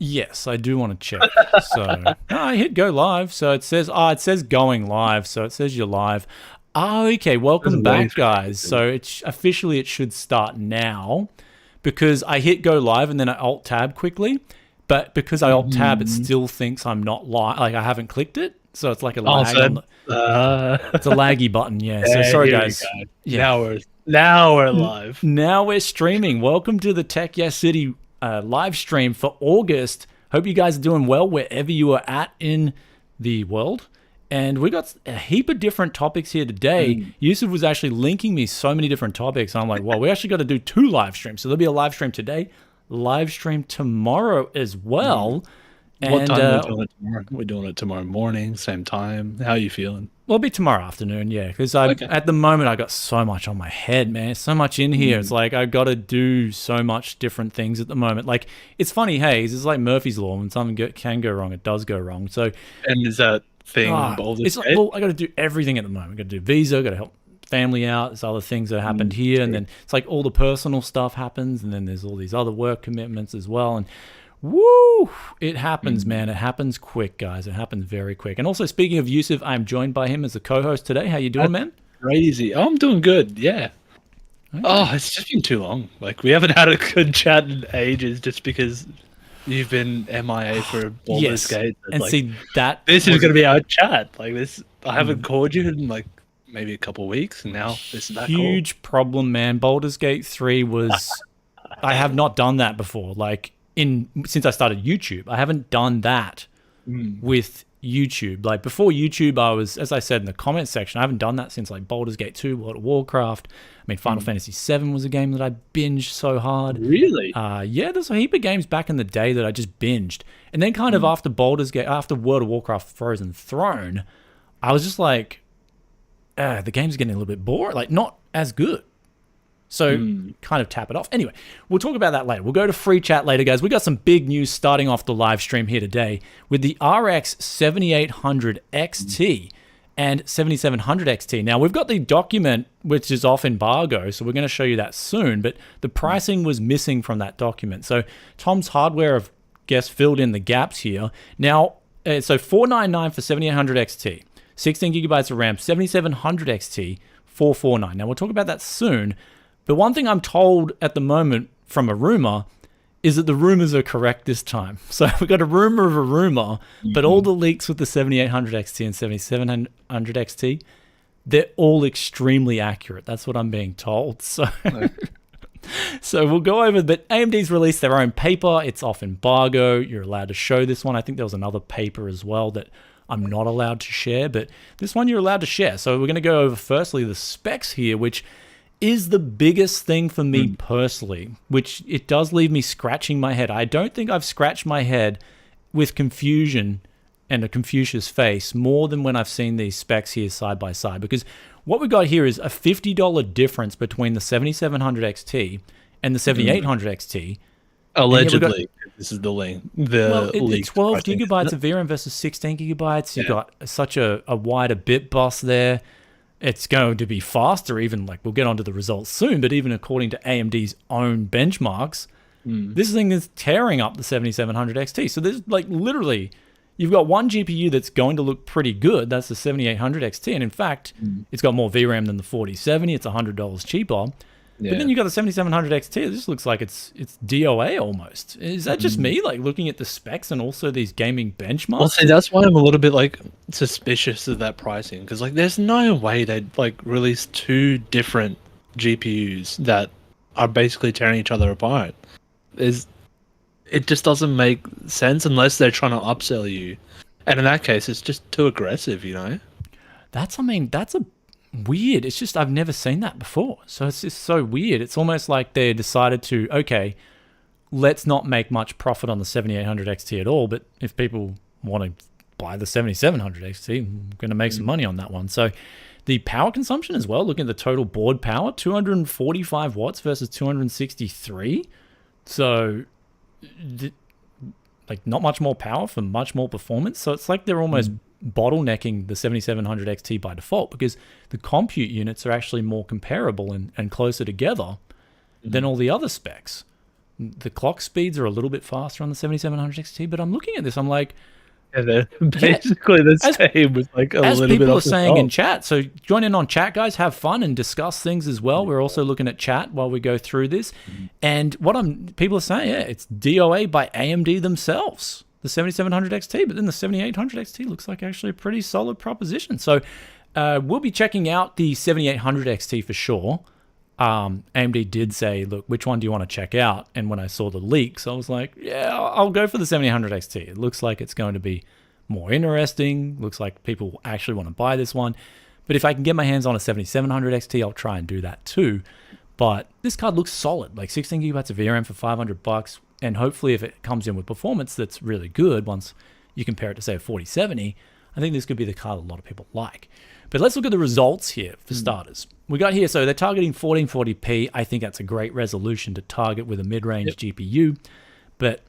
Yes, I do want to check. So I hit go live. So it says going live. So it says you're live. Oh, okay. Welcome back, guys. So it should start now because I hit go live and then I alt tab quickly. But because I alt tab, it still thinks I'm not live. Like I haven't clicked it. So it's like a lag. It's a laggy button. Yeah. So sorry, guys. Yeah. Now we're live. Now we're streaming. Welcome to the Tech Yes City live stream for August. Hope you guys are doing well wherever you are at in the world. And we got a heap of different topics here today. Yusuf was actually linking me so many different topics. I'm like, well, we actually got to do 2 live streams. So there'll be a live stream today, live stream tomorrow as well. What time are we doing it tomorrow? We're doing it tomorrow morning, same time. How are you feeling? Well, it'll be tomorrow afternoon, yeah. Because at the moment, I got so much on my head, man. So much in here. It's like I got to do so much different things at the moment. Like, it's funny, hey, it's like Murphy's Law. When something can go wrong, it does go wrong. So, and is that thing Baldur's Gate? Well, I got to do everything at the moment. I got to do visa, got to help family out. There's other things that happened here. And then it's like all the personal stuff happens. And then there's all these other work commitments as well. And woo! It happens, man. It happens quick, guys. It happens very quick. And also, speaking of Yusuf, I'm joined by him as a co-host today. How you doing, man? Crazy. Oh, I'm doing good. Yeah. Okay. Oh, it's just been too long. Like we haven't had a good chat in ages, just because you've been MIA for Baldur's Gate. And like, see that this is going to be our chat. Like this, I haven't called you in like maybe a couple of weeks, and now this is that huge problem, man. Baldur's Gate 3 was. I have not done that before. Like. Since I started YouTube, I haven't done that with YouTube. Like before YouTube, I was, as I said in the comment section, I haven't done that since like Baldur's Gate 2, World of Warcraft. I mean, Final Fantasy 7 was a game that I binged so hard. Really? Yeah, there's a heap of games back in the day that I just binged. And then kind of after Baldur's Gate, after World of Warcraft Frozen Throne, I was just like, the game's getting a little bit boring, like not as good. So kind of tap it off. Anyway, we'll talk about that later. We'll go to free chat later, guys. We got some big news starting off the live stream here today with the RX 7800 XT and 7700 XT. Now, we've got the document, which is off embargo, so we're going to show you that soon, but the pricing was missing from that document. So Tom's Hardware, I guess, filled in the gaps here. Now, so $499 for 7800 XT, 16 gigabytes of RAM, 7700 XT, $449. Now, we'll talk about that soon. But one thing I'm told at the moment from a rumor is that the rumors are correct this time. So we've got a rumor of a rumor, but all the leaks with the 7800 XT and 7700 XT, they're all extremely accurate. That's what I'm being told. So, so we'll go over, but AMD's released their own paper. It's off embargo. You're allowed to show this one. I think there was another paper as well that I'm not allowed to share, but this one you're allowed to share. So we're going to go over firstly the specs here, which is the biggest thing for me personally, which it does leave me scratching my head. I don't think I've scratched my head with confusion and a Confucius face more than when I've seen these specs here side by side, because what we got here is a $50 difference between the 7700 XT and the 7800 XT. Allegedly, this is the link. It's 12 gigabytes of VRAM versus 16 gigabytes. You've got such a wider bit bus there. It's going to be faster, even like we'll get onto the results soon, but even according to AMD's own benchmarks, this thing is tearing up the 7700 XT. So there's like literally, you've got one GPU that's going to look pretty good. That's the 7800 XT. And in fact, it's got more VRAM than the 4070. It's $100 cheaper. But then you got the 7700 XT. It just looks like it's DOA almost. Is that just me, like looking at the specs and also these gaming benchmarks? Well, see, that's why I'm a little bit like suspicious of that pricing, because like there's no way they'd like release 2 different GPUs that are basically tearing each other apart. It just doesn't make sense unless they're trying to upsell you, and in that case, it's just too aggressive, you know. That's a weird. It's just I've never seen that before. So it's just so weird. It's almost like they decided to, okay, let's not make much profit on the 7800 XT at all, but if people want to buy the 7700 XT, I'm going to make some money on that one. So the power consumption as well, looking at the total board power, 245 watts versus 263. So like not much more power for much more performance. So it's like they're almost bottlenecking the 7700 XT by default, because the compute units are actually more comparable and closer together than all the other specs. The clock speeds are a little bit faster on the 7700 XT, but I'm looking at this, I'm like, Yeah, they're basically the same with like a as little bit people are off the saying in top. chat. So join in on chat, guys. Have fun and discuss things as well. We're also looking at chat while we go through this. And people are saying, yeah, it's DOA by AMD themselves, the 7700 XT, but then the 7800 XT looks like actually a pretty solid proposition. So we'll be checking out the 7800 XT for sure. AMD did say, look, which one do you want to check out? And when I saw the leaks, I was like, yeah, I'll go for the 7800 XT. It looks like it's going to be more interesting. Looks like people actually want to buy this one. But if I can get my hands on a 7700 XT, I'll try and do that too. But this card looks solid, like 16 gigabytes of VRAM for $500. And hopefully if it comes in with performance that's really good, once you compare it to say a 4070, I think this could be the card a lot of people like. But let's look at the results here for starters. We got here, so they're targeting 1440p. I think that's a great resolution to target with a mid-range GPU. But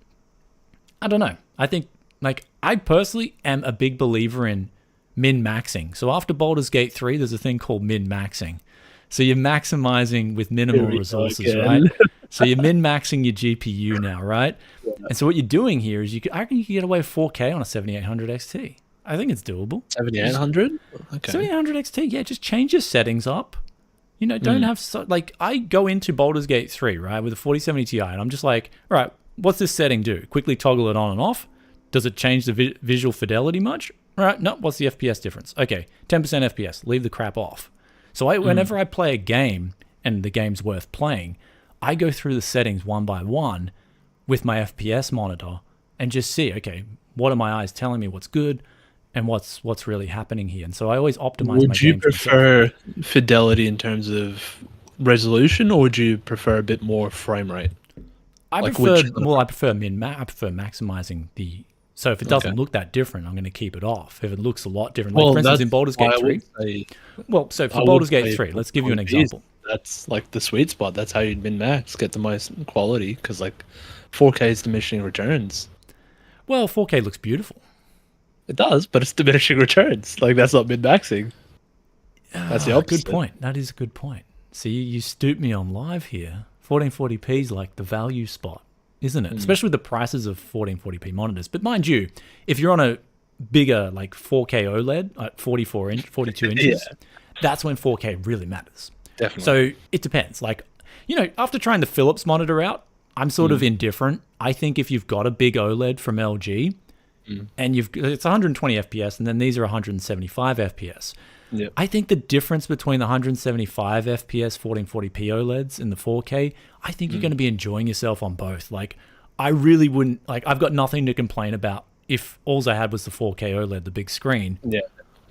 I don't know. I think, like, I personally am a big believer in min-maxing. So after Baldur's Gate 3, there's a thing called min-maxing. So you're maximizing with minimal resources, right? So you're min-maxing your GPU now, right? Yeah. And so what you're doing here is I reckon you can get away with 4K on a 7800 XT. I think it's doable. 7800? Okay. 7800 XT, yeah, just change your settings up. You know, don't have, I go into Baldur's Gate 3, right, with a 4070 Ti, and I'm just like, all right, what's this setting do? Quickly toggle it on and off. Does it change the visual fidelity much? All right, no, what's the FPS difference? Okay, 10% FPS, leave the crap off. So whenever I play a game, and the game's worth playing, I go through the settings one by one with my FPS monitor and just see, okay, what are my eyes telling me what's good? And what's really happening here. And so I always optimize my games. Would you prefer fidelity in terms of resolution, or would you prefer a bit more frame rate? I prefer maximizing the. So if it doesn't look that different, I'm going to keep it off. If it looks a lot different, like for instance in Baldur's Gate 3. So for Baldur's Gate 3, let's give you an example. That's like the sweet spot. That's how you'd min-max, get the most quality, because like 4K is diminishing returns. Well, 4K looks beautiful. It does, but it's diminishing returns. Like, that's not min-maxing. That's the opposite. Good point. That is a good point. See, you stoop me on live here. 1440p is like the value spot, isn't it? Especially with the prices of 1440p monitors. But mind you, if you're on a bigger, like 4K OLED, like 42 inches, that's when 4K really matters. Definitely. So it depends. Like, you know, after trying the Philips monitor out, I'm sort of indifferent. I think if you've got a big OLED from LG, and it's 120 FPS, and then these are 175 FPS. Yep. I think the difference between the 175 FPS 1440p OLEDs and the 4K, I think you're going to be enjoying yourself on both. Like, I really wouldn't, like, I've got nothing to complain about if all I had was the 4K OLED, the big screen,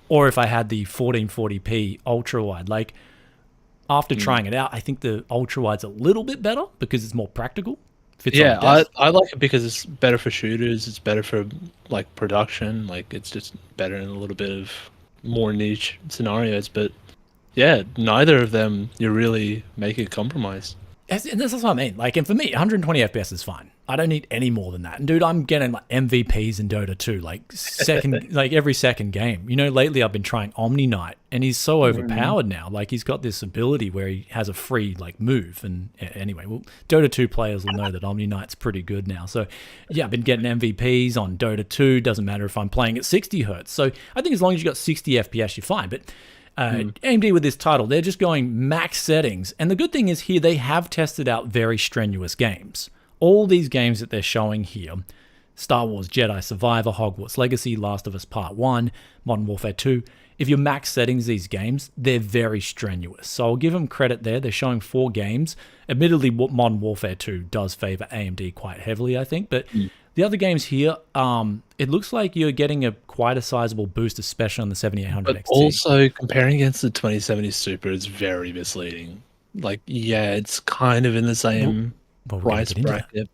or if I had the 1440p ultra wide. Like, after trying it out, I think the ultra wide's a little bit better because it's more practical. I like it because it's better for shooters. It's better for like production. Like, it's just better in a little bit of more niche scenarios. But yeah, neither of them you're really making a compromise. And that's what I mean. Like, and for me, 120 FPS is fine. I don't need any more than that. And dude, I'm getting like MVPs in Dota 2, like like every second game. You know, lately I've been trying Omni Knight, and he's so overpowered now. Like, he's got this ability where he has a free like move. And anyway, well, Dota 2 players will know that Omni Knight's pretty good now. So yeah, I've been getting MVPs on Dota 2. Doesn't matter if I'm playing at 60 hertz. So I think as long as you got 60 FPS, you're fine. But AMD with this title, they're just going max settings. And the good thing is here, they have tested out very strenuous games. All these games that they're showing here, Star Wars Jedi Survivor, Hogwarts Legacy, Last of Us Part 1, Modern Warfare 2, if you max settings these games, they're very strenuous. So I'll give them credit there. They're showing 4 games. Admittedly, Modern Warfare 2 does favor AMD quite heavily, I think. But the other games here, it looks like you're getting quite a sizable boost, especially on the 7800 XT. But also, comparing against the 2070 Super is very misleading. Like, yeah, it's kind of in the same price bracket.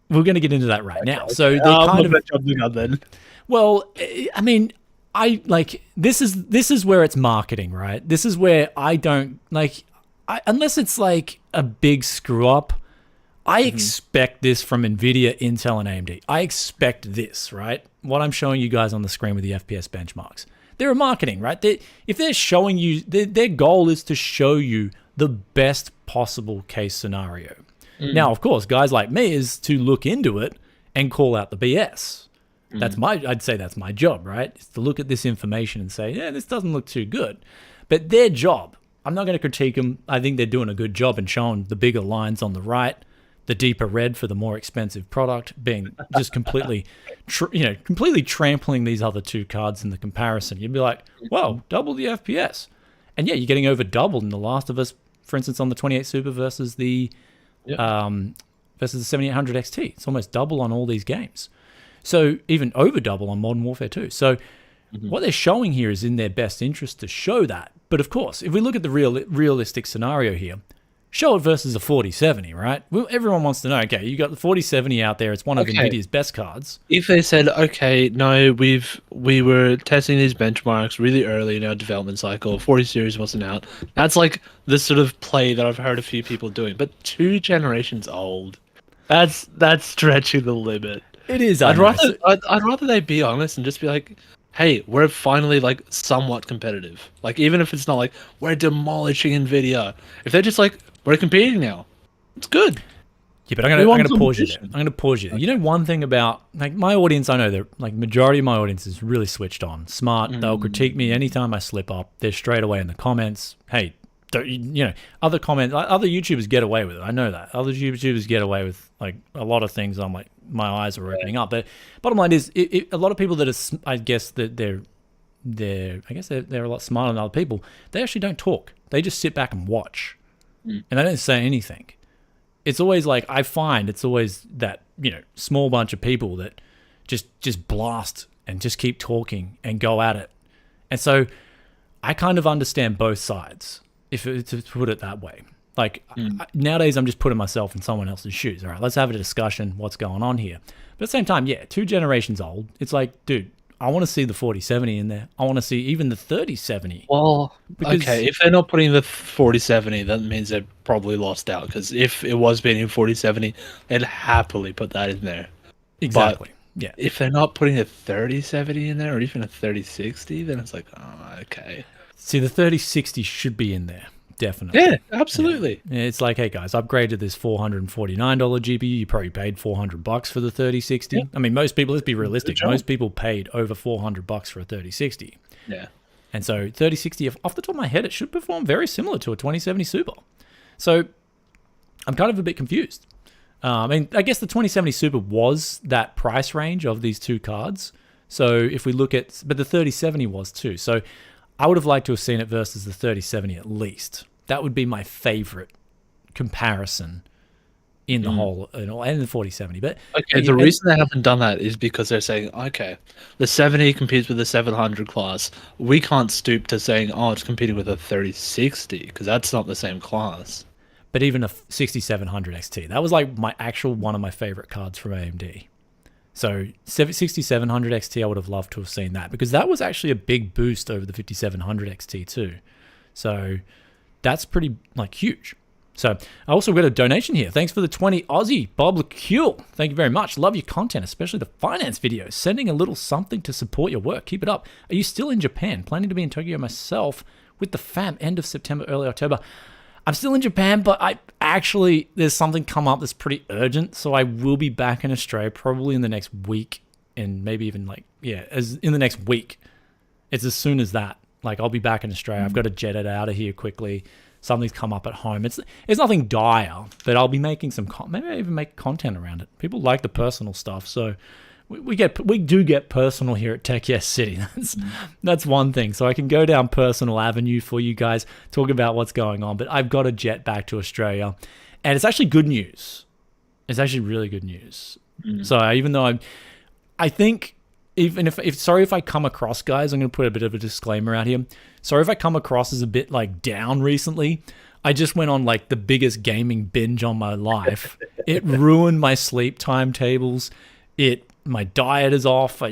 We're going to get into that right now. So they kind of jumping on then. Well, I mean, I like this is where it's marketing, right? This is where I don't like, unless it's like a big screw up. I expect this from Nvidia, Intel, and AMD. I expect this, right? What I'm showing you guys on the screen with the FPS benchmarks. They're marketing, right? If they're showing you, their goal is to show you the best possible case scenario. Now, of course, guys like me is to look into it and call out the BS. I'd say that's my job, right? Is to look at this information and say, yeah, this doesn't look too good. But their job, I'm not going to critique them. I think they're doing a good job in showing the bigger lines on the right, the deeper red for the more expensive product, being just completely, completely trampling these other two cards in the comparison. You'd be like, well, double the FPS. And yeah, you're getting over doubled in The Last of Us, for instance, on the 28 Super versus the 7800 XT. It's almost double on all these games. So even over double on Modern Warfare 2. So what they're showing here is in their best interest to show that. But of course, if we look at the realistic scenario here, show it versus a 4070, right? Well, everyone wants to know, okay, you got the 4070 out there. It's one of Nvidia's best cards. If they said, okay, no, we were testing these benchmarks really early in our development cycle, 40 series wasn't out. That's like the sort of play that I've heard a few people doing. But 2 generations old, that's stretching the limit. It is. I'd rather they be honest and just be like, hey, we're finally like somewhat competitive. Like even if it's not like we're demolishing Nvidia, if they're just like we're competing now, it's good. Yeah, but I'm gonna pause you there. I'm gonna pause you there. You know one thing about like my audience, I know that like majority of my audience is really switched on, smart. They'll critique me anytime I slip up. They're straight away in the comments. Hey, other YouTubers get away with it. I know that other YouTubers get away with like a lot of things. I'm like, my eyes are opening up. But bottom line is, a lot of people that are, I guess that they're a lot smarter than other people. They actually don't talk. They just sit back and watch, and they don't say anything. It's always like I find it's always that small bunch of people that just blast and just keep talking and go at it. And so I kind of understand both sides. To put it that way. Like nowadays I'm just putting myself in someone else's shoes. All right, let's have a discussion. What's going on here? But at the same time, 2 generations old. It's like, dude, I want to see the 4070 in there. I want to see even the 3070. Well, okay, if they're not putting the 4070, that means they're probably lost out. Because if it was being in 4070, they'd happily put that in there. Exactly. But if they're not putting a 3070 in there or even a 3060, then it's like, oh, okay. See, the 3060 should be in there, definitely. Yeah, absolutely. Yeah. It's like, hey guys, upgraded this $449 GPU. You probably paid $400 for the 3060. Yeah. I mean, most people, let's be realistic, most people paid over $400 for a 3060. Yeah. And so 3060, off the top of my head, it should perform very similar to a 2070 Super. So I'm kind of a bit confused. I mean, I guess the 2070 Super was that price range of these two cards. So if we look at, but the 3070 was too. So I would have liked to have seen it versus the 3070 at least. That would be my favorite comparison in the whole, and the 4070. But okay, the reason they haven't done that is because they're saying, okay, the 70 competes with the 700 class. We can't stoop to saying, oh, it's competing with a 3060 because that's not the same class. But even a 6700 XT, that was like one of my favorite cards from AMD. So 6700 XT, I would have loved to have seen that because that was actually a big boost over the 5700 XT too. So that's pretty huge. So I also got a donation here. Thanks for the 20 Aussie, Bob LeCule. Thank you very much. Love your content, especially the finance videos. Sending a little something to support your work. Keep it up. Are you still in Japan? Planning to be in Tokyo myself with the fam end of September, early October. I'm still in Japan, but there's something come up that's pretty urgent. So I will be back in Australia probably in the next week and maybe even in the next week. It's as soon as that. I'll be back in Australia. I've got to jet it out of here quickly. Something's come up at home. It's nothing dire, but I'll be making maybe I even make content around it. People like the personal stuff, so we do get personal here at Tech Yes City. That's one thing. So I can go down personal avenue for you guys, talk about what's going on. But I've got to jet back to Australia, and it's actually good news. It's actually really good news. So even though I think. Even if sorry if I come across, guys, I'm going to put a bit of a disclaimer out here. Sorry if I come across as a bit down recently. I just went on the biggest gaming binge on my life. It ruined my sleep timetables. My diet is off.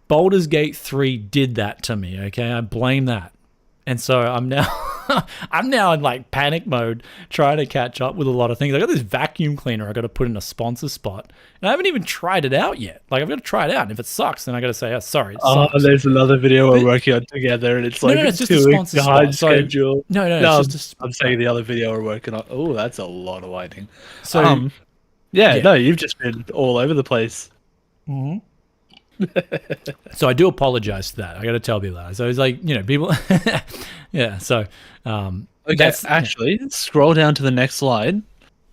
Baldur's Gate 3 did that to me, okay? I blame that. And so I'm now I'm now in like panic mode trying to catch up with a lot of things. I got this vacuum cleaner I got to put in a sponsor spot, and I haven't even tried it out yet. Like I've got to try it out, and if it sucks, then I got to say, "Oh, sorry, it sucks." There's another video we're working on together, and it's like no, it's just 2 a weeks sponsor behind spot. schedule. No, No, it's just I'm saying the other video we're working on. Oh, that's a lot of lighting. So yeah, no, you've just been all over the place. So I do apologize to that. I got to tell people that. So it's like, people, yeah. So Okay, that's actually, scroll down to the next slide,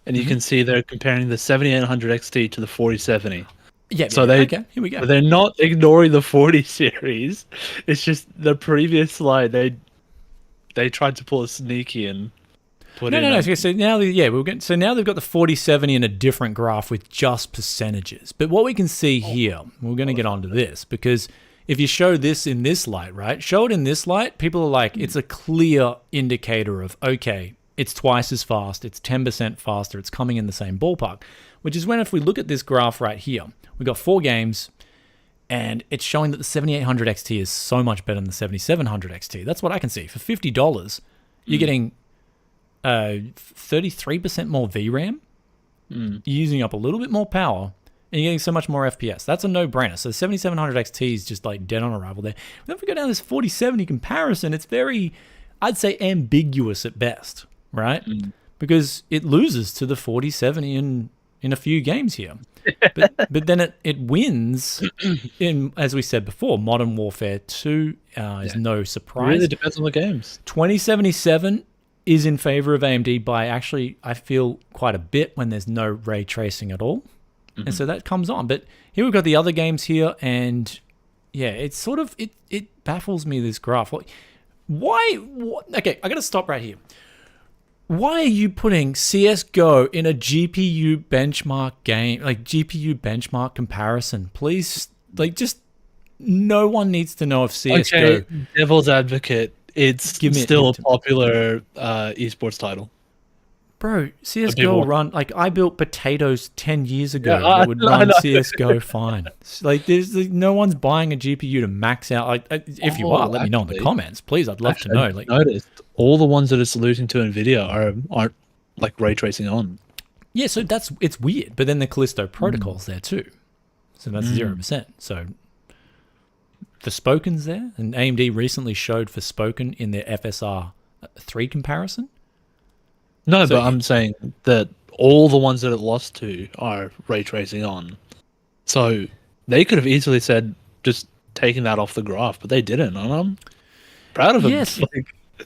and you can see they're comparing the 7800 XT to the 4070. Yeah. So okay, here we go. They're not ignoring the 40 series. It's just the previous slide. They tried to pull a sneaky and put in. No. So now, now they've got the 4070 in a different graph with just percentages. But what we can see here, we're going to get onto this, because if you show this in this light, right? Show it in this light, people are like, it's a clear indicator of, okay, it's twice as fast, it's 10% faster, it's coming in the same ballpark. Which is when, if we look at this graph right here, we've got 4 games, and it's showing that the 7800 XT is so much better than the 7700 XT. That's what I can see. For $50, you're getting 33% more VRAM, you're using up a little bit more power, and you're getting so much more FPS. That's a no-brainer. So 7700 XT is just like dead on arrival there. But then if we go down this 4070 comparison, it's very, I'd say, ambiguous at best, right? Because it loses to the 4070 in a few games here. But then it wins in, as we said before, Modern Warfare 2 is no surprise. It really depends on the games. 2077 is in favor of AMD by actually, I feel, quite a bit when there's no ray tracing at all. And so that comes on. But here we've got the other games here, and yeah, it's sort of, it baffles me, this graph. Why? Okay, I got to stop right here. Why are you putting CSGO in a GPU benchmark game, like GPU benchmark comparison? Please, like, just no one needs to know if CSGO. Okay, devil's advocate, it's still a popular esports title. Bro, CSGO run, like, I built potatoes 10 years ago that would run CSGO fine. Like, there's no one's buying a GPU to max out. Like, if you are, let me know in the comments, please. I'd love to know. Like, noticed all the ones that are saluting to Nvidia aren't like ray tracing on. Yeah, so it's weird. But then the Callisto protocol's there too, so that's 0%. So Forspoken's there, and AMD recently showed Forspoken in their FSR 3 comparison. No, but I'm saying that all the ones that it lost to are ray tracing on. So they could have easily said, just taking that off the graph, but they didn't, and I'm proud of them. Yes.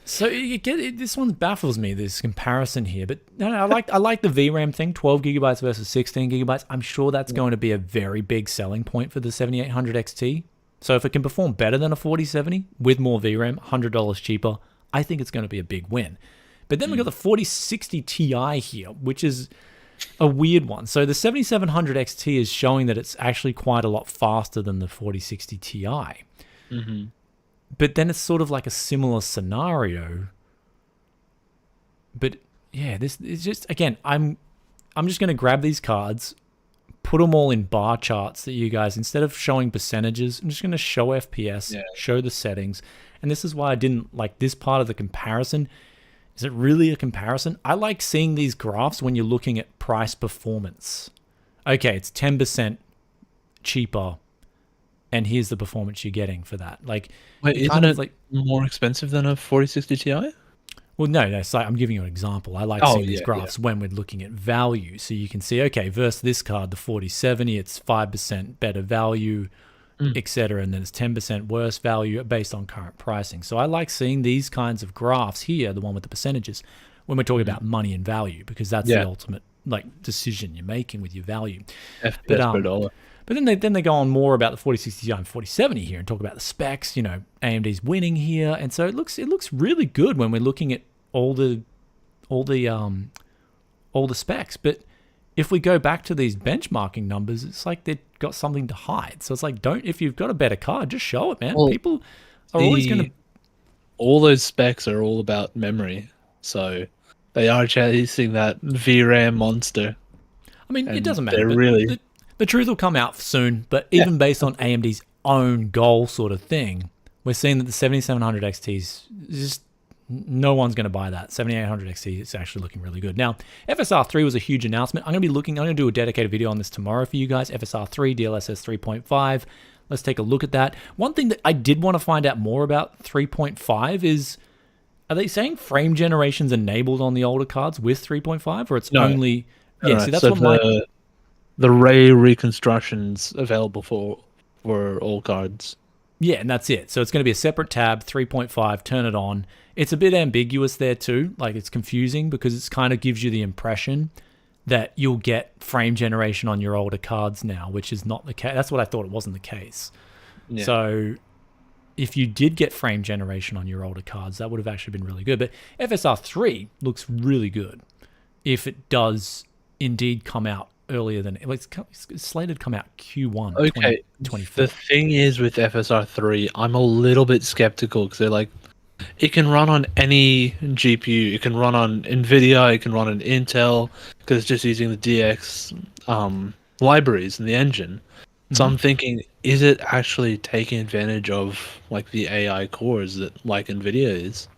So you get it, this one baffles me, this comparison here. But no, I like the VRAM thing, 12 gigabytes versus 16 gigabytes. I'm sure that's going to be a very big selling point for the 7800 XT. So if it can perform better than a 4070 with more VRAM, $100 cheaper, I think it's going to be a big win. But then we've got the 4060 Ti here, which is a weird one. So the 7700 XT is showing that it's actually quite a lot faster than the 4060 Ti. But then it's sort of like a similar scenario. But yeah, this is just, again, I'm just going to grab these cards, put them all in bar charts that you guys, instead of showing percentages, I'm just going to show FPS, show the settings. And this is why I didn't like this part of the comparison. Is it really a comparison? I like seeing these graphs when you're looking at price performance. Okay, it's 10% cheaper, and here's the performance you're getting for that. Like, wait, isn't it like more expensive than a 4060 Ti? Well, no. So I'm giving you an example. I like seeing these graphs when we're looking at value. So you can see, okay, versus this card, the 4070, it's 5% better value, etc. And then it's 10% worse value based on current pricing. So I like seeing these kinds of graphs here, the one with the percentages, when we're talking about money and value, because that's the ultimate like decision you're making with your value. FPS per dollar. But then they go on more about the 4060 Ti and 4070 here and talk about the specs. You know, AMD's winning here, and so it looks really good when we're looking at all the specs. But if we go back to these benchmarking numbers, it's like they've got something to hide. So it's like, if you've got a better card, just show it, man. Well, people are always going to. All those specs are all about memory, so they are chasing that VRAM monster. I mean, it doesn't matter. Really. The truth will come out soon, but even based on AMD's own goal sort of thing, we're seeing that the 7700 XT is just no one's going to buy that. 7800 XT is actually looking really good. Now, FSR3 was a huge announcement. I'm going to do a dedicated video on this tomorrow for you guys. FSR3, DLSS 3.5. Let's take a look at that. One thing that I did want to find out more about 3.5 is, are they saying frame generation's enabled on the older cards with 3.5, or it's only... Yeah, no, see, that's so what the ray reconstruction's available for all cards. Yeah, and that's it. So it's going to be a separate tab, 3.5, turn it on. It's a bit ambiguous there too. Like, it's confusing because it kind of gives you the impression that you'll get frame generation on your older cards now, which is not the case. That's what I thought. It wasn't the case. Yeah. So if you did get frame generation on your older cards, that would have actually been really good. But FSR3 looks really good if it does indeed come out earlier than it's slated to come out Q1 2024. The thing is with FSR3, I'm a little bit skeptical because they're like, it can run on any GPU. It can run on Nvidia. It can run on Intel because it's just using the DX libraries in the engine. So I'm thinking, is it actually taking advantage of like the AI cores that like Nvidia is?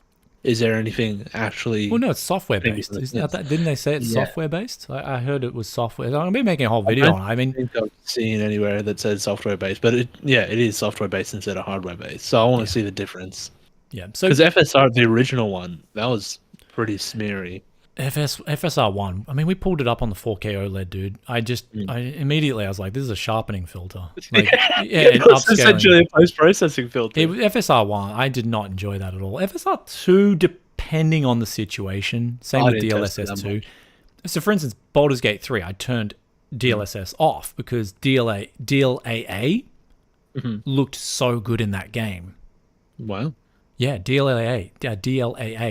Is there anything actually? Well, no, it's software based. Didn't they say it's software based? I heard it was software. I'm gonna be making a whole video on it. I mean, think I've seen anywhere that says software based, but it is software based instead of hardware based. So I want to see the difference. Yeah, so because FSR, the original one, that was pretty smeary. FSR1. I mean, we pulled it up on the 4K OLED, dude. I immediately was like, this is a sharpening filter. Like, it's essentially a post-processing filter. FSR1, I did not enjoy that at all. FSR2, depending on the situation, same with DLSS2. So, for instance, Baldur's Gate 3, I turned DLSS off because DLAA looked so good in that game. Wow. Yeah, DLAA,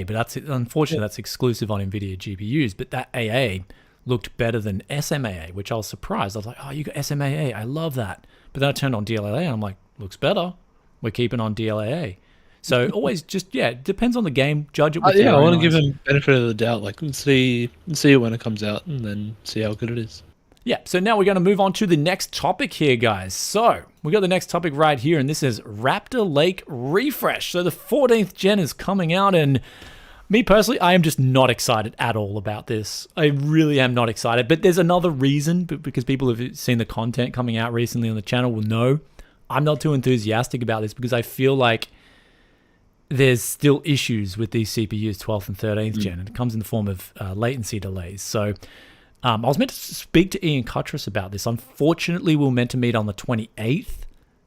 but unfortunately that's exclusive on Nvidia GPUs. But that AA looked better than SMAA, which I was surprised. I was like, oh, you got SMAA, I love that. But then I turned on DLAA, and I'm like, looks better. We're keeping on DLAA. So always just it depends on the game. Judge it with your own I want to eyes. give them benefit of the doubt. Like see it when it comes out, and then see how good it is. Yeah, so now we're going to move on to the next topic here, guys. So we got the next topic right here, and this is Raptor Lake Refresh. So the 14th gen is coming out, and me personally, I am just not excited at all about this. I really am not excited, but there's another reason, because people have seen the content coming out recently on the channel will know I'm not too enthusiastic about this because I feel like there's still issues with these CPUs, 12th and 13th gen, and it comes in the form of latency delays. So I was meant to speak to Ian Cuttress about this. Unfortunately, we were meant to meet on the 28th,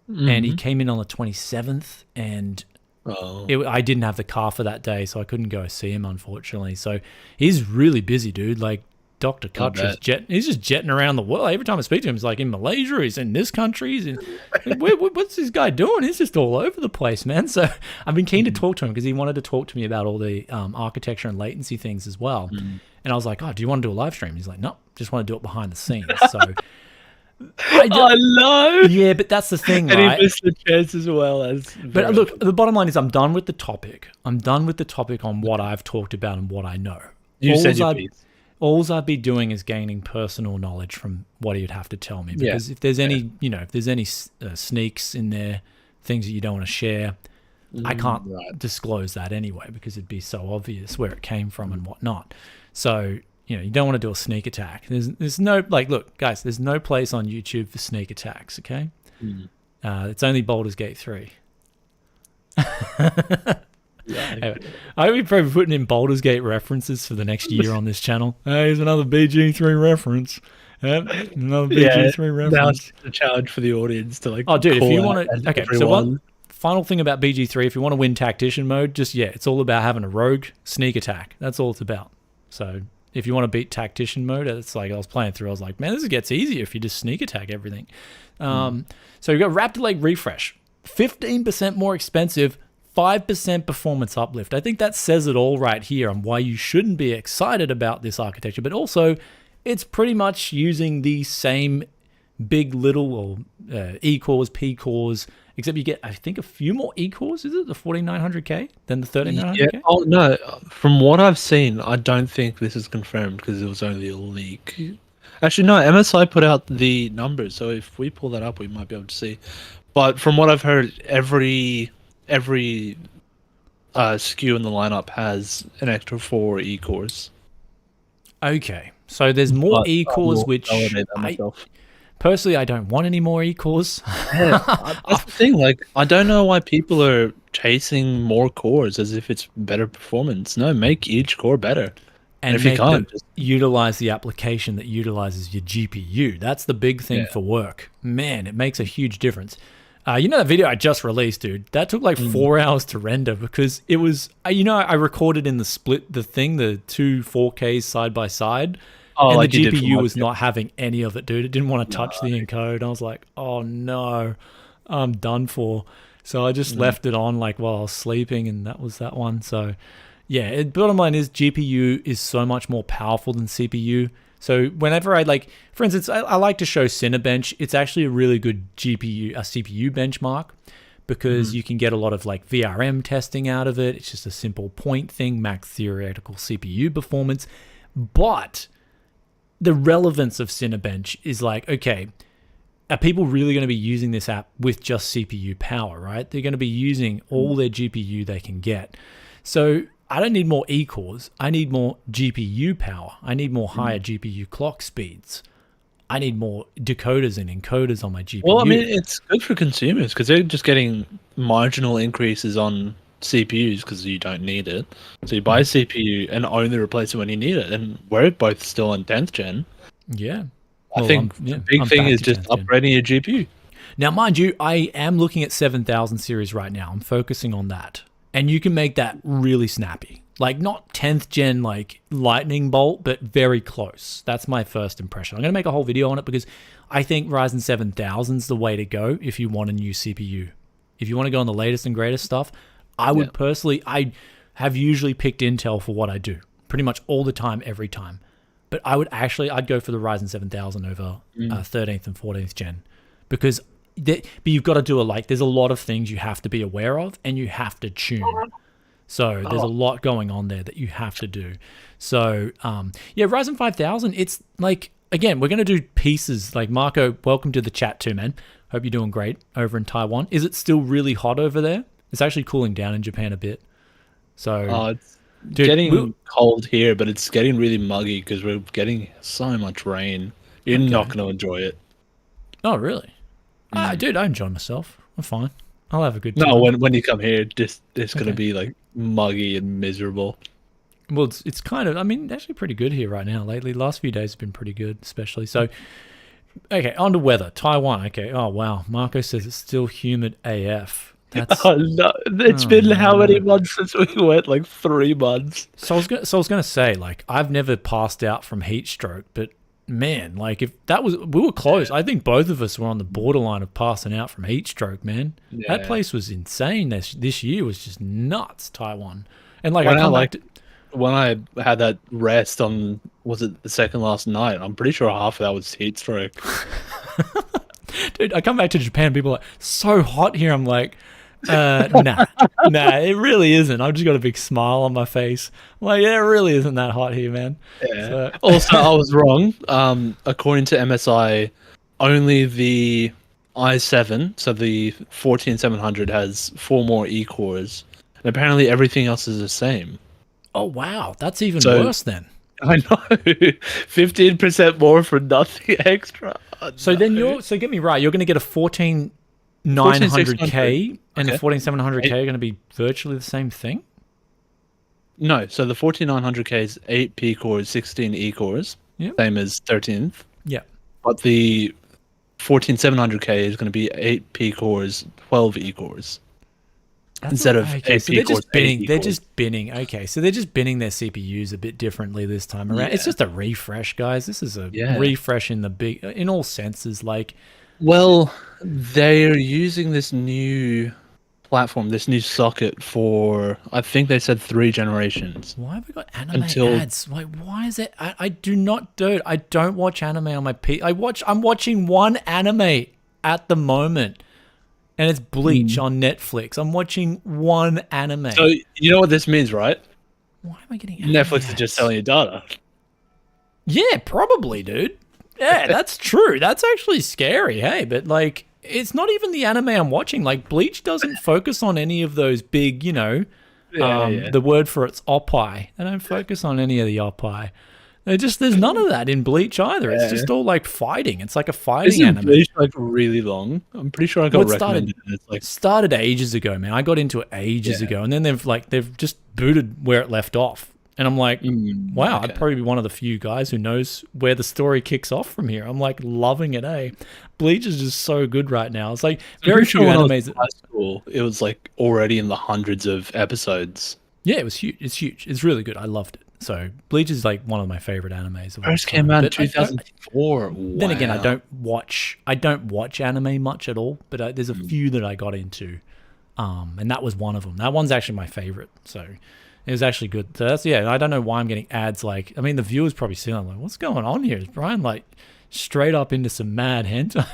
and he came in on the 27th, and I didn't have the car for that day, so I couldn't go see him, unfortunately. So he's really busy, dude. Like, Dr. Cuttress, he's just jetting around the world. Every time I speak to him, he's like in Malaysia, he's in this country. What's this guy doing? He's just all over the place, man. So I've been keen to talk to him because he wanted to talk to me about all the architecture and latency things as well. And I was like, oh, do you want to do a live stream? He's like, no, just want to do it behind the scenes. So I know. Yeah, but that's the thing, and right? he missed the chance as well as. But look, the bottom line is I'm done with the topic. I'm done with the topic on what I've talked about and what I know. You said your piece. All I'd be doing is gaining personal knowledge from what he'd have to tell me. Because if there's any, if there's any sneaks in there, things that you don't want to share, I can't disclose that anyway because it'd be so obvious where it came from and whatnot. So, you don't want to do a sneak attack. There's no, look, guys, there's no place on YouTube for sneak attacks, okay? It's only Baldur's Gate 3. Anyway, I'll be probably putting in Baldur's Gate references for the next year on this channel. Here's another BG3 reference. Another BG3 reference. Now it's a challenge for the audience to Oh, dude, if you want to... Okay, so one final thing about BG3, if you want to win tactician mode, it's all about having a rogue sneak attack. That's all it's about. So if you want to beat tactician mode, it's like I was playing through, I was like, man, this gets easier if you just sneak attack everything. So you've got Raptor Lake Refresh. 15% more expensive, 5% performance uplift. I think that says it all right here on why you shouldn't be excited about this architecture, but also it's pretty much using the same big little or E-cores, P-cores, except you get, I think, a few more E-cores. Is it the 4900K than the 3900K? Yeah. Oh, no. From what I've seen, I don't think this is confirmed because it was only a leak. Actually, no, MSI put out the numbers, so if we pull that up, we might be able to see. But from what I've heard, every SKU in the lineup has an extra 4 E-cores. Okay, so there's more But E-cores, I'll which validate that I myself. personally I don't want any more E-cores. Yeah, that's the thing. Like, I don't know why people are chasing more cores as if it's better performance. No, make each core better. And if you make can't, them utilize the application that utilizes your GPU. That's the big thing for work. Man, it makes a huge difference. You know that video I just released, dude? That took like 4 hours to render because it was, I recorded in the split, the two 4Ks side by side. And like the GPU was not having any of it, dude. It didn't want to touch the encode. I was like, oh no, I'm done for. So I just left it on like while I was sleeping, and that was that one. So yeah, bottom line is GPU is so much more powerful than CPU. So whenever I for instance, I like to show Cinebench. It's actually a really good CPU benchmark because you can get a lot of like VRM testing out of it. It's just a simple point thing, max theoretical CPU performance. But the relevance of Cinebench is like, okay, are people really going to be using this app with just CPU power, right? They're going to be using all their GPU they can get. So I don't need more E-cores. I need more GPU power. I need more higher GPU clock speeds. I need more decoders and encoders on my GPU. Well, I mean, it's good for consumers because they're just getting marginal increases on CPUs because you don't need it. So you buy a CPU and only replace it when you need it. And we're both still on 10th gen. Yeah. I think the big thing is just upgrading your GPU. Now, mind you, I am looking at 7000 series right now. I'm focusing on that. And you can make that really snappy. Like not 10th gen like lightning bolt, but very close. That's my first impression. I'm going to make a whole video on it because I think Ryzen 7000 is the way to go if you want a new CPU. If you want to go on the latest and greatest stuff, I would personally, I have usually picked Intel for what I do. Pretty much all the time, every time. But I'd go for the Ryzen 7000 over 13th and 14th gen. Because but you've got to do there's a lot of things you have to be aware of and you have to tune. So there's a lot going on there that you have to do. So Ryzen 5000, it's like, again, we're going to do pieces. Like Marco, welcome to the chat too, man. Hope you're doing great over in Taiwan. Is it still really hot over there? It's actually cooling down in Japan a bit. So it's getting cold here, but it's getting really muggy because we're getting so much rain. You're not going to enjoy it. Oh, really? Dude, I enjoy myself. I'm fine. I'll have a good time. No, when you come here, it's going to be like muggy and miserable. Well, it's kind of, I mean, actually pretty good here right now lately. Last few days have been pretty good, especially. So, okay, on to weather. Taiwan, okay. Oh, wow. Marco says it's still humid AF. Oh, no. It's been how many months since we went? Like 3 months. So I was gonna say, like, I've never passed out from heat stroke, but man, like if that was, we were close. I think both of us were on the borderline of passing out from heat stroke, man. Yeah. That place was insane. This year was just nuts, Taiwan. And like when I had that rest on, was it the second last night? I'm pretty sure half of that was heat stroke. Dude, I come back to Japan, people are like, so hot here. I'm like, nah, it really isn't. I've just got a big smile on my face. I'm like, yeah, it really isn't that hot here, man. Yeah. So. Also, I was wrong. According to MSI, only the i7, so the 14700 has 4 more E-cores. And apparently everything else is the same. Oh, wow. That's even worse then. I know. 15% more for nothing extra. So then so get me right, you're going to get a 14900K and the 14700K are going to be virtually the same thing? No, so the 14900K is 8 P cores, 16 E cores, same as 13th. Yeah. But the 14700K is going to be 8 P cores, 12 E cores. Instead of 8 so P cores, they're just binning. Okay, so they're just binning their CPUs a bit differently this time around. Yeah. It's just a refresh, guys. This is a refresh in all senses. Like, well, they're using this new platform, this new socket for, I think they said 3 generations. Why have we got anime ads? Like, why is it? I don't watch anime on my P. I'm watching one anime at the moment. And it's Bleach on Netflix. I'm watching one anime. So you know what this means, right? Why am I getting Netflix is just selling you data. Yeah, probably, dude. Yeah, that's true. That's actually scary, hey? But, like, it's not even the anime I'm watching. Like, Bleach doesn't focus on any of those big, The word for it's oppi. They don't focus on any of the oppi. There's none of that in Bleach either. It's just all like fighting. It's like a fighting anime. Bleach like really long? I'm pretty sure I got recommended. Started ages ago, man. I got into it ages ago, and then they've just booted where it left off. And I'm like, wow, I'd probably be one of the few guys who knows where the story kicks off from here. I'm like loving it, eh? Bleach is just so good right now. It's like very few animes. High school, it was like already in the hundreds of episodes. Yeah, it was huge. It's huge. It's really good. I loved it. So Bleach is like one of my favorite animes. First came out in 2004. Wow. Then again, I don't watch anime much at all, but there's a few that I got into, and that was one of them. That one's actually my favorite. So it was actually good. So that's, I don't know why I'm getting ads. Like, I mean, the viewers probably see. I'm like, what's going on here? Is Brian like straight up into some mad hentai?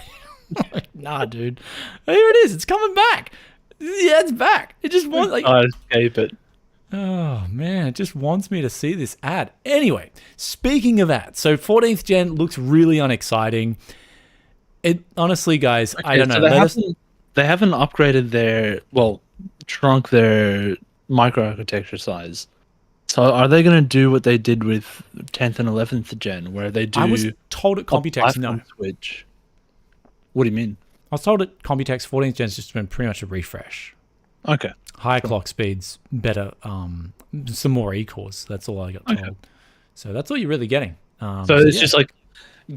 Like, nah, dude. Here it is. It's coming back. Yeah, it's back. It just wants like. I escape it. Oh man, it just wants me to see this ad. Anyway, speaking of ads, so 14th gen looks really unexciting. It honestly, guys, I don't know. So they haven't upgraded shrunk their microarchitecture size. So are they going to do what they did with 10th and 11th gen, where they do? I was told at Computex no. Switch. What do you mean? I was told at Computex 14th gen's just been pretty much a refresh. Okay. Higher clock speeds, better, some more E-cores. That's all I got told. Okay. So that's all you're really getting. So it's just like,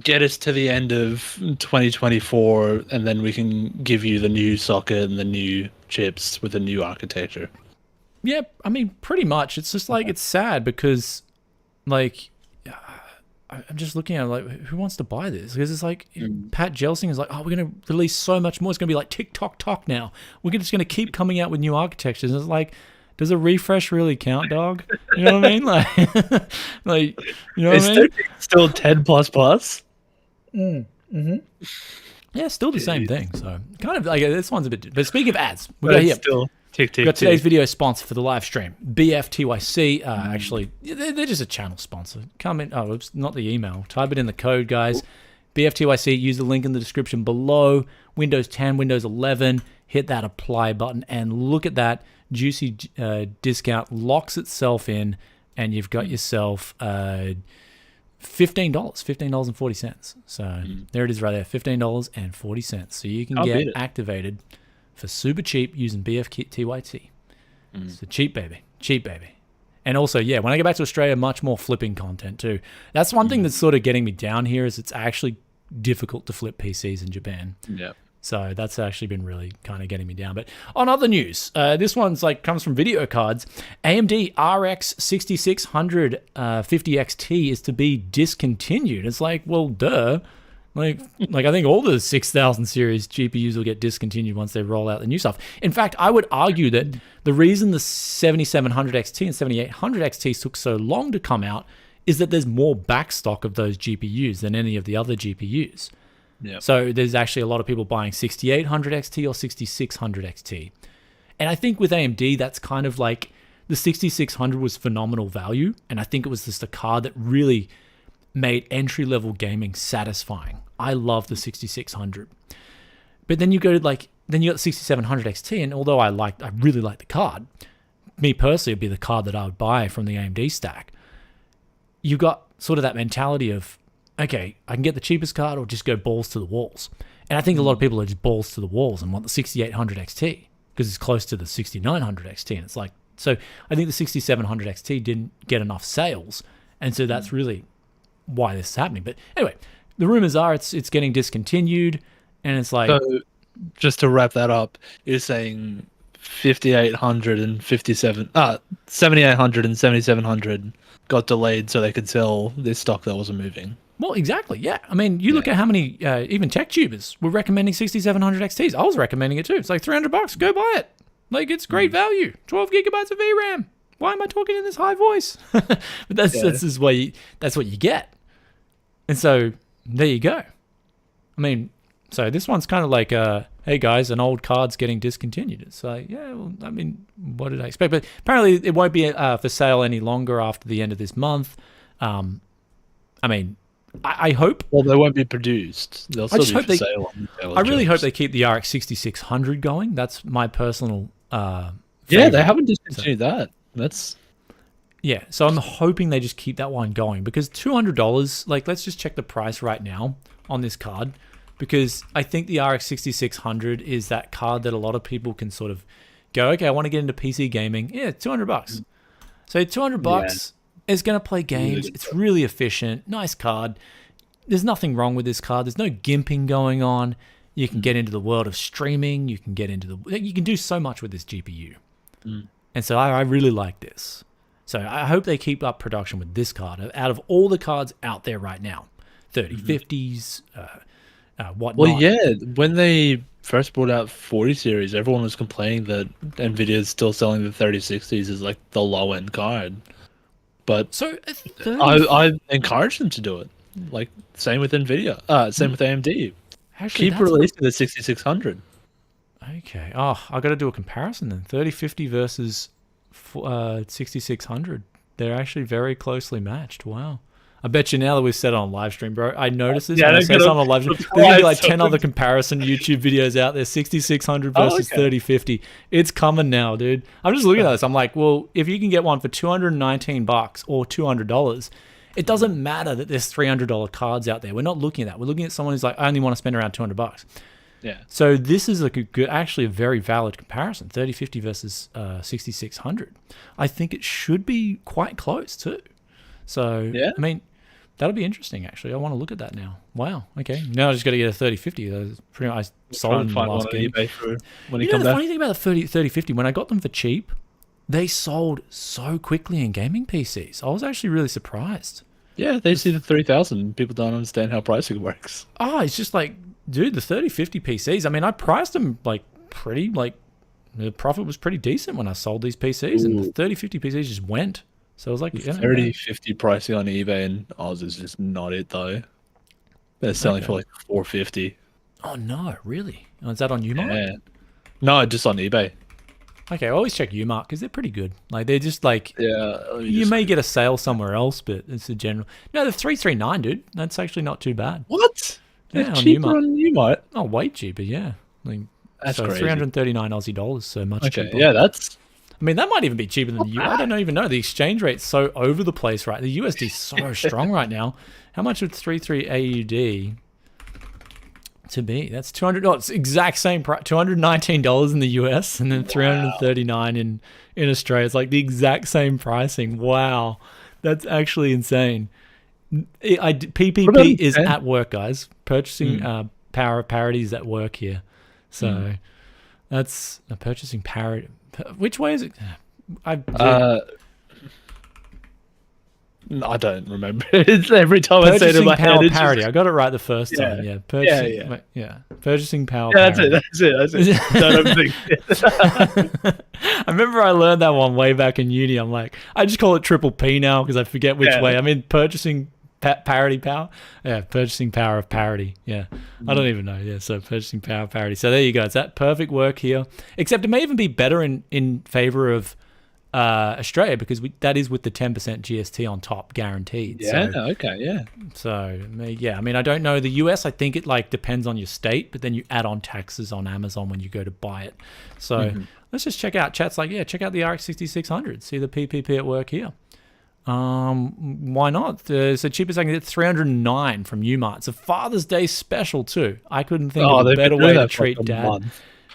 get us to the end of 2024, and then we can give you the new socket and the new chips with the new architecture. Yeah, I mean, pretty much. It's just like, it's sad because, like, I'm just looking at it like, who wants to buy this? Because it's like, Pat Gelsing is like, oh, we're going to release so much more. It's going to be like TikTok now. We're just going to keep coming out with new architectures. And it's like, does a refresh really count, dog? You know what I mean? Like, you know what I mean? Still 10++? Mm-hmm. Yeah, still the same thing. So kind of like, this one's a bit, but speaking of ads, we got here. Still we got today's video sponsor for the live stream, BFTYC. Actually, they're just a channel sponsor. Come in. Oh, it's not the email. Type it in the code, guys. BFTYC. Use the link in the description below. Windows 10, Windows 11. Hit that apply button and look at that juicy discount. Locks itself in, and you've got yourself $15.40. So there it is right there, $15.40. So you can get activated for super cheap using BFTYT. So cheap, baby. And also, when I get back to Australia, much more flipping content too. That's one thing that's sort of getting me down here, is it's actually difficult to flip PCs in Japan. Yeah. So that's actually been really kind of getting me down. But on other news, this one's like comes from video cards. AMD RX 6600 50XT is to be discontinued. It's like, well, duh. Like I think all the 6000 series GPUs will get discontinued once they roll out the new stuff. In fact, I would argue that the reason the 7700 XT and 7800 XT took so long to come out is that there's more backstock of those GPUs than any of the other GPUs. Yep. So there's actually a lot of people buying 6800 XT or 6600 XT. And I think with AMD, that's kind of like the 6600 was phenomenal value. And I think it was just a card that really made entry-level gaming satisfying. I love the 6600. But then you go to then you got 6700 XT, and although I really like the card, me personally, it'd be the card that I would buy from the AMD stack. You got sort of that mentality of, okay, I can get the cheapest card or just go balls to the walls. And I think a lot of people are just balls to the walls and want the 6800 XT because it's close to the 6900 XT. And it's like, so I think the 6700 XT didn't get enough sales. And so that's really why this is happening. But anyway, the rumors are it's getting discontinued, and it's like, so just to wrap that up, you're saying 7800 and 7800 and 7700 got delayed so they could sell this stock that wasn't moving. Well, exactly, yeah. I mean, you look at how many even tech tubers were recommending 6700 XTs. I was recommending it too. It's like $300. Go buy it. Like, it's great value. 12 gigabytes of VRAM. Why am I talking in this high voice? But that's what you get. And so there you go. I mean, so this one's kind of like, hey guys, an old card's getting discontinued. It's like, yeah, well, I mean, what did I expect? But apparently it won't be for sale any longer after the end of this month. I mean, I hope. Well, they won't be produced. They'll still be for sale. I really hope they keep the RX 6600 going. That's my personal Yeah, they favorite. haven't discontinued that. That's Yeah, so I'm hoping they just keep that one going because $200. Like, let's just check the price right now on this card, because I think the RX 6600 is that card that a lot of people can sort of go, okay, I want to get into PC gaming. Yeah, $200. So $200 is going to play games. It's really efficient. Nice card. There's nothing wrong with this card. There's no gimping going on. You can get into the world of streaming. You can get into you can do so much with this GPU. And so I really like this. So I hope they keep up production with this card. Out of all the cards out there right now, 3050s, whatnot. well, yeah. When they first brought out 40 series, everyone was complaining that Nvidia is still selling the 3060s as like the low end card. But So I encourage them to do it. Like same with Nvidia, same with AMD. actually, Keep releasing the 6600. Okay. Oh, I got to do a comparison then. 3050 versus 6600. They're actually very closely matched. Wow. I bet you now that we've said it on live stream, bro. I noticed this when I say something on live stream. There's going to be like 10 other comparison YouTube videos out there. 6600 versus 3050. It's coming now, dude. I'm just looking at this. I'm like, well, if you can get one for $219 or $200, it doesn't matter that there's $300 cards out there. We're not looking at that. We're looking at someone who's like, I only want to spend around $200. Yeah. So this is like a good, actually a very valid comparison, 3050 versus 6600. I think it should be quite close too. So, Yeah. I mean, that'll be interesting actually. I want to look at that now. Wow. Okay. Now I just got to get a 3050. That's pretty much sold in the last game. eBay for when You you know, come the back. funny thing about the 3050, when I got them for cheap, they sold so quickly in gaming PCs. I was actually really surprised. Yeah, they see the 3000. People don't understand how pricing works. Oh, it's just like, dude, the 3050 PCs, I mean, I priced them like pretty, like the profit was pretty decent when I sold these PCs, and the 3050 PCs just went. So I was like, yeah, 3050 pricing on eBay and Oz is just not it though. They're selling for like 450. oh no, really? Oh, is that on Umart? Yeah. No, just on eBay. Okay, I always check Umart because they're pretty good. Like, they're just like, Yeah. you may get a sale somewhere else, but it's a general. No, the 339, dude. That's actually not too bad. What? Yeah, They're on cheaper Umart. on Umart. Oh, way cheaper, yeah. Like, That's so crazy. 339 Aussie dollars, so much Okay, cheaper. yeah, that's I mean, that might even be cheaper than the U. I don't even know. The exchange rate's so over the place, right? The USD is so strong right now. How much would 33 AUD to be? That's $200. Exact same price. $219 in the US and then $339 in Australia. It's like the exact same pricing. Wow, that's actually insane. PPP is at work, guys. Purchasing power of parity is at work here. So that's a purchasing parity. Which way is it? I don't remember. It's every time I say it in purchasing my power head. parity. I got it right the first Yeah. time. Yeah, purchasing. Yeah. Purchasing power. Yeah, that's parity. it. That's it. Don't overthink. I remember I learned that one way back in uni. I'm like, I just call it triple P now because I forget which way. I mean, purchasing parity power. Yeah, purchasing power of parity. Yeah, I don't even know. Yeah, so purchasing power of parity. So there you go. It's that perfect work here. Except it may even be better in favor of Australia because that is with the 10% GST on top guaranteed. Yeah. Okay. Yeah. So yeah, I mean, I don't know the US. I think it like depends on your state, but then you add on taxes on Amazon when you go to buy it. So let's just check out chat's like, yeah, check out the RX 6600. See the PPP at work here. Why not? So cheapest I can get 309 from Umart. It's a Father's Day special too. I couldn't think of a better way to treat dad.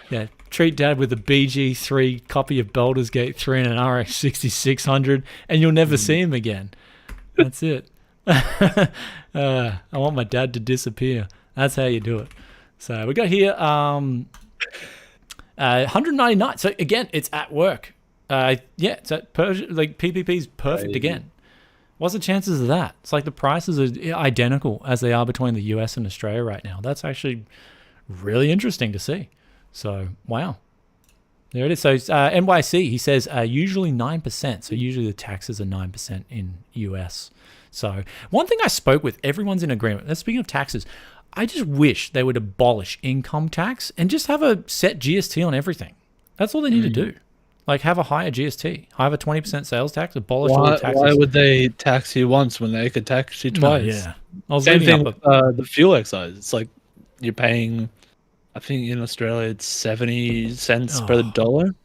Yeah, treat dad with a BG3 copy of Baldur's Gate 3 and an RX 6600, and you'll never see him again. That's it. I want my dad to disappear. That's how you do it. So we got here 199. So again, it's at work. Yeah, it's at like PPP's perfect again. What's the chances of that? It's like the prices are identical as they are between the US and Australia right now. That's actually really interesting to see. So, wow. There it is. So, NYC, he says usually 9%. So, usually the taxes are 9% in US. So, one thing I spoke with, everyone's in agreement. Speaking of taxes, I just wish they would abolish income tax and just have a set GST on everything. That's all they need to do. Like, have a higher GST, have a 20% sales tax, abolish all the taxes. Why would they tax you once when they could tax you twice? Yeah. I was Same reading thing with the fuel excise. It's like you're paying, I think in Australia it's 70 cents per dollar.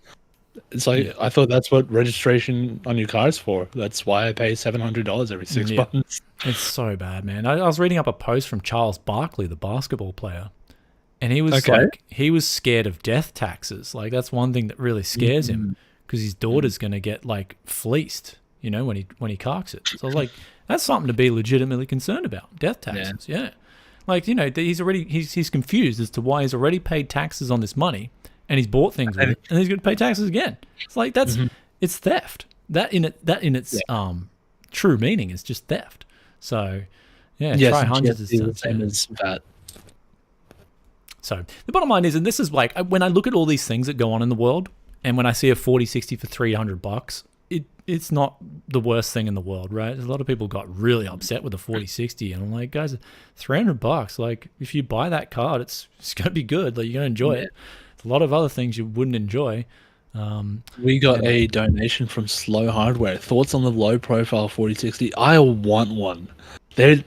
It's like I thought that's what registration on your car is for. That's why I pay $700 every 6 months. It's so bad, man. I was reading up a post from Charles Barkley, the basketball player, and he was like, he was scared of death taxes. Like that's one thing that really scares him because his daughter's going to get like fleeced, you know, when he carks it. So I was like, that's something to be legitimately concerned about. Death taxes, yeah. Like, you know, he's confused as to why he's already paid taxes on this money and he's bought things with it and he's going to pay taxes again. It's like it's theft. That in its true meaning is just theft. So, try hundreds is the same as VAT. So the bottom line is, and this is like when I look at all these things that go on in the world, and when I see a 4060 for $300, it's not the worst thing in the world, right? A lot of people got really upset with the 4060, and I'm like, guys, $300. Like, if you buy that card, it's going to be good. Like, you're going to enjoy it. A lot of other things you wouldn't enjoy. We got a donation from Slow Hardware. Thoughts on the low profile 4060? I want one. They're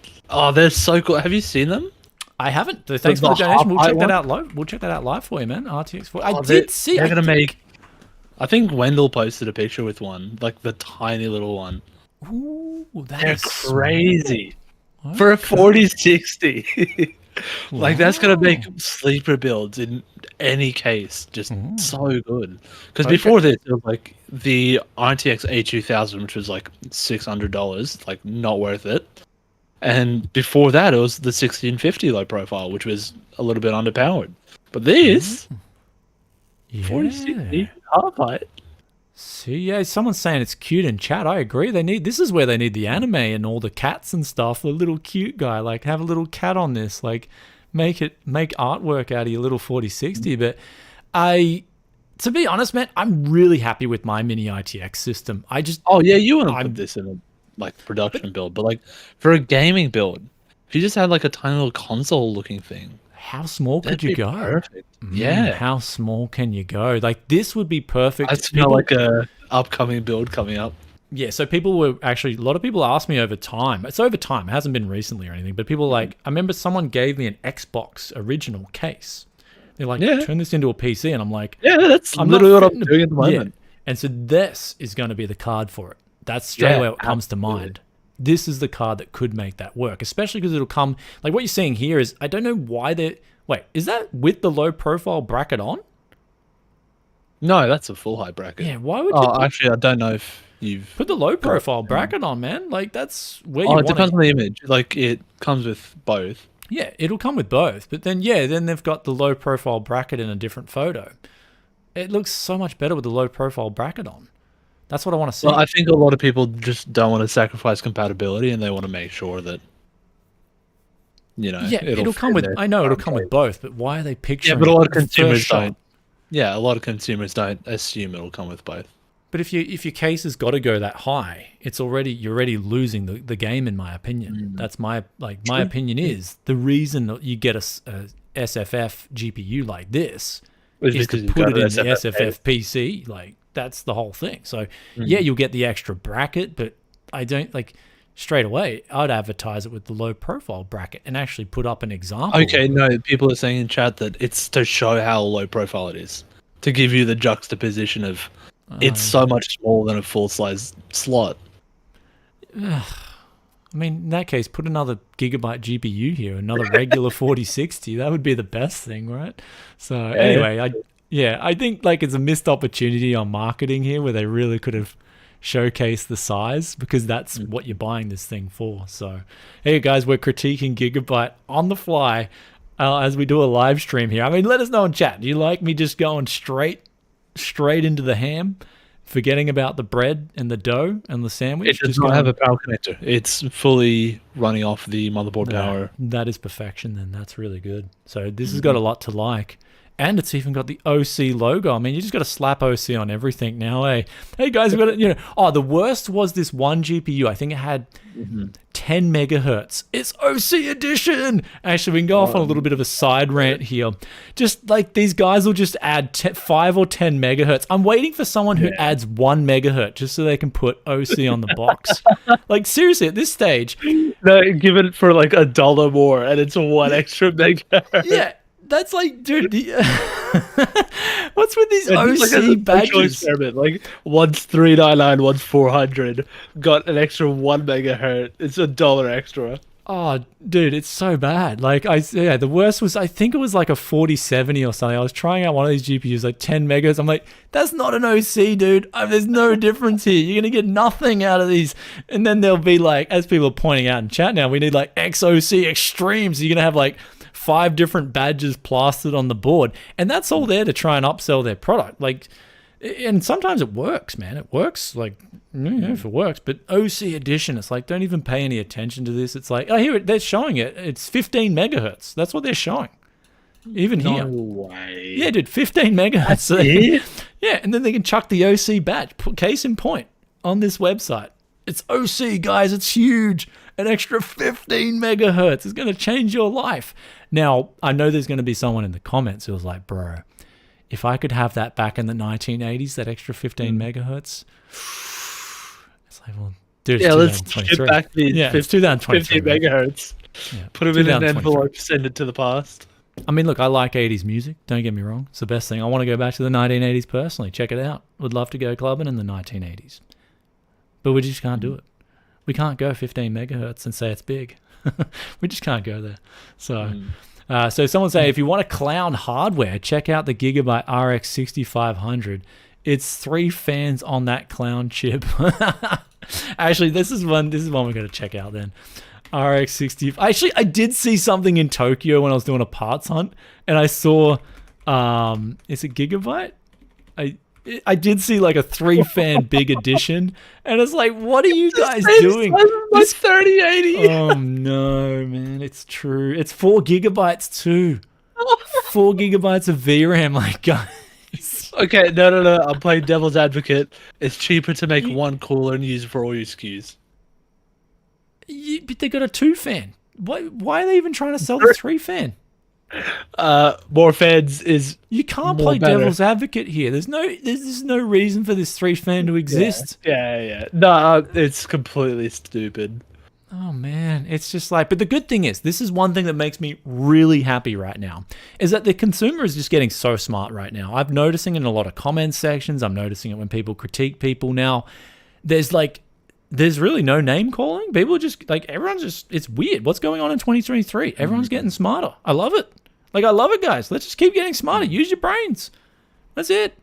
so cool. Have you seen them? I haven't. So thanks for the donation. We'll check that out live. We'll check that out live for you, man. RTX 40. I did see. They're gonna make. I think Wendell posted a picture with one, like the tiny little one. Ooh, they're crazy for a 4060. Like that's gonna make sleeper builds in any case just so good. Because before this, it was like the RTX A2000, which was like $600, like not worth it. And before that, it was the 1650 low profile, which was a little bit underpowered. But this 4060 half height. See, someone's saying it's cute in chat. I agree. This is where they need the anime and all the cats and stuff. The little cute guy, like have a little cat on this, like make artwork out of your little 4060. But to be honest, man, I'm really happy with my mini ITX system. You want to put this in a production build, but like for a gaming build, if you just had like a tiny little console looking thing, how small could you go? Perfect. How small can you go? Like this would be perfect. I smell like a upcoming build coming up. Yeah, so people were actually, a lot of people asked me over time. It's over time. It hasn't been recently or anything, but people like, I remember someone gave me an Xbox original case. They're like, turn this into a PC, and I'm like, that's literally what I'm doing at the moment. And so this is going to be the card for it. That's straight away what comes to mind. This is the card that could make that work, especially because it'll come, like what you're seeing here is, I don't know why is that with the low profile bracket on? No, that's a full height bracket. Yeah, why would you? Actually, I don't know if you've put the low profile bracket on, man. Like that's where you want it. It depends on the image. Like it comes with both. Yeah, it'll come with both. But then, then they've got the low profile bracket in a different photo. It looks so much better with the low profile bracket on. That's what I want to see. Well, I think a lot of people just don't want to sacrifice compatibility, and they want to make sure that, it'll come with. I know it'll come with both, but why are they picturing? Yeah, but a lot of consumers don't. Yeah, a lot of consumers don't assume it'll come with both. But if your case has got to go that high, you're already losing the game, in my opinion. That's my opinion is the reason that you get a SFF GPU like this is to put it in the SFF PC. Like that's the whole thing. So you'll get the extra bracket, but I don't straight away. I'd advertise it with the low profile bracket and actually put up an example. Okay, no, people are saying in chat that it's to show how low profile it is, to give you the juxtaposition of it's so much smaller than a full size slot. I mean, in that case, put another gigabyte GPU here, another regular 4060. That would be the best thing, right? So anyway, I think it's a missed opportunity on marketing here where they really could have showcased the size, because that's what you're buying this thing for. So hey guys, we're critiquing Gigabyte on the fly as we do a live stream here. I mean, let us know in chat. Do you like me just going straight into the ham, forgetting about the bread and the dough and the sandwich? It does not have a power connector. It's fully running off the motherboard power. That is perfection then. That's really good. So this has got a lot to like. And it's even got the OC logo. I mean, you just got to slap OC on everything now, eh? Hey guys, we got to, the worst was this one GPU. I think it had 10 megahertz. It's OC edition. Actually, we can go off on a little bit of a side rant here. Just like these guys will just add 5 or 10 megahertz. I'm waiting for someone who adds 1 megahertz just so they can put OC on the box. Like seriously, at this stage, no, give it for like $1 more, and it's 1 extra megahertz. Yeah. That's like, dude. What's with these It's like OC a badges? experiment. Like one's 399, one's 400. Got an extra 1 megahertz. It's $1 extra. Oh, dude, it's so bad. Like, the worst was, I think it was like a 4070 or something. I was trying out one of these GPUs, like 10 megas. I'm like, that's not an OC, dude. There's no difference here. You're going to get nothing out of these. And then there'll be like, as people are pointing out in chat now, we need like XOC extremes. You're going to have like 5 different badges plastered on the board. And that's all there to try and upsell their product. Like, and sometimes it works, man. It works, like, if it works. But OC edition, it's like, don't even pay any attention to this. It's like, oh, here, they're showing it. It's 15 megahertz. That's what they're showing. Even here. No way. Yeah, dude, 15 megahertz. So yeah, and then they can chuck the OC badge. Case in point, on this website. It's OC, guys. It's huge. An extra 15 megahertz is going to change your life. Now, I know there's going to be someone in the comments who was like, bro, if I could have that back in the 1980s, that extra 15 megahertz, it's like, well, dude, it's let's 2023. get back these It's 2023. 50 megahertz. Yeah, Put them in an 2023. envelope, send it to the past. I mean, look, I like 80s music. Don't get me wrong. It's the best thing. I want to go back to the 1980s personally. Check it out. Would love to go clubbing in the 1980s. But we just can't do it. We can't go 15 megahertz and say it's big. We just can't go there. So... so someone say, if you want to clown hardware, check out the Gigabyte RX 6500. It's 3 fans on that clown chip. Actually, this is one we're going to check out then. RX 60. Actually, I did see something in Tokyo when I was doing a parts hunt, and I saw, is it Gigabyte? I did see like a 3-fan big edition, and it's like, what are you guys doing? My 3080. Oh no, man, it's true. It's 4 gigabytes too. 4 gigabytes of VRAM, like, guys. Okay, no. I'm playing devil's advocate. It's cheaper to make one cooler and use it for all your SKUs. But they got a 2-fan. Why are they even trying to sell the 3-fan? More fans is You can't play devil's advocate here. There's no reason for this 3-fan to exist. Yeah. No, it's completely stupid. Oh man, it's just like, but the good thing is, this is one thing that makes me really happy right now, is that the consumer is just getting so smart right now. I'm noticing it in a lot of comment sections. I'm noticing it when people critique people now. There's really no name calling. People just like, everyone's just, it's weird. What's going on in 2023? Everyone's getting smarter. I love it. Like, I love it, guys. Let's just keep getting smarter. Use your brains. That's it.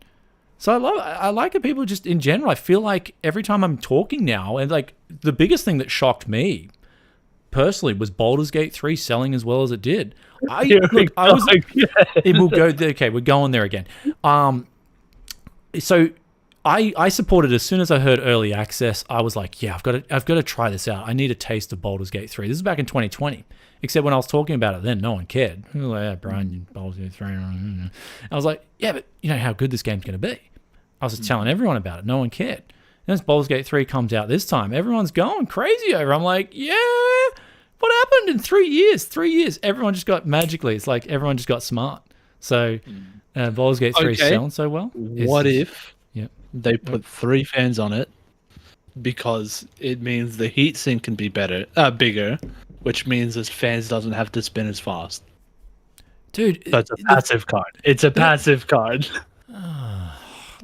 So I love it. I like it. People just in general, I feel like every time I'm talking now, and like the biggest thing that shocked me personally was Baldur's Gate 3 selling as well as it did. It will go, okay, we're going there again. So I supported, as soon as I heard early access, I was like, yeah, I've got to try this out. I need a taste of Baldur's Gate 3. This is back in 2020. Except when I was talking about it then, no one cared. They were like, yeah, Brian, Baldur's Gate 3. I was like, yeah, but you know how good this game's going to be. I was just telling everyone about it. No one cared. And as Baldur's Gate 3 comes out this time, everyone's going crazy over it. I'm like, yeah, what happened in 3 years? 3 years. Everyone just got magically. It's like everyone just got smart. So Baldur's Gate 3 is selling so well. What if Yep. they put 3 fans on it, because it means the heatsink can be bigger, which means this fans doesn't have to spin as fast. Dude, That's a passive card. It's a passive card.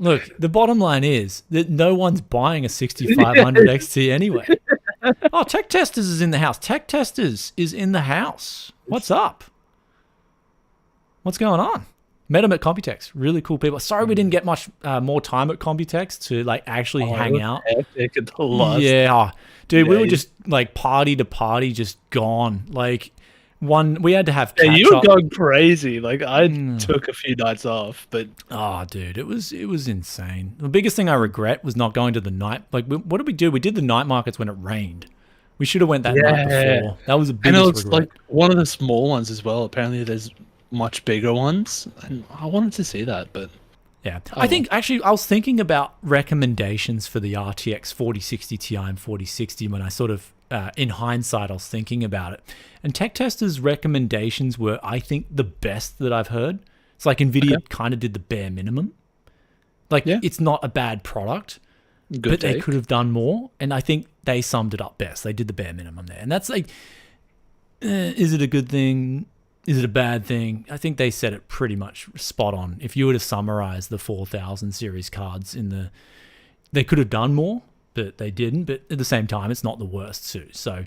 Look, the bottom line is that no one's buying a 6500 XT anyway. Oh, Tech Testers is in the house. Tech Testers is in the house. What's up? What's going on? Met him at Computex. Really cool people. Sorry we didn't get much more time at Computex to like actually hang out. Yeah, dude, we were just like party to party, just gone. Like we had to have catch you were up. going crazy. Like I took a few nights off, but dude, it was insane. The biggest thing I regret was not going to the night. Like, what did we do? We did the night markets when it rained. We should have went that night before. That was the biggest and it's regret. like one of the small ones as well. Apparently, there's much bigger ones, and I wanted to see that, but yeah, I think actually I was thinking about recommendations for the RTX 4060 Ti and 4060 when I sort of, in hindsight, I was thinking about it. And Tech Tester's recommendations were, I think, the best that I've heard. It's like Nvidia kind of did the bare minimum. Like, it's not a bad product, but they could have done more. And I think they summed it up best. They did the bare minimum there. And that's like, is it a good thing? Is it a bad thing? I think they said it pretty much spot on. If you were to summarize the 4000 series cards they could have done more, but they didn't. But at the same time, it's not the worst too. So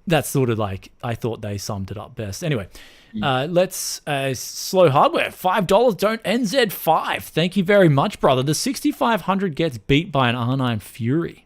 that's sort of like, I thought they summed it up best. Anyway, let's slow hardware. $5. Don't NZ5. Thank you very much, brother. The 6500 gets beat by an R9 Fury.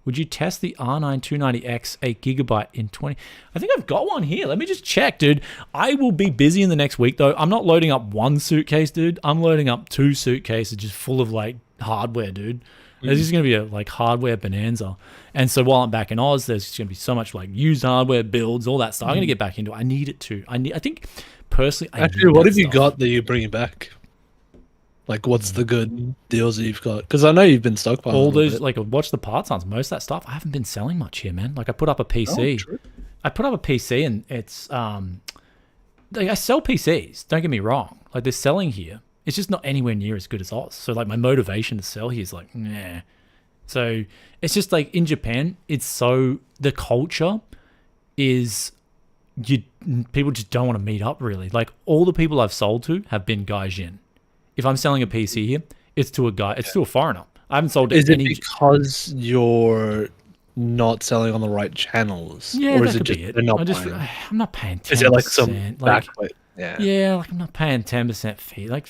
Would you test the R9 290X 8GB in 20? I think I've got one here. Let me just check, dude. I will be busy in the next week, though. I'm not loading up one suitcase, dude. I'm loading up 2 suitcases just full of, like, hardware, dude. There's just going to be a, like, hardware bonanza. And so while I'm back in Oz, there's just going to be so much, like, used hardware, builds, all that stuff. I'm going to get back into it. I need it, too. I think, personally, Actually, what have you got that you're bringing back? Like, what's the good deals that you've got? Because I know you've been stockpiling. All those, like, watch the parts on most of that stuff. I haven't been selling much here, man. Like, I put up a PC. I put up a PC, and it's like, I sell PCs. Don't get me wrong. Like, they're selling here. It's just not anywhere near as good as Oz. So, like, my motivation to sell here is like, nah. So it's just like in Japan, the culture is people just don't want to meet up really. Like, all the people I've sold to have been gaijin. If I'm selling a PC here, it's to a guy, it's to a foreigner. I haven't sold to any. Is it because you're not selling on the right channels? Yeah, or that is it could just be it. I'm not paying 10%. Is it like some like, backlight? Yeah, like I'm not paying 10% fee. Like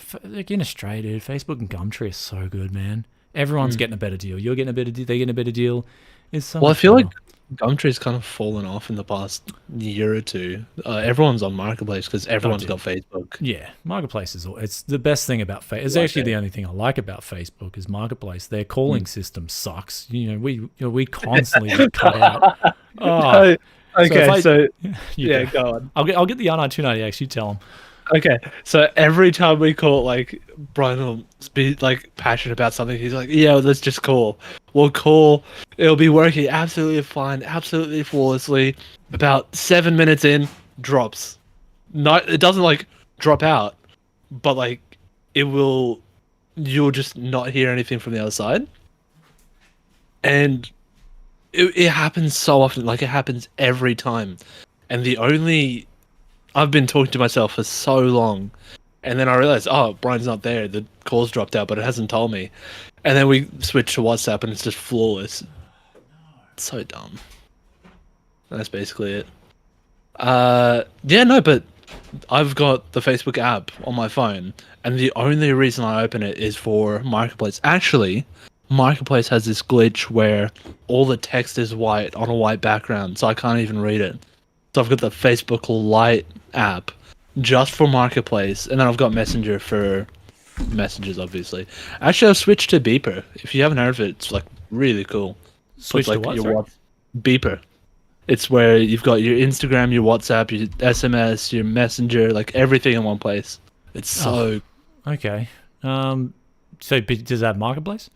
in Australia, dude, Facebook and Gumtree are so good, man. Everyone's getting a better deal. You're getting a better deal. They're getting a better deal. It's so well, I much feel better. like Gumtree's kind of fallen off in the past year or two. Everyone's on Marketplace because everyone's got Facebook. Yeah, Marketplace it's the best thing about Facebook. It's actually the only thing I like about Facebook is Marketplace. Their calling system sucks. We constantly get cut out. Oh. Okay, so yeah, go on. I'll get the R9 290X. You tell them. Okay, so every time we call, like, Brian will be, like, passionate about something. He's like, yeah, let's just call. We'll call. It'll be working absolutely fine, absolutely flawlessly. About 7 minutes in, drops. It doesn't, like, drop out, but, like, you'll just not hear anything from the other side. And it happens so often. Like, it happens every time. And I've been talking to myself for so long, and then I realized, oh, Brian's not there. The call's dropped out, but it hasn't told me. And then we switch to WhatsApp, and it's just flawless. It's so dumb. That's basically it. But I've got the Facebook app on my phone, and the only reason I open it is for Marketplace. Actually, Marketplace has this glitch where all the text is white on a white background, so I can't even read it. So I've got the Facebook Lite app just for Marketplace, and then I've got Messenger for messages, obviously. Actually, I've switched to Beeper. If you haven't heard of it, it's like really cool. Switch to what? Beeper. It's where you've got your Instagram, your WhatsApp, your SMS, your Messenger, like everything in one place. It's so okay. So does that have Marketplace?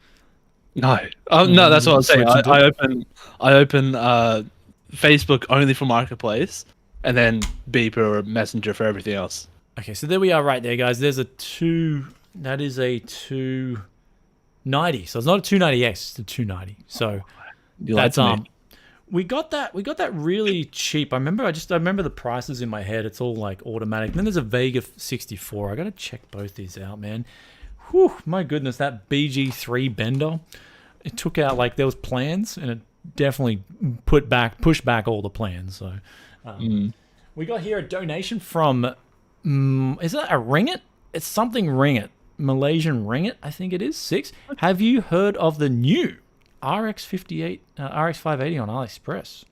No. No, that's what I'm saying. I open Facebook only for Marketplace, and then Beeper or Messenger for everything else. Okay, so there we are right there, guys. That is a 290. So it's not a 290X, it's a 290. So that's we got that really cheap. I remember the prices in my head. It's all like automatic. And then there's a Vega 64. I got to check both these out, man. Whew, my goodness, that BG3 bender. It took out, like, there was plans, and it definitely pushed back all the plans. So we got here a donation from is that a ringgit? It's something ringgit, Malaysian ringgit, I think it is 6. Have you heard of the new RX 580 on AliExpress?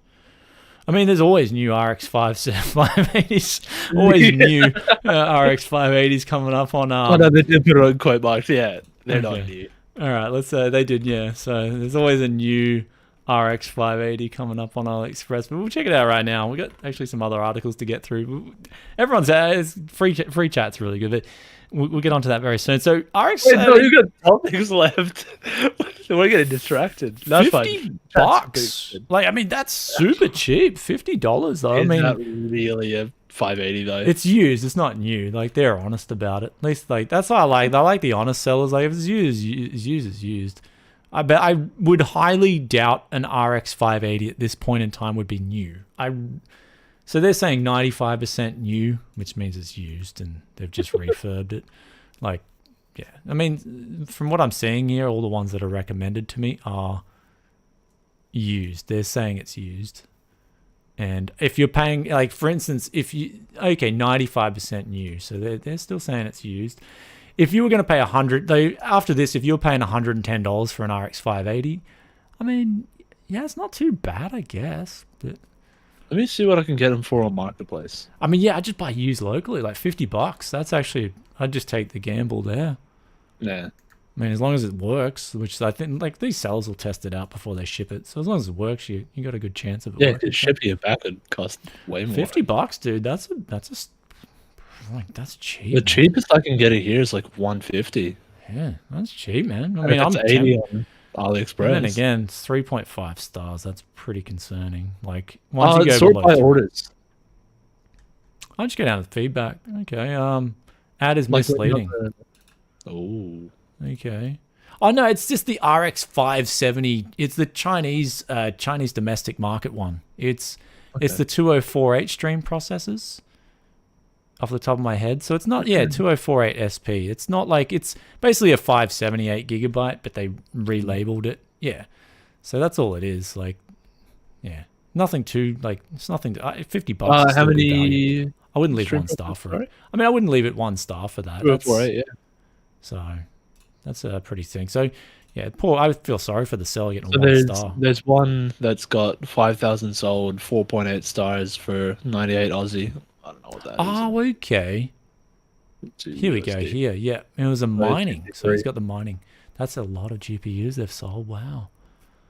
I mean, there's always new RX 580s, always new RX 580s coming up on. Oh no, they did put it on quote marks. Yeah, they're not new. All right, let's say they did, yeah. So there's always a new RX 580 coming up on AliExpress, but we'll check it out right now. We got actually some other articles to get through. Everyone's free chat's really good, but we'll get onto that very soon. So RX, no, you've got topics left. We're getting distracted. That's $50. Like, I mean, that's super cheap. $50 though. Is that really a 580 though? It's used. It's not new. Like, they're honest about it. At least, like, that's what I like. I like the honest sellers. Like, if it's used, it's used. I bet I would highly doubt an RX 580 at this point in time would be new. So they're saying 95% new, which means it's used and they've just refurbed it. Like, yeah. I mean, from what I'm seeing here, all the ones that are recommended to me are used. They're saying it's used. And if you're paying, like, for instance, 95% new. So they're still saying it's used. If you were going to pay $100, though, after this, if you're paying $110 for an RX 580, I mean, yeah, it's not too bad, I guess. But Let me see what I can get them for on Marketplace. I mean, yeah, I just buy used locally, like $50. That's actually, I'd just take the gamble there. Yeah. I mean, as long as it works, which I think, like, these sellers will test it out before they ship it. So as long as it works, you got a good chance of it Yeah, working. because shipping it back would cost way more. $50, dude. That's cheap. The cheapest I can get it here is like $150. Yeah, that's cheap, man. I mean, I'm 80 on AliExpress. And then again, it's 3.5 stars. That's pretty concerning. Like, once you go sort below by orders. I'll just go down to feedback. Okay. Ad is Like, misleading. Oh. Okay. Oh no, it's just the RX 570. It's the Chinese domestic market one. It's the 204H stream processors. Off the top of my head, so it's not 2048 SP. It's not like, it's basically a 578 gigabyte, but they relabeled it. Yeah, so that's all it is. Like, yeah, nothing too, like, it's nothing to, $50. How many? I wouldn't leave 1 star for it. I mean, I wouldn't leave it 1 star for that. 204, yeah. So that's a pretty thing. So yeah, I feel sorry for the seller getting So 1 star. There's one that's got 5,000 sold, 4.8 stars for 98 Aussie. I don't know what that is. Oh, okay. Here we go. Here, yeah. It was a mining. So he's got the mining. That's a lot of GPUs they've sold. Wow.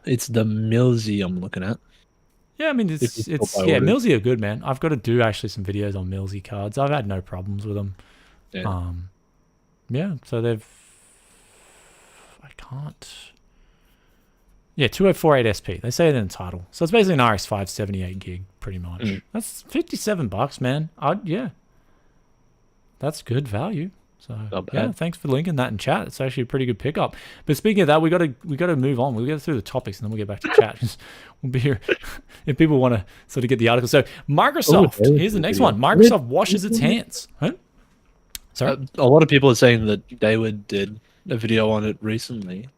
It's the Millsy I'm looking at. Yeah, I mean, Millsy are good, man. I've got to do actually some videos on Millsy cards. I've had no problems with them. Yeah. Yeah, so I can't. Yeah, 2048 SP. They say it in the title. So it's basically an RX 578 gig, pretty much. That's $57, man. Yeah. That's good value. So yeah, thanks for linking that in chat. It's actually a pretty good pickup. But speaking of that, we got to move on. We'll get through the topics and then we'll get back to chat. We'll be here if people want to sort of get the article. So Microsoft, here's the next one. Microsoft washes its hands. Huh? Sorry? A lot of people are saying that David did a video on it recently.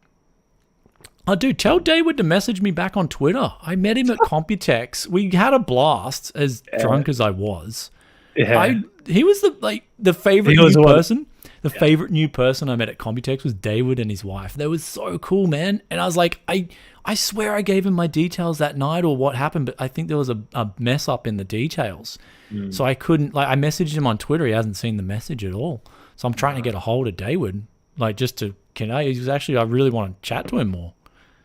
Oh, dude, tell David to message me back on Twitter. I met him at Computex. We had a blast, as drunk as I was. Yeah. He was the favorite new person. The favorite new person I met at Computex was David and his wife. They were so cool, man. And I was like, I swear I gave him my details that night or what happened, but I think there was a mess up in the details. So I couldn't, I messaged him on Twitter. He hasn't seen the message at all. So I'm trying to get a hold of David, just to, I really want to chat to him more.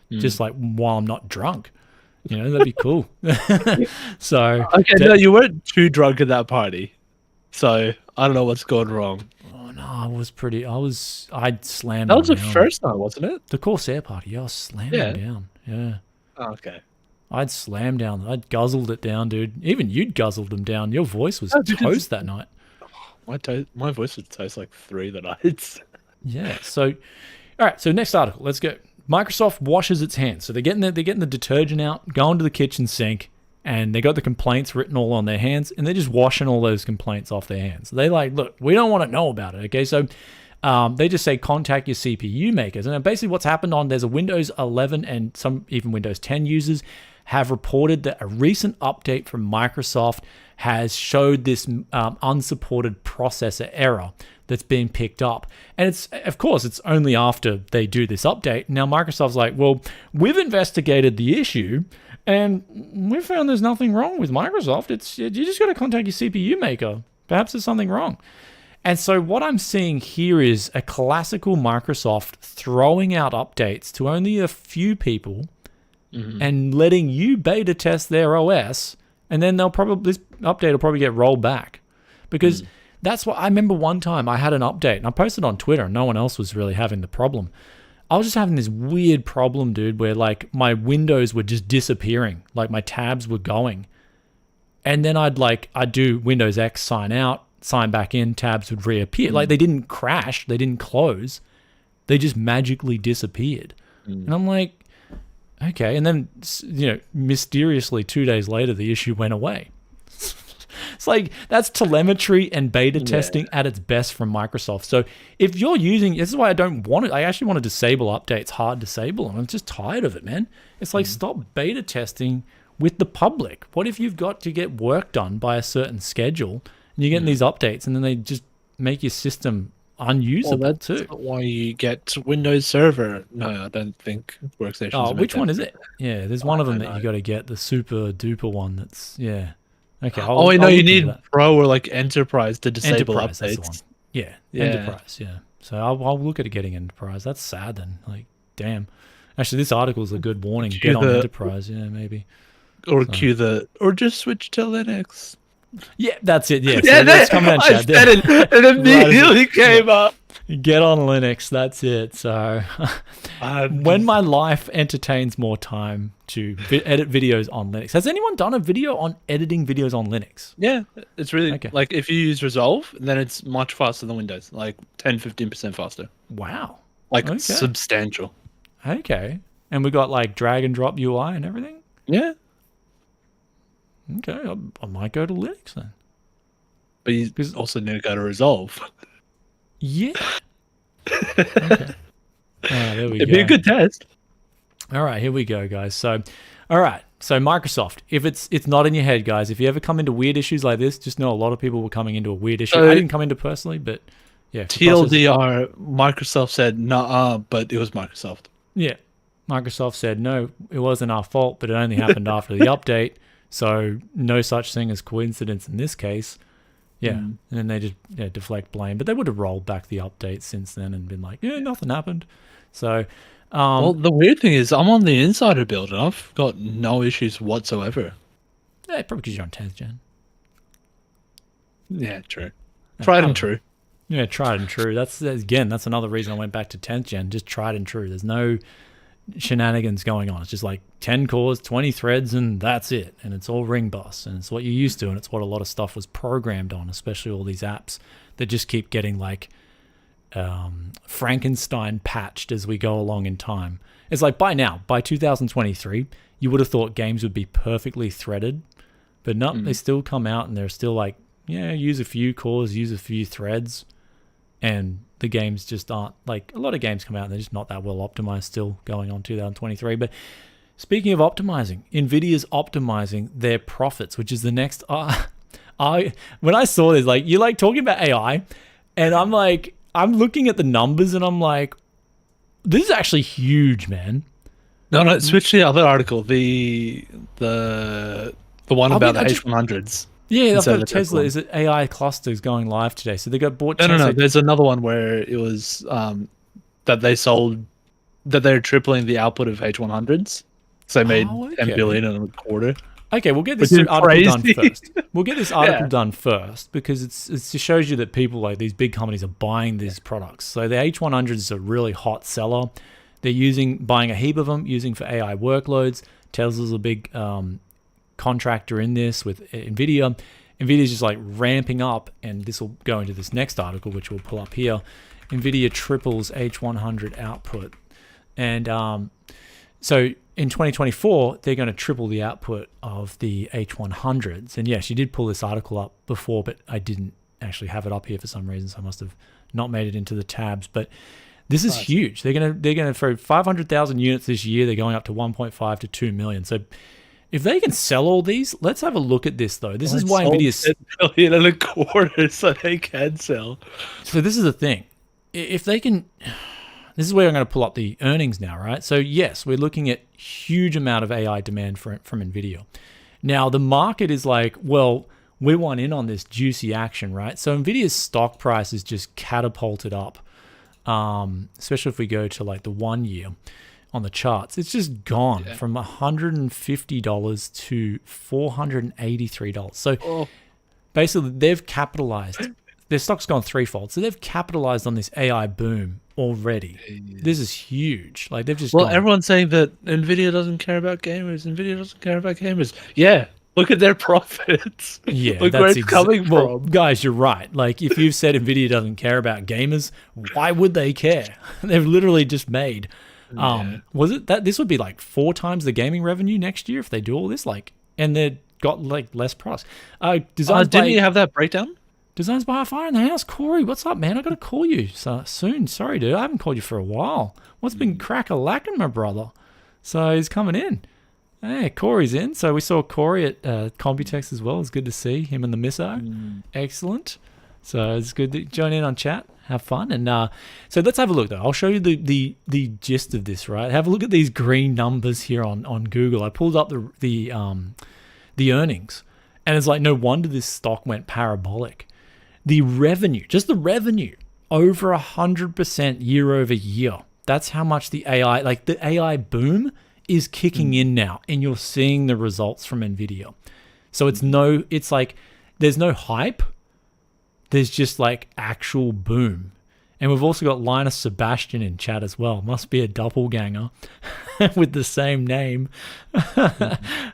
Just while I'm not drunk, that'd be cool. So okay, no, you weren't too drunk at that party, so I don't know what's gone wrong. Oh no, I'd slammed. That was the down. first night, wasn't it? The Corsair party. Yeah, I was slamming him down. Yeah. Oh, okay. I'd slammed down. I'd guzzled it down, dude. Even you'd guzzled them down. Your voice was toast that night. My voice would taste like 3 the nights. Yeah. So, all right. So next article. Let's go. Microsoft washes its hands. So they're getting the detergent out, going to the kitchen sink, and they got the complaints written all on their hands, and they're just washing all those complaints off their hands. They look, we don't want to know about it. Okay, so they just say contact your CPU makers, and basically what's happened there's a Windows 11 and some even Windows 10 users have reported that a recent update from Microsoft has showed this unsupported processor error that's being picked up. And it's only after they do this update. Now Microsoft's like, well, we've investigated the issue and we found there's nothing wrong with Microsoft. You just got to contact your CPU maker. Perhaps there's something wrong. And so what I'm seeing here is a classical Microsoft throwing out updates to only a few people and letting you beta test their OS. And then this update will probably get rolled back because that's what I remember. One time I had an update and I posted on Twitter and no one else was really having the problem. I was just having this weird problem, dude, where my windows were just disappearing. My tabs were going. And then I'd do Windows X, sign out, sign back in, tabs would reappear. They didn't crash, they didn't close. They just magically disappeared. And I'm like, okay. And then, mysteriously 2 days later, the issue went away. It's like that's telemetry and beta testing at its best from Microsoft. So if you're using, this is why I don't want it. I actually want to disable updates, hard disable them. I'm just tired of it, man. It's like stop beta testing with the public. What if you've got to get work done by a certain schedule and you're getting these updates and then they just make your system unusable that's too? why you get Windows Server. No, I don't think workstations. Oh, which one is it? Yeah, there's one of them that you got to get, the super duper one. That's Okay. I know you need Pro or like Enterprise to disable Enterprise, updates. that's the one. Yeah, Enterprise. Yeah. So I'll look at getting Enterprise. That's sad then. Like, damn. Actually, this article is a good warning. Get on Enterprise. Yeah, maybe. Or or just switch to Linux. Yeah, that's it. Yeah, so that's coming out. I said it, and immediately came up. Get on Linux. That's it. So, when my life entertains more time to edit videos on Linux. Has anyone done a video on editing videos on Linux? Yeah, it's really like if you use Resolve, then it's much faster than Windows, like 10-15% faster. Wow, like substantial. Okay, and we got like drag and drop UI and everything. Yeah. Okay, I might go to Linux then. But you also need to go to Resolve. Yeah. Okay. There we go. It'd be a good test. All right, here we go, guys. So, all right. So Microsoft, if it's not in your head, guys, if you ever come into weird issues like this, just know a lot of people were coming into a weird issue. I didn't come into personally, but yeah. TLDR, Microsoft said, nah, but it was Microsoft. Yeah. Microsoft said, no, it wasn't our fault, but it only happened after the update. So no such thing as coincidence in this case. Yeah. And then they just deflect blame. But they would have rolled back the update since then and been like, yeah, nothing happened. So, well, the weird thing is I'm on the insider build and I've got no issues whatsoever. Yeah, probably because you're on 10th gen. Yeah, true. Tried and true. Yeah, tried and true. That's another reason I went back to 10th gen. Just tried and true. There's no shenanigans going on. It's just like 10 cores, 20 threads, and that's it. And it's all ring bus, and it's what you're used to, and it's what a lot of stuff was programmed on, especially all these apps that just keep getting like Frankenstein patched as we go along in time. It's like by 2023, you would have thought games would be perfectly threaded, but no, they still come out and they're still like, use a few cores, use a few threads, and the games just aren't, like, a lot of games come out and they're just not that well optimized still going on 2023. But speaking of optimizing, Nvidia's optimizing their profits, which is the next. When I saw this, like, you like talking about AI, and I'm like, I'm looking at the numbers and I'm like, this is actually huge, man. No, switch to the other article, the one about the H100s. Yeah, I've got a Tesla. Is it AI clusters going live today? So they got bought. No. There's another one where it was that they sold, that they're tripling the output of H100s. So they made 10 billion in a quarter. Okay, we'll get this article done first. We'll get this article done first because it shows you that people, like these big companies, are buying these products. So the H100s is a really hot seller. They're buying a heap of them, using for AI workloads. Tesla's a big contractor in this with Nvidia. Nvidia's just like ramping up, and this will go into this next article, which we'll pull up here. Nvidia triples H100 output, and so in 2024 they're going to triple the output of the H100s. And yes, you did pull this article up before, but I didn't actually have it up here for some reason, so I must have not made it into the tabs. But this is huge. They're gonna for 500,000 units this year. They're going up to 1.5 to 2 million. So if they can sell all these, let's have a look at this though. This is why Nvidia's $10 billion in a quarter, so they can sell. So this is the thing. If they can, this is where I'm going to pull up the earnings now, right? So yes, we're looking at huge amount of AI demand from Nvidia. Now the market is like, well, we want in on this juicy action, right? So Nvidia's stock price is just catapulted up, especially if we go to like the 1 year. On the charts, it's just gone from $150 to $483. So basically, they've capitalized. Their stock's gone threefold. So they've capitalized on this AI boom already. This is huge. Like they've just everyone's saying that Nvidia doesn't care about gamers. Nvidia doesn't care about gamers. Yeah, look at their profits. Yeah, look where it's coming from. Guys, you're right. Like if you've said Nvidia doesn't care about gamers, why would they care? They've literally just made. Was it that this would be like 4 times the gaming revenue next year if they do all this? Like, and they're got like less products. Designs Didn't by you have that breakdown? Designs by Fire in the house. Corey, what's up, man? I got to call you soon. Sorry, dude. I haven't called you for a while. What's been crack-a-lacking, my brother? So he's coming in. Hey, Corey's in. So we saw Corey at Computex as well. It's good to see him and the Misso. Excellent. So it's good to join in on chat. Have fun. And so let's have a look, though. I'll show you the gist of this, right? Have a look at these green numbers here on Google. I pulled up the earnings, and it's like no wonder this stock went parabolic. The revenue, just the revenue, over 100% year over year. That's how much the AI boom is kicking in now, and you're seeing the results from Nvidia. So it's like there's no hype. There's just like actual boom. And we've also got Linus Sebastian in chat as well. Must be a doppelganger with the same name.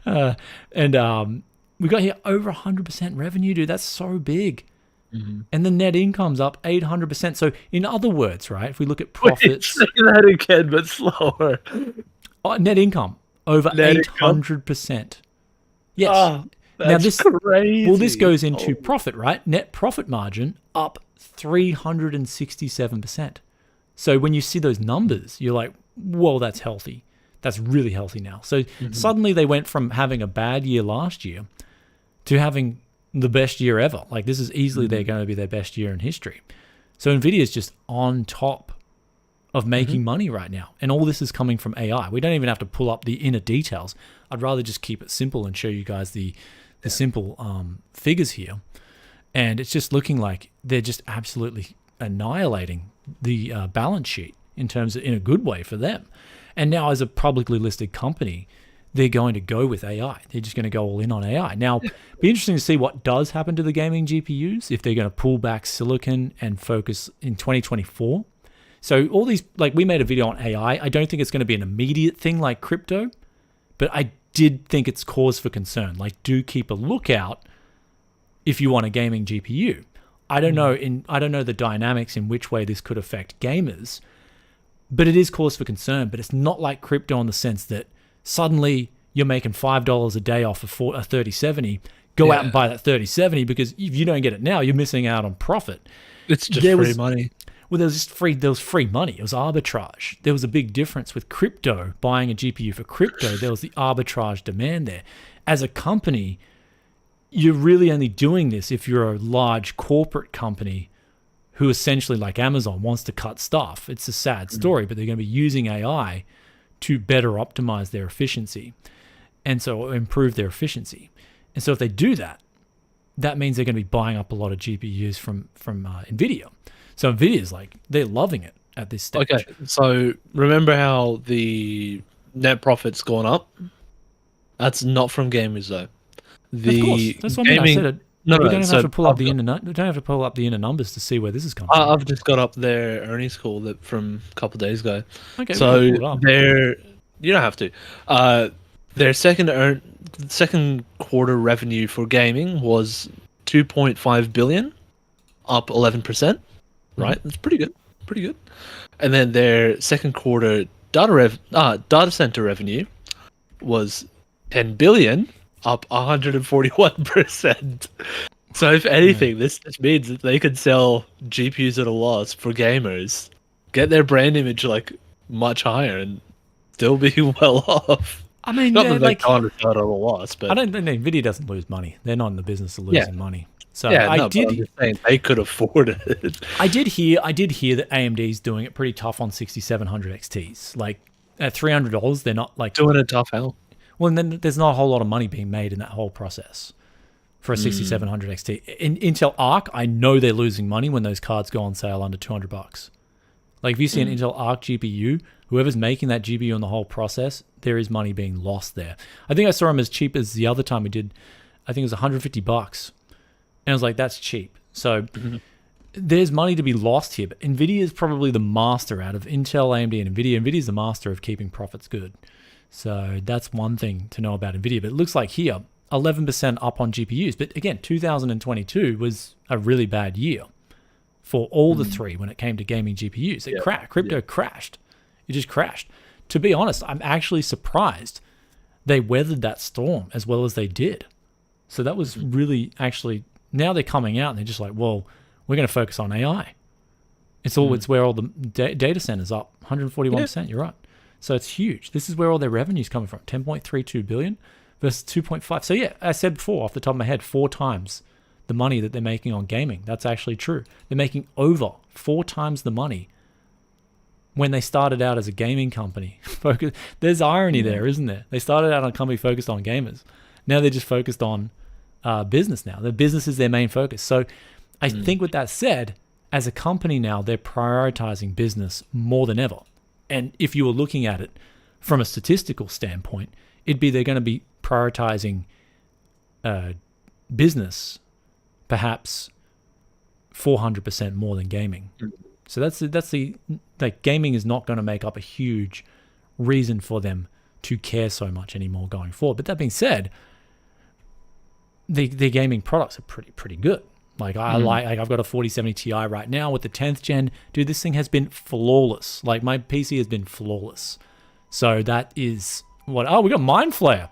And we got here over 100% revenue, dude. That's so big. And the net income's up 800%. So in other words, right, if we look at profits... Wait, say that again, but slower. Net income, over 800%. Yes. Oh, that's crazy. Well, this goes into profit, right? Net profit margin up 367%. So when you see those numbers, you're like, whoa, that's healthy. That's really healthy now. So suddenly they went from having a bad year last year to having the best year ever. Like this is easily they're going to be their best year in history. So Nvidia is just on top of making money right now. And all this is coming from AI. We don't even have to pull up the inner details. I'd rather just keep it simple and show you guys the simple figures here. And it's just looking like they're just absolutely annihilating the balance sheet in a good way for them. And now as a publicly listed company, they're going to go with AI. They're just going to go all in on AI. Now, be interesting to see what does happen to the gaming GPUs, if they're going to pull back silicon and focus in 2024. So all these, like we made a video on AI. I don't think it's going to be an immediate thing like crypto, but I did think it's cause for concern. Like do keep a lookout if you want a gaming GPU. I don't know the dynamics in which way this could affect gamers, but it is cause for concern. But it's not like crypto in the sense that suddenly you're making $5 a day off a 3070. Go out and buy that 3070 because if you don't get it now, you're missing out on profit. It's just free money. Well, there was free money. It was arbitrage. There was a big difference with crypto, buying a GPU for crypto. There was the arbitrage demand there. As a company, you're really only doing this if you're a large corporate company who essentially, like Amazon, wants to cut staff. It's a sad story, but they're going to be using AI to better optimize their efficiency and so improve their efficiency. And so if they do that, that means they're going to be buying up a lot of GPUs from Nvidia. So Nvidia's like, they're loving it at this stage. Okay, so remember how the net profit's gone up? That's not from gamers though. Of course. That's what I said. We don't have to pull up the inner numbers to see where this is coming from. I've just got up their earnings call that from a couple of days ago. Okay, so you don't have to. Their second quarter revenue for gaming was 2.5 billion, up 11%. Right, that's pretty good. And then their second quarter data center revenue was 10 billion, up 141%. So if anything, this just means that they could sell GPUs at a loss for gamers, get their brand image like much higher, and still be well off. I mean, not that they can't sell at a loss, but I don't think Nvidia doesn't lose money. They're not in the business of losing money. So I'm just saying they could afford it. I did hear that AMD's doing it pretty tough on 6700 XTs. Like at $300, they're not like doing it tough hell. Well, and then there's not a whole lot of money being made in that whole process for a 6700 XT. In Intel Arc, I know they're losing money when those cards go on sale under $200. Like if you see an Intel Arc GPU, whoever's making that GPU in the whole process, there is money being lost there. I think I saw them as cheap as the other time we did. I think it was $150. And I was like, that's cheap. So there's money to be lost here. But NVIDIA is probably the master out of Intel, AMD, and NVIDIA. NVIDIA is the master of keeping profits good. So that's one thing to know about NVIDIA. But it looks like here, 11% up on GPUs. But again, 2022 was a really bad year for all the three when it came to gaming GPUs. Crypto crashed. It just crashed. To be honest, I'm actually surprised they weathered that storm as well as they did. So that was really actually, now they're coming out and they're just like, well, we're going to focus on AI. It's where all the data centers up 141%. You're right. So it's huge. This is where all their revenue's coming from. 10.32 billion versus 2.5. So yeah, I said before off the top of my head, 4 times the money that they're making on gaming. That's actually true. They're making over 4 times the money when they started out as a gaming company. There's irony there, isn't there? They started out on a company focused on gamers. Now they're just focused on business now. The business is their main focus. So I think with that said, as a company now, they're prioritizing business more than ever. And if you were looking at it from a statistical standpoint, it'd be they're going to be prioritizing business perhaps 400% more than gaming. So that's the like, gaming is not going to make up a huge reason for them to care so much anymore going forward. But that being said, the gaming products are pretty good. Like I've got a 4070 Ti right now with the 10th gen. Dude, this thing has been flawless. Like my PC has been flawless. So that is what. Oh, we got Mind Flayer.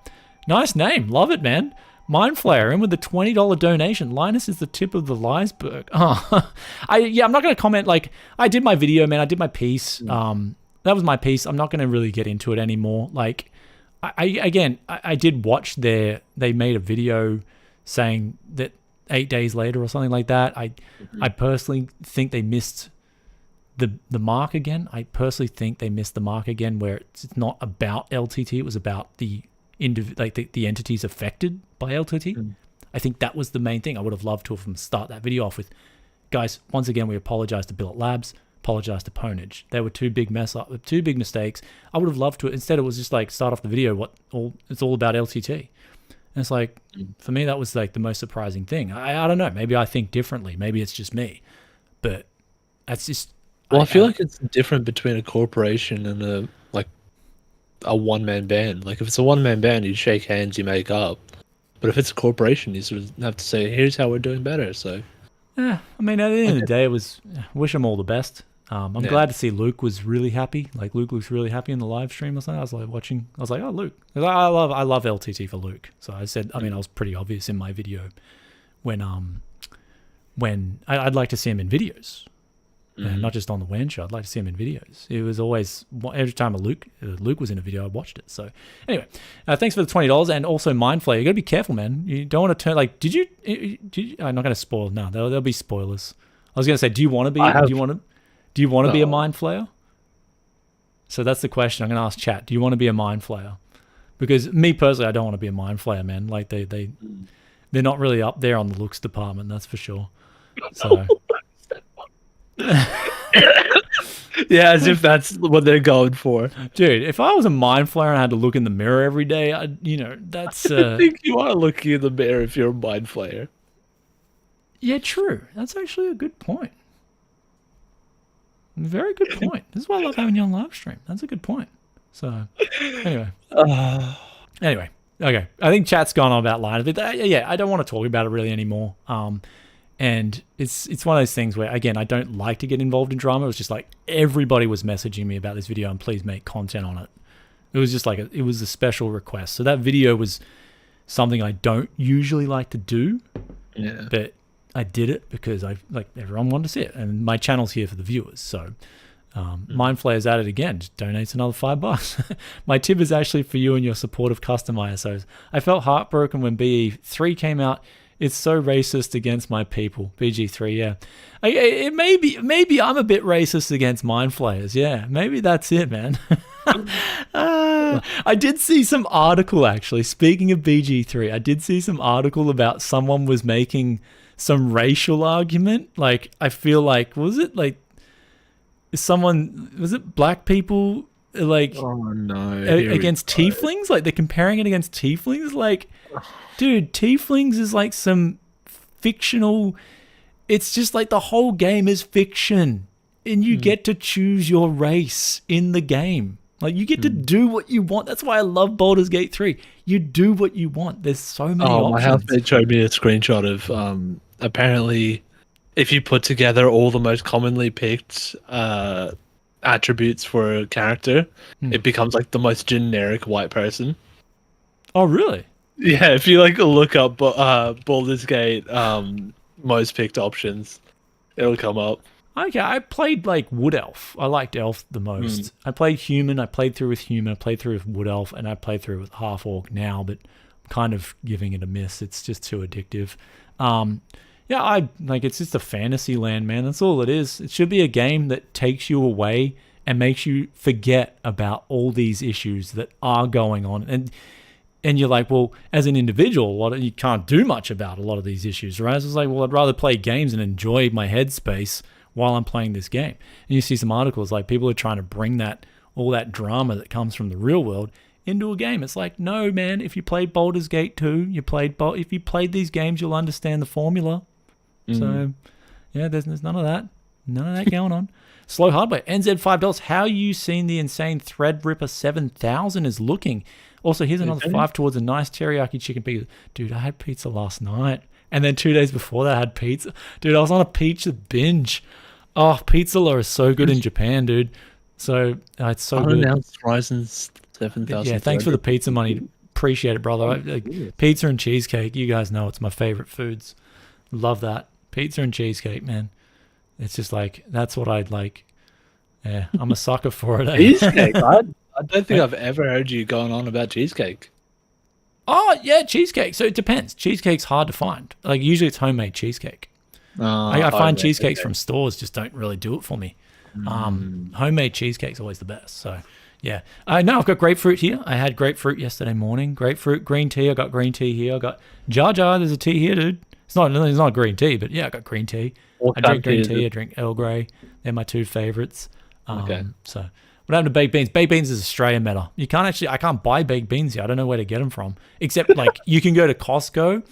Nice name. Love it, man. Mind Flayer in with the $20 donation. Linus is the tip of the iceberg. Oh, I'm not going to comment. Like I did my video, man. I did my piece. That was my piece. I'm not going to really get into it anymore. Like I did watch they made a video saying that 8 days later or something like that. I personally think they missed the mark again. I personally think they missed the mark again, where it's not about LTT. It was about the entities affected by LTT. I think that was the main thing. I would have loved to have start that video off with, guys, once again, we apologize to Billet Labs, apologize to Ponage. They were two big mistakes. I would have loved to. Instead, it was just like start off the video. It's all about LTT. And it's like, for me, that was like the most surprising thing. I don't know. Maybe I think differently. Maybe it's just me. But that's just... Well, I feel like it's different between a corporation and a one-man band. Like, if it's a one-man band, you shake hands, you make up. But if it's a corporation, you sort of have to say, here's how we're doing better. So, yeah, I mean, at the end of the day, it was wish them all the best. I'm glad to see Luke was really happy. Like, Luke looks really happy in the live stream or something. I was like watching. I was like, oh, Luke. I love LTT for Luke. So I said, I mean, I was pretty obvious in my video when I'd like to see him in videos, not just on the WAN show. I'd like to see him in videos. It was always every time Luke was in a video, I watched it. So anyway, thanks for the $20 and also Mind Flayer. You got to be careful, man. You don't want to turn like. Did you? I'm not going to spoil. No, there'll be spoilers. I was going to say, do you want to be? Do you want to be a Mind Flayer? So that's the question. I'm going to ask chat. Do you want to be a Mind Flayer? Because me personally, I don't want to be a Mind Flayer, man. Like they're not really up there on the looks department, that's for sure. So yeah, as if that's what they're going for. Dude, if I was a Mind Flayer and I had to look in the mirror every day, that's... I think you are looking in the mirror if you're a Mind Flayer. Yeah, true. That's actually a good point. Very good point. This is why I love having you on live stream. That's a good point. So, anyway. Anyway, okay. I think chat's gone on about line. Yeah, I don't want to talk about it really anymore. And it's one of those things where, again, I don't like to get involved in drama. It was just like everybody was messaging me about this video and please make content on it. It was just like it was a special request. So that video was something I don't usually like to do. Yeah. But I did it because everyone wanted to see it, and my channel's here for the viewers. So, Mind Flayer's at it again. Just donates another $5. My tip is actually for you and your support of custom ISOs. I felt heartbroken when BE3 came out. It's so racist against my people. BG3, yeah. It maybe I'm a bit racist against Mind Flayers. Yeah, maybe that's it, man. I did see some article actually. Speaking of BG3, I did see some article about someone was making some racial argument. Like, I feel like, was it black people like against tieflings? Like, they're comparing it against tieflings. Like, dude, tieflings is like some fictional, it's just like the whole game is fiction and you get to choose your race in the game. Like, you get to do what you want. That's why I love Baldur's Gate 3. You do what you want. There's so many options. My housemate showed me a screenshot of apparently if you put together all the most commonly picked attributes for a character, it becomes like the most generic white person. Oh, really? Yeah, if you like look up Baldur's Gate most picked options, it'll come up. Okay, I played like Wood Elf. I liked Elf the most. I played Human. I played through with Human. I played through with Wood Elf, and I played through with Half Orc now, but I'm kind of giving it a miss. It's just too addictive. Yeah, I like it's just a fantasy land, man. That's all it is. It should be a game that takes you away and makes you forget about all these issues that are going on. And you're like, well, as an individual, you can't do much about a lot of these issues, right? So it's like, well, I'd rather play games and enjoy my headspace while I'm playing this game. And you see some articles like people are trying to bring that all that drama that comes from the real world into a game. It's like, no, man. If you played Baldur's Gate 2, if you played these games, you'll understand the formula. So, yeah, there's none of that. None of that going on. Slow hardware. NZ $5. How you seen the insane Threadripper 7000 is looking? Also, here's another 5 towards a nice teriyaki chicken pizza. Dude, I had pizza last night. And then 2 days before that, I had pizza. Dude, I was on a pizza binge. Oh, pizza is so good in Japan, dude. So, it's so good. Unannounced Ryzen 7000. Yeah, thanks for the pizza money. Appreciate it, brother. Pizza and cheesecake, you guys know it's my favorite foods. Love that. Pizza and cheesecake, man. It's just like, that's what I'd like. Yeah, I'm a sucker for it. Cheesecake? I don't think I've ever heard you going on about cheesecake. Oh, yeah, cheesecake. So it depends. Cheesecake's hard to find. Like, usually it's homemade cheesecake. I find cheesecakes from stores just don't really do it for me. Homemade cheesecake's always the best. So, yeah. No, I've got grapefruit here. I had grapefruit yesterday morning. Grapefruit, green tea. I got green tea here. I got Jar Jar. There's a tea here, dude. It's not green tea, but yeah, I got green tea. I drink green tea. I drink Earl Grey. They're my two favorites. Okay. So what happened to baked beans? Baked beans is Australian meta. I can't buy baked beans here. I don't know where to get them from. Except like you can go to Costco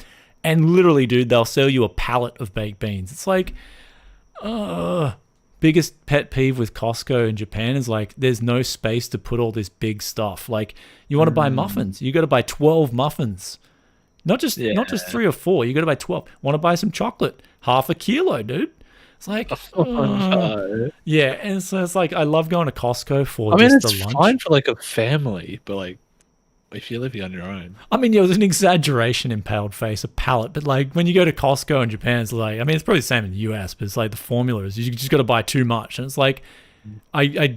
and literally, dude, they'll sell you a pallet of baked beans. It's like, biggest pet peeve with Costco in Japan is like there's no space to put all this big stuff. Like you want to buy muffins, you got to buy 12 muffins. Not just 3 or 4. You got to buy 12. Want to buy some chocolate? Half a kilo, dude. It's like, yeah. And so it's like I love going to Costco for just the lunch. It's fine for like a family, but like if you're living on your own. I mean, there's an exaggeration in pale face, a pallet, but like when you go to Costco in Japan, it's like, I mean, it's probably the same in the US, but it's like the formula is you just got to buy too much, and it's like I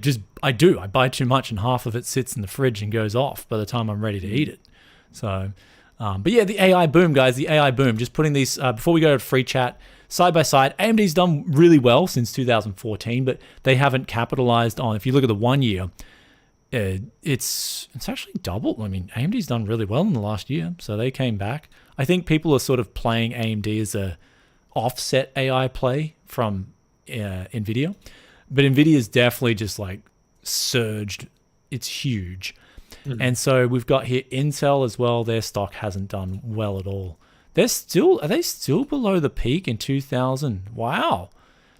buy too much, and half of it sits in the fridge and goes off by the time I'm ready to eat it. So. But yeah, the AI boom, guys, the AI boom. Just putting these, before we go to free chat, side by side, AMD's done really well since 2014, but they haven't capitalized on, if you look at the 1 year, it's actually doubled. I mean, AMD's done really well in the last year, so they came back. I think people are sort of playing AMD as a offset AI play from Nvidia, but Nvidia's definitely just like surged. It's huge. And so we've got here Intel as well. Their stock hasn't done well at all. Are they still below the peak in 2000? Wow.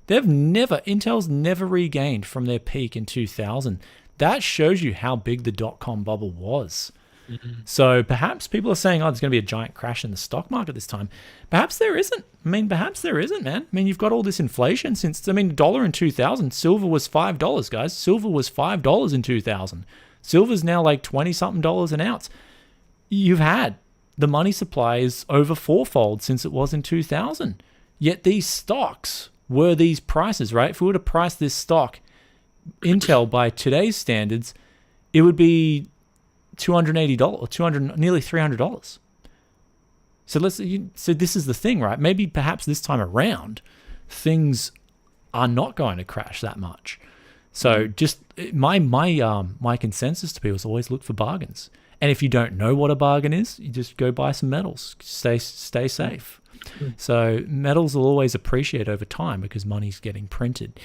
Intel's never regained from their peak in 2000. That shows you how big the dot-com bubble was. So perhaps people are saying, there's going to be a giant crash in the stock market this time. Perhaps there isn't. Perhaps there isn't, man. You've got all this inflation since, $1 in 2000. Silver was $5, guys. Silver was $5 in 2000. Silver's now like 20-something dollars an ounce. You've had the money supply is over fourfold since it was in 2000. Yet these stocks were these prices, right? If we were to price this stock, Intel, by today's standards, it would be $280 or nearly $300. So this is the thing, right? Maybe perhaps this time around, things are not going to crash that much. So just my consensus to people is always look for bargains. And if you don't know what a bargain is, you just go buy some metals. Stay safe. So metals will always appreciate over time because money's getting printed.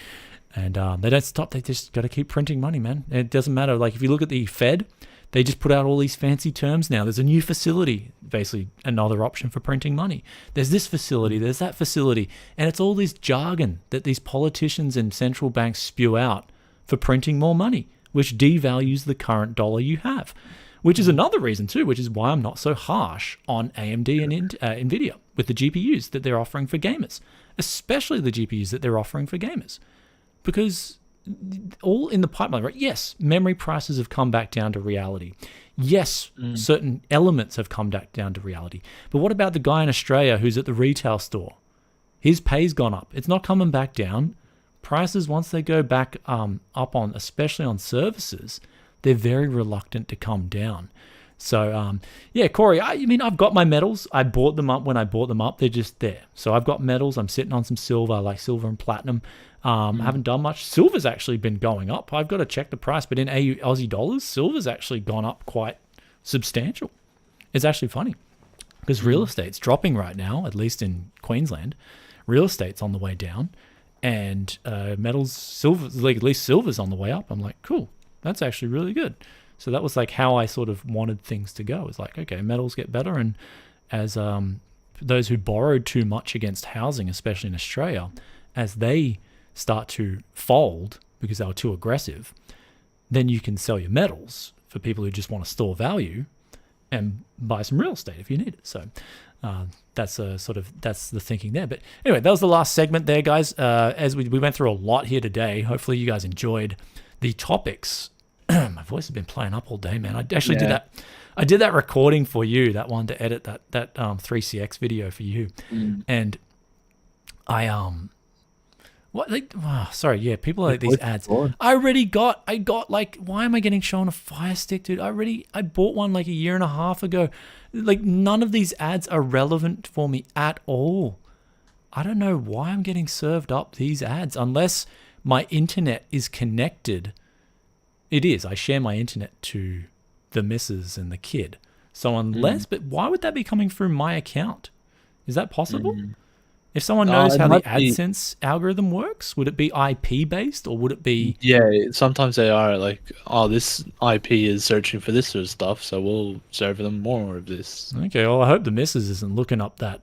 And they don't stop. They just got to keep printing money, man. It doesn't matter. Like if you look at the Fed, they just put out all these fancy terms now. There's a new facility, basically another option for printing money. There's this facility, there's that facility. And it's all this jargon that these politicians and central banks spew out for printing more money, which devalues the current dollar you have, which is another reason too, which is why I'm not so harsh on AMD and Nvidia with the GPUs that they're offering for gamers, especially the GPUs that they're offering for gamers, because all in the pipeline, right? Yes, memory prices have come back down to reality. Yes, certain elements have come back down to reality. But what about the guy in Australia who's at the retail store? His pay's gone up. It's not coming back down. Prices, once they go back up on, especially on services, they're very reluctant to come down. So, yeah, Corey, I mean, I've got my metals. I bought them up when I bought them up. They're just there. So I've got metals. I'm sitting on some silver. I like silver and platinum. I haven't done much. Silver's actually been going up. I've got to check the price. But in Aussie dollars, silver's actually gone up quite substantial. It's actually funny because real estate's dropping right now, at least in Queensland. Real estate's on the way down. And metals, silver, like at least silver's on the way up. I'm like, cool. That's actually really good. So that was like how I sort of wanted things to go. It's like, okay, metals get better. And as those who borrowed too much against housing, especially in Australia, as they start to fold because they were too aggressive, then you can sell your metals for people who just want to store value and buy some real estate if you need it. So that's the thinking there. But anyway, that was the last segment there, guys. As we went through a lot here today. Hopefully you guys enjoyed the topics. My voice has been playing up all day, man. I actually did that. I did that recording for you, that one to edit that 3CX video for you, and I people like these ads. I got like, why am I getting shown a Fire Stick, dude? I bought one like a year and a half ago. Like, none of these ads are relevant for me at all. I don't know why I'm getting served up these ads unless my internet is connected. It is. I share my internet to the missus and the kid. So unless, but why would that be coming through my account? Is that possible? If someone knows how the AdSense algorithm works, would it be IP based or would it be? Yeah, sometimes they are like, oh, this IP is searching for this sort of stuff, so we'll serve them more of this. Okay, well, I hope the missus isn't looking up that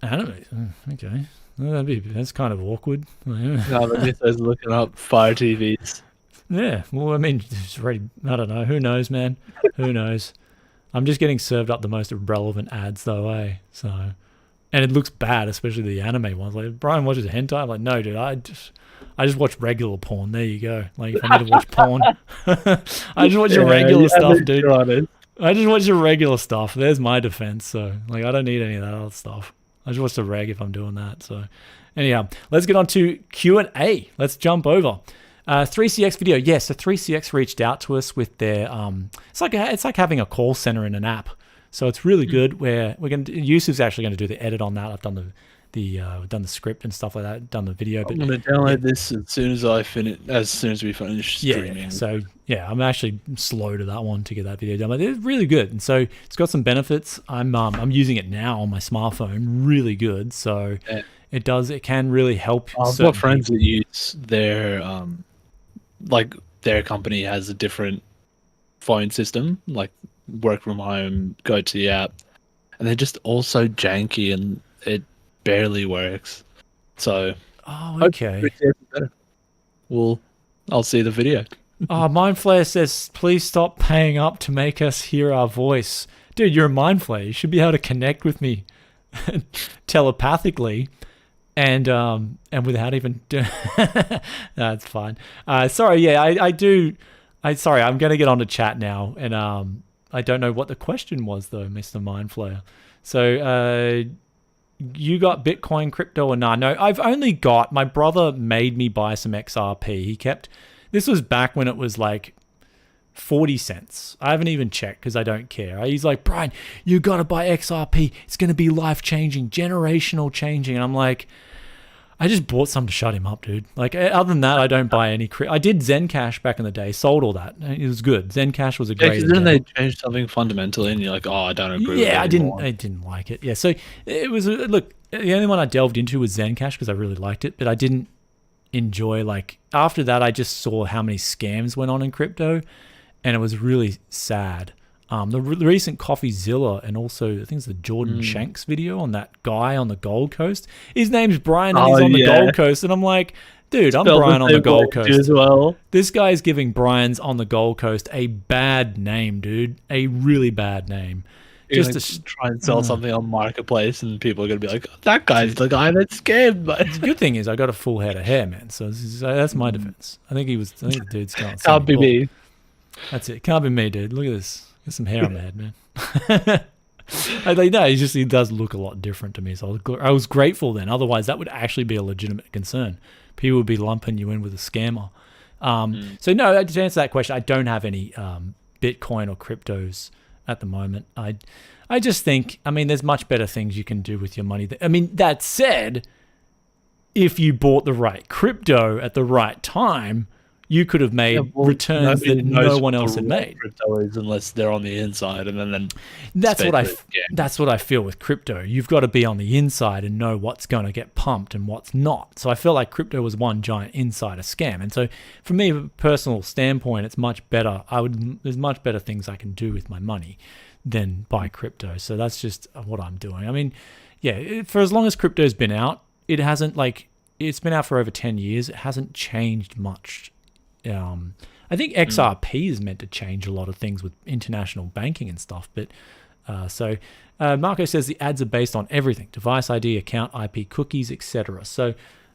anime. Okay, well, that's kind of awkward. No, the missus is looking up Fire TVs. Yeah, well, I mean, it's already, I don't know. Who knows, man? Who knows? I'm just getting served up the most irrelevant ads, though, eh? So, and it looks bad, especially the anime ones. Like, Brian watches hentai. I'm like, no, dude, I just watch regular porn. There you go. Like, if I need to watch porn, I just watch your regular stuff, dude. I just watch your regular stuff. There's my defense. So, like, I don't need any of that other stuff. I just watch the reg if I'm doing that. So, anyhow, let's get on to Q&A. Let's jump over. 3CX video. Yes, so 3CX reached out to us with their it's like having a call center in an app. So it's really good. Where Yusuf's actually going to do the edit on that. I've done done the script and stuff like that. Done the video. I'm going to download this as soon as we finish streaming. Yeah. So yeah, I'm actually slow to that one to get that video done. But it's really good, and so it's got some benefits. I'm using it now on my smartphone. Really good. So it can really help. I've got friends that use their like their company has a different phone system, like work from home, go to the app, and they're just all so janky and it barely works. So okay. I'll see the video. Mindflayer says, please stop paying up to make us hear our voice. Dude, you're a Mindflayer. You should be able to connect with me telepathically. And without even doing that's fine. Sorry, yeah, I do. Sorry, I'm gonna get on to chat now, and I don't know what the question was though, Mr. Mindflayer. So you got Bitcoin, crypto, or nah? No, I've only got. My brother made me buy some XRP. This was back when it was like 40 cents. I haven't even checked because I don't care. He's like, Brian, you got to buy XRP. It's going to be life-changing, generational changing. And I'm like, I just bought some to shut him up, dude. Like, other than that, I don't buy any. I did Zencash back in the day, sold all that. It was good. Zencash was a great idea. Then they changed something fundamentally and you're like, oh, I don't agree with it anymore. I didn't like it. Yeah, so it was, look, the only one I delved into was Zencash because I really liked it, but I didn't enjoy, like, after that, I just saw how many scams went on in crypto. And it was really sad. The recent CoffeeZilla and also I think it's the Jordan Shanks video on that guy on the Gold Coast. His name's Brian and he's on the Gold Coast. And I'm like, dude, I'm Brian on the Gold Coast as well. This guy is giving Brian's on the Gold Coast a bad name, dude. A really bad name. You're just to try and sell something on Marketplace and people are going to be like, that guy's the guy that scammed. But the good thing is I got a full head of hair, man. So that's my defense. I think the dude's going can't be me. That's it. Can't be me, dude. Look at this. Got some hair on my head, man. I think no, he does look a lot different to me. So I was grateful then. Otherwise, that would actually be a legitimate concern. People would be lumping you in with a scammer. So no, to answer that question, I don't have any Bitcoin or cryptos at the moment. I just think, I mean, there's much better things you can do with your money. I mean, that said, if you bought the right crypto at the right time, you could have made returns that no one else had made. Crypto is unless they're on the inside, and then that's what I feel with crypto. You've got to be on the inside and know what's going to get pumped and what's not. So I feel like crypto was one giant insider scam. And so for me, from a personal standpoint, it's much better. There's much better things I can do with my money than buy crypto. So that's just what I'm doing. I mean, yeah, for as long as crypto's been out, it hasn't it's been out for over 10 years. It hasn't changed much. I think XRP is meant to change a lot of things with international banking and stuff. But Marco says the ads are based on everything: device ID, account IP, cookies, etc. So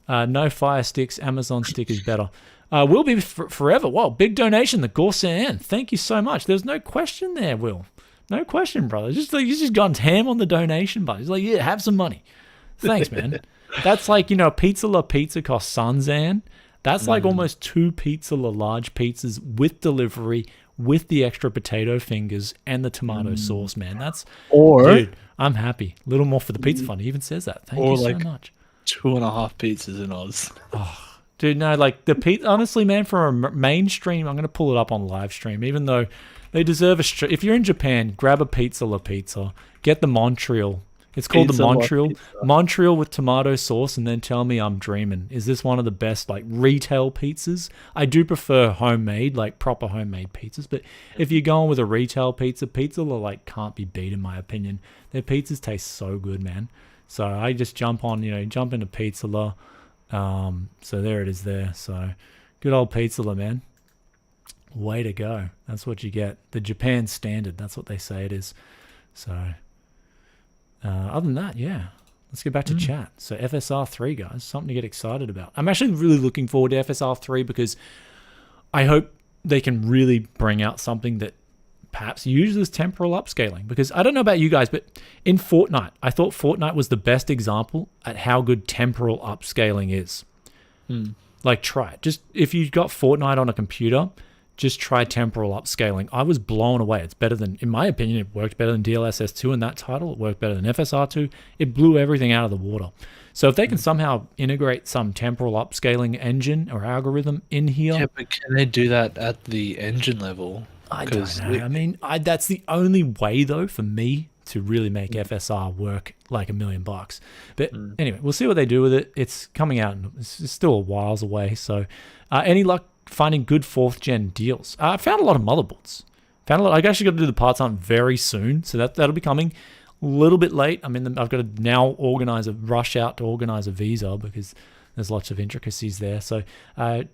no Fire Sticks, Amazon stick is better. Will be forever. Whoa, big donation, the Gorsan. Thank you so much. There's no question there, Will. No question, brother. He's just gone ham on the donation button. He's like, yeah, have some money. Thanks, man. That's like, Pizza La Pizza costs Sunzan. That's like almost 2 Pizza La large pizzas with delivery, with the extra potato fingers and the tomato sauce, man. Dude, I'm happy. A little more for the pizza fund. He even says that. Thank you so much. 2.5 pizzas in Oz. Oh, dude, no, like the pizza. Honestly, man, for a mainstream, I'm gonna pull it up on live stream. Even though they deserve if you're in Japan, grab a Pizza La Pizza. Get the Montreal. It's called the Montreal. Montreal with tomato sauce, and then tell me I'm dreaming. Is this one of the best retail pizzas? I do prefer homemade, proper homemade pizzas. But if you're going with a retail pizza, Pizza La can't be beat in my opinion. Their pizzas taste so good, man. So I just jump into Pizza La. So there it is there. So good old Pizza La, man. Way to go. That's what you get. The Japan standard. That's what they say it is. So other than that, yeah. Let's get back to chat. So FSR 3, guys. Something to get excited about. I'm actually really looking forward to FSR 3 because I hope they can really bring out something that perhaps uses temporal upscaling. Because I don't know about you guys, but in Fortnite, I thought Fortnite was the best example at how good temporal upscaling is. Try it. Just if you've got Fortnite on a computer, just try temporal upscaling. I was blown away. It's better than, in my opinion, it worked better than DLSS 2 in that title. It worked better than FSR 2. It blew everything out of the water. So if they can somehow integrate some temporal upscaling engine or algorithm in here. Yeah, but can they do that at the engine level? I don't know. I mean, that's the only way, though, for me to really make FSR work like $1 million. But anyway, we'll see what they do with it. It's coming out. It's still a whiles away. So any luck finding good 4th gen deals? I found a lot of motherboards. I actually got to do the parts hunt very soon, so that'll be coming a little bit late. I mean, I've got to now rush out to organize a visa because there's lots of intricacies there. So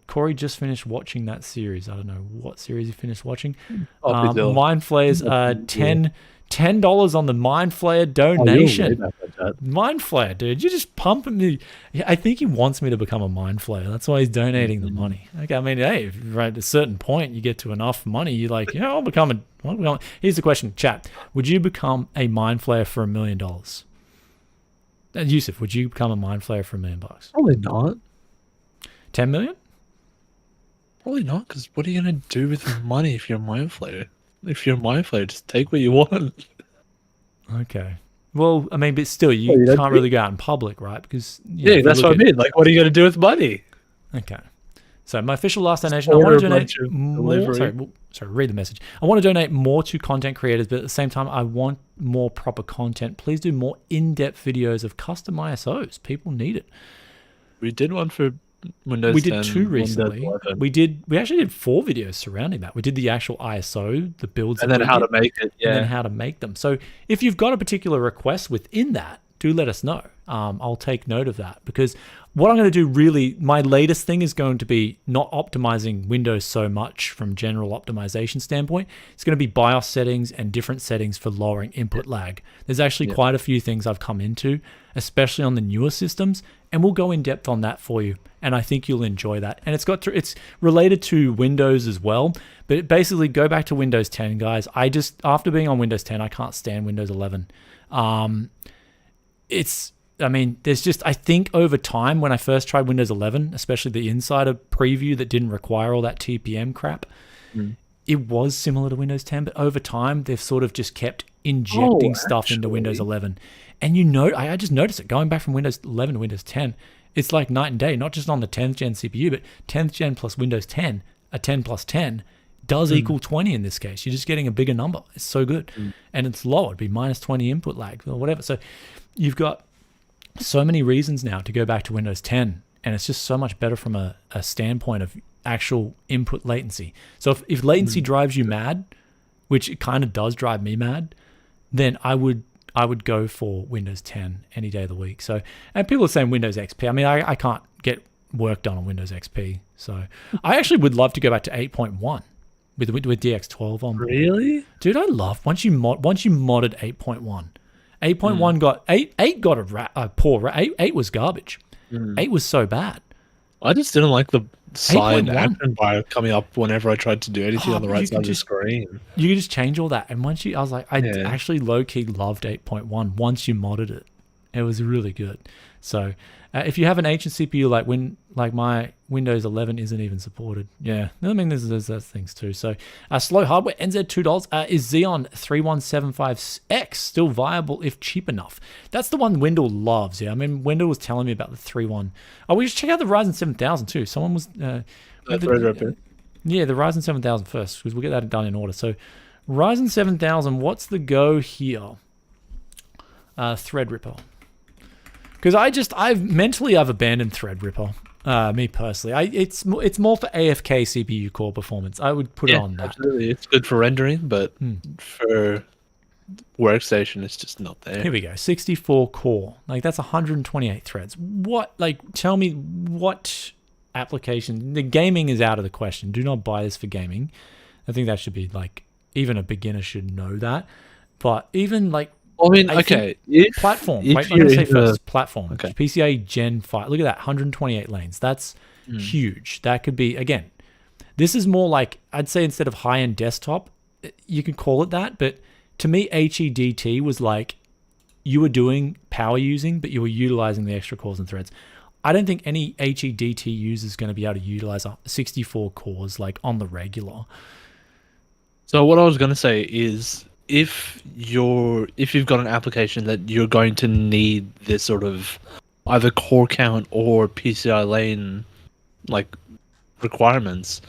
Corey just finished watching that series. I don't know what series he finished watching. Mind Flayers, $10 on the Mind Flayer donation. Mind Flayer, dude, you're just pumping me. I think he wants me to become a Mind Flayer. That's why he's donating the money. Okay, I mean, hey, right at a certain point, you get to enough money, you're like, I'll become Here's the question, chat. Would you become a Mind Flayer for $1 million? Yusuf, would you become a Mind Flayer for $1 million? Probably not. 10 million? Probably not, because what are you going to do with the money if you're a Mind Flayer? If you're a Mind Flayer, just take what you want. Okay. Well, I mean, but still, you can't really go out in public, right? Because that's what I mean. What are you going to do with money? Okay. So my official last donation, I want to donate more. Sorry, read the message. I want to donate more to content creators, but at the same time, I want more proper content. Please do more in-depth videos of custom ISOs. People need it. We did one for Windows 10. We did 2 recently. We actually did 4 videos surrounding that. We did the actual ISO, the builds, and then how to make it, and then how to make them. So if you've got a particular request within that, do let us know. I'll take note of that because what I'm going to do really, my latest thing is going to be not optimizing Windows so much from general optimization standpoint. It's going to be BIOS settings and different settings for lowering input lag. There's actually quite a few things I've come into, especially on the newer systems, and we'll go in depth on that for you. And I think you'll enjoy that. And it's related to Windows as well, but basically go back to Windows 10, guys. After being on Windows 10, I can't stand Windows 11. I think over time, when I first tried Windows 11, especially the insider preview that didn't require all that TPM crap, it was similar to Windows 10, but over time, they've sort of just kept injecting stuff into Windows 11. And I just noticed it going back from Windows 11 to Windows 10. It's like night and day, not just on the 10th gen CPU, but 10th gen plus Windows 10, a 10 plus 10 does equal 20 in this case. You're just getting a bigger number. It's so good. And it's low. It'd be minus 20 input lag or whatever. So you've got so many reasons now to go back to Windows 10, and it's just so much better from a standpoint of actual input latency. So if latency drives you mad, which it kind of does drive me mad, then I would go for Windows 10 any day of the week. So, and people are saying Windows XP. I mean, I can't get work done on Windows XP. So I actually would love to go back to 8.1 with DX12 on. Really? Dude, I love once you modded 8.1. 8.1 got 8 got a poor 8 was garbage. 8 was so bad. I just didn't like the side action bar coming up whenever I tried to do anything on the right side of the screen. You could just change all that, and I was like, actually low key loved 8.1 once you modded it. It was really good. So if you have an ancient CPU like my Windows 11 isn't even supported. Yeah, I mean there's those things too. So slow hardware NZ $2. Is Xeon 3175X still viable if cheap enough? That's the one Wendell loves. Yeah, I mean Wendell was telling me about the 3.1. Oh, we should check out the Ryzen 7000 too. Someone was the Ryzen 7000 first, because we'll get that done in order. So Ryzen 7000, what's the go here? Threadripper. Because I've abandoned Threadripper. Me personally, it's more for AFK CPU core performance. I would put it on that. Absolutely. It's good for rendering, but for workstation, it's just not there. Here we go. 64 core. Like that's 128 threads. Tell me what application? The gaming is out of the question. Do not buy this for gaming. I think that should be even a beginner should know that. But even platform. Wait, I'm going to say first platform. Okay. PCIe Gen 5. Look at that, 128 lanes. That's huge. That could be, again, this is more like, I'd say instead of high-end desktop, you could call it that, but to me, HEDT was like you were doing power using, but you were utilizing the extra cores and threads. I don't think any HEDT user is going to be able to utilize 64 cores on the regular. So what I was going to say is, if you've got an application that you're going to need this sort of either core count or PCI lane requirements,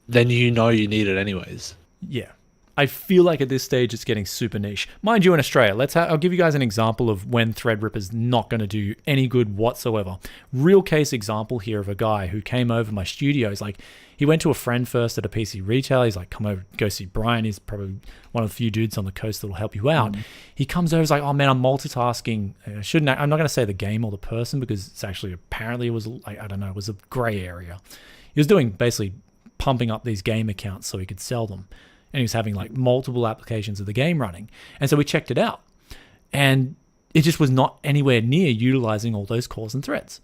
then you need it anyways. Yeah. I feel like at this stage it's getting super niche. Mind you, in Australia, I'll give you guys an example of when Threadripper's not going to do any good whatsoever. Real case example here of a guy who came over my studio. He went to a friend first at a PC retailer. He's like, come over, go see Brian. He's probably one of the few dudes on the coast that will help you out. He comes over, he's like, oh man, I'm multitasking. I'm not going to say the game or the person, because it's actually, apparently it was, it was a gray area. He was doing basically pumping up these game accounts so he could sell them. And he was having multiple applications of the game running. And so we checked it out. And it just was not anywhere near utilizing all those cores and threads.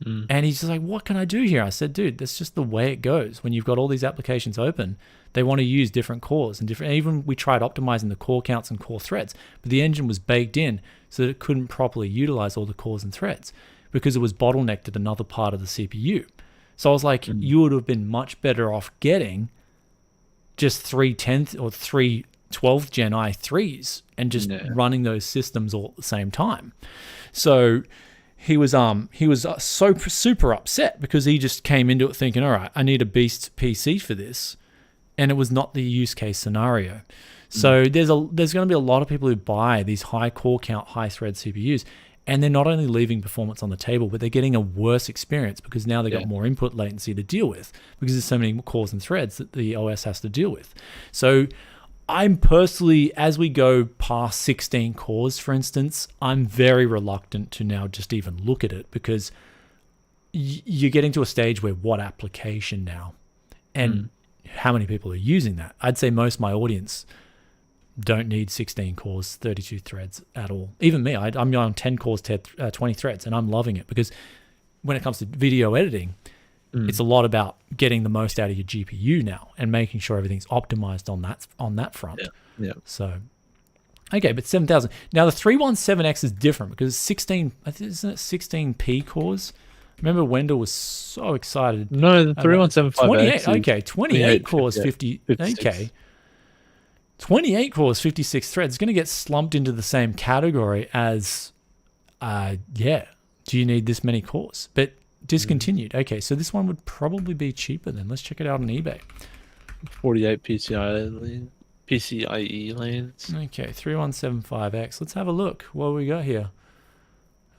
And he's just like, what can I do here? I said, dude, that's just the way it goes. When you've got all these applications open, they want to use different cores and different. Even we tried optimizing the core counts and core threads, but the engine was baked in so that it couldn't properly utilize all the cores and threads because it was bottlenecked at another part of the CPU. So I was like, you would have been much better off getting just 3 10th or 3 12th gen i3s and just running those systems all at the same time. So he was so super upset because he just came into it thinking, all right, I need a beast PC for this, and it was not the use case scenario. So there's going to be a lot of people who buy these high core count, high thread CPUs, and they're not only leaving performance on the table, but they're getting a worse experience because now they've got more input latency to deal with because there's so many cores and threads that the OS has to deal with. So I'm personally, as we go past 16 cores, for instance, I'm very reluctant to now just even look at it because you're getting to a stage where what application now, and how many people are using that? I'd say most of my audience don't need 16 cores, 32 threads at all. Even me, I'm on 10 cores, 20 threads, and I'm loving it because when it comes to video editing, it's a lot about getting the most out of your GPU now and making sure everything's optimized on that front. Yeah. So, okay, but 7,000. Now the 317X is different because 16, I think, isn't it 16P cores? Remember Wendell was so excited. No, the 3175X. 28. Okay, 28 cores, 50. 56. Okay. 28 cores, 56 threads. It's going to get slumped into the same category as, do you need this many cores? But discontinued. Okay, so this one would probably be cheaper then. Let's check it out on eBay. 48 PCIe lanes. Okay, 3175X. Let's have a look. What we got here?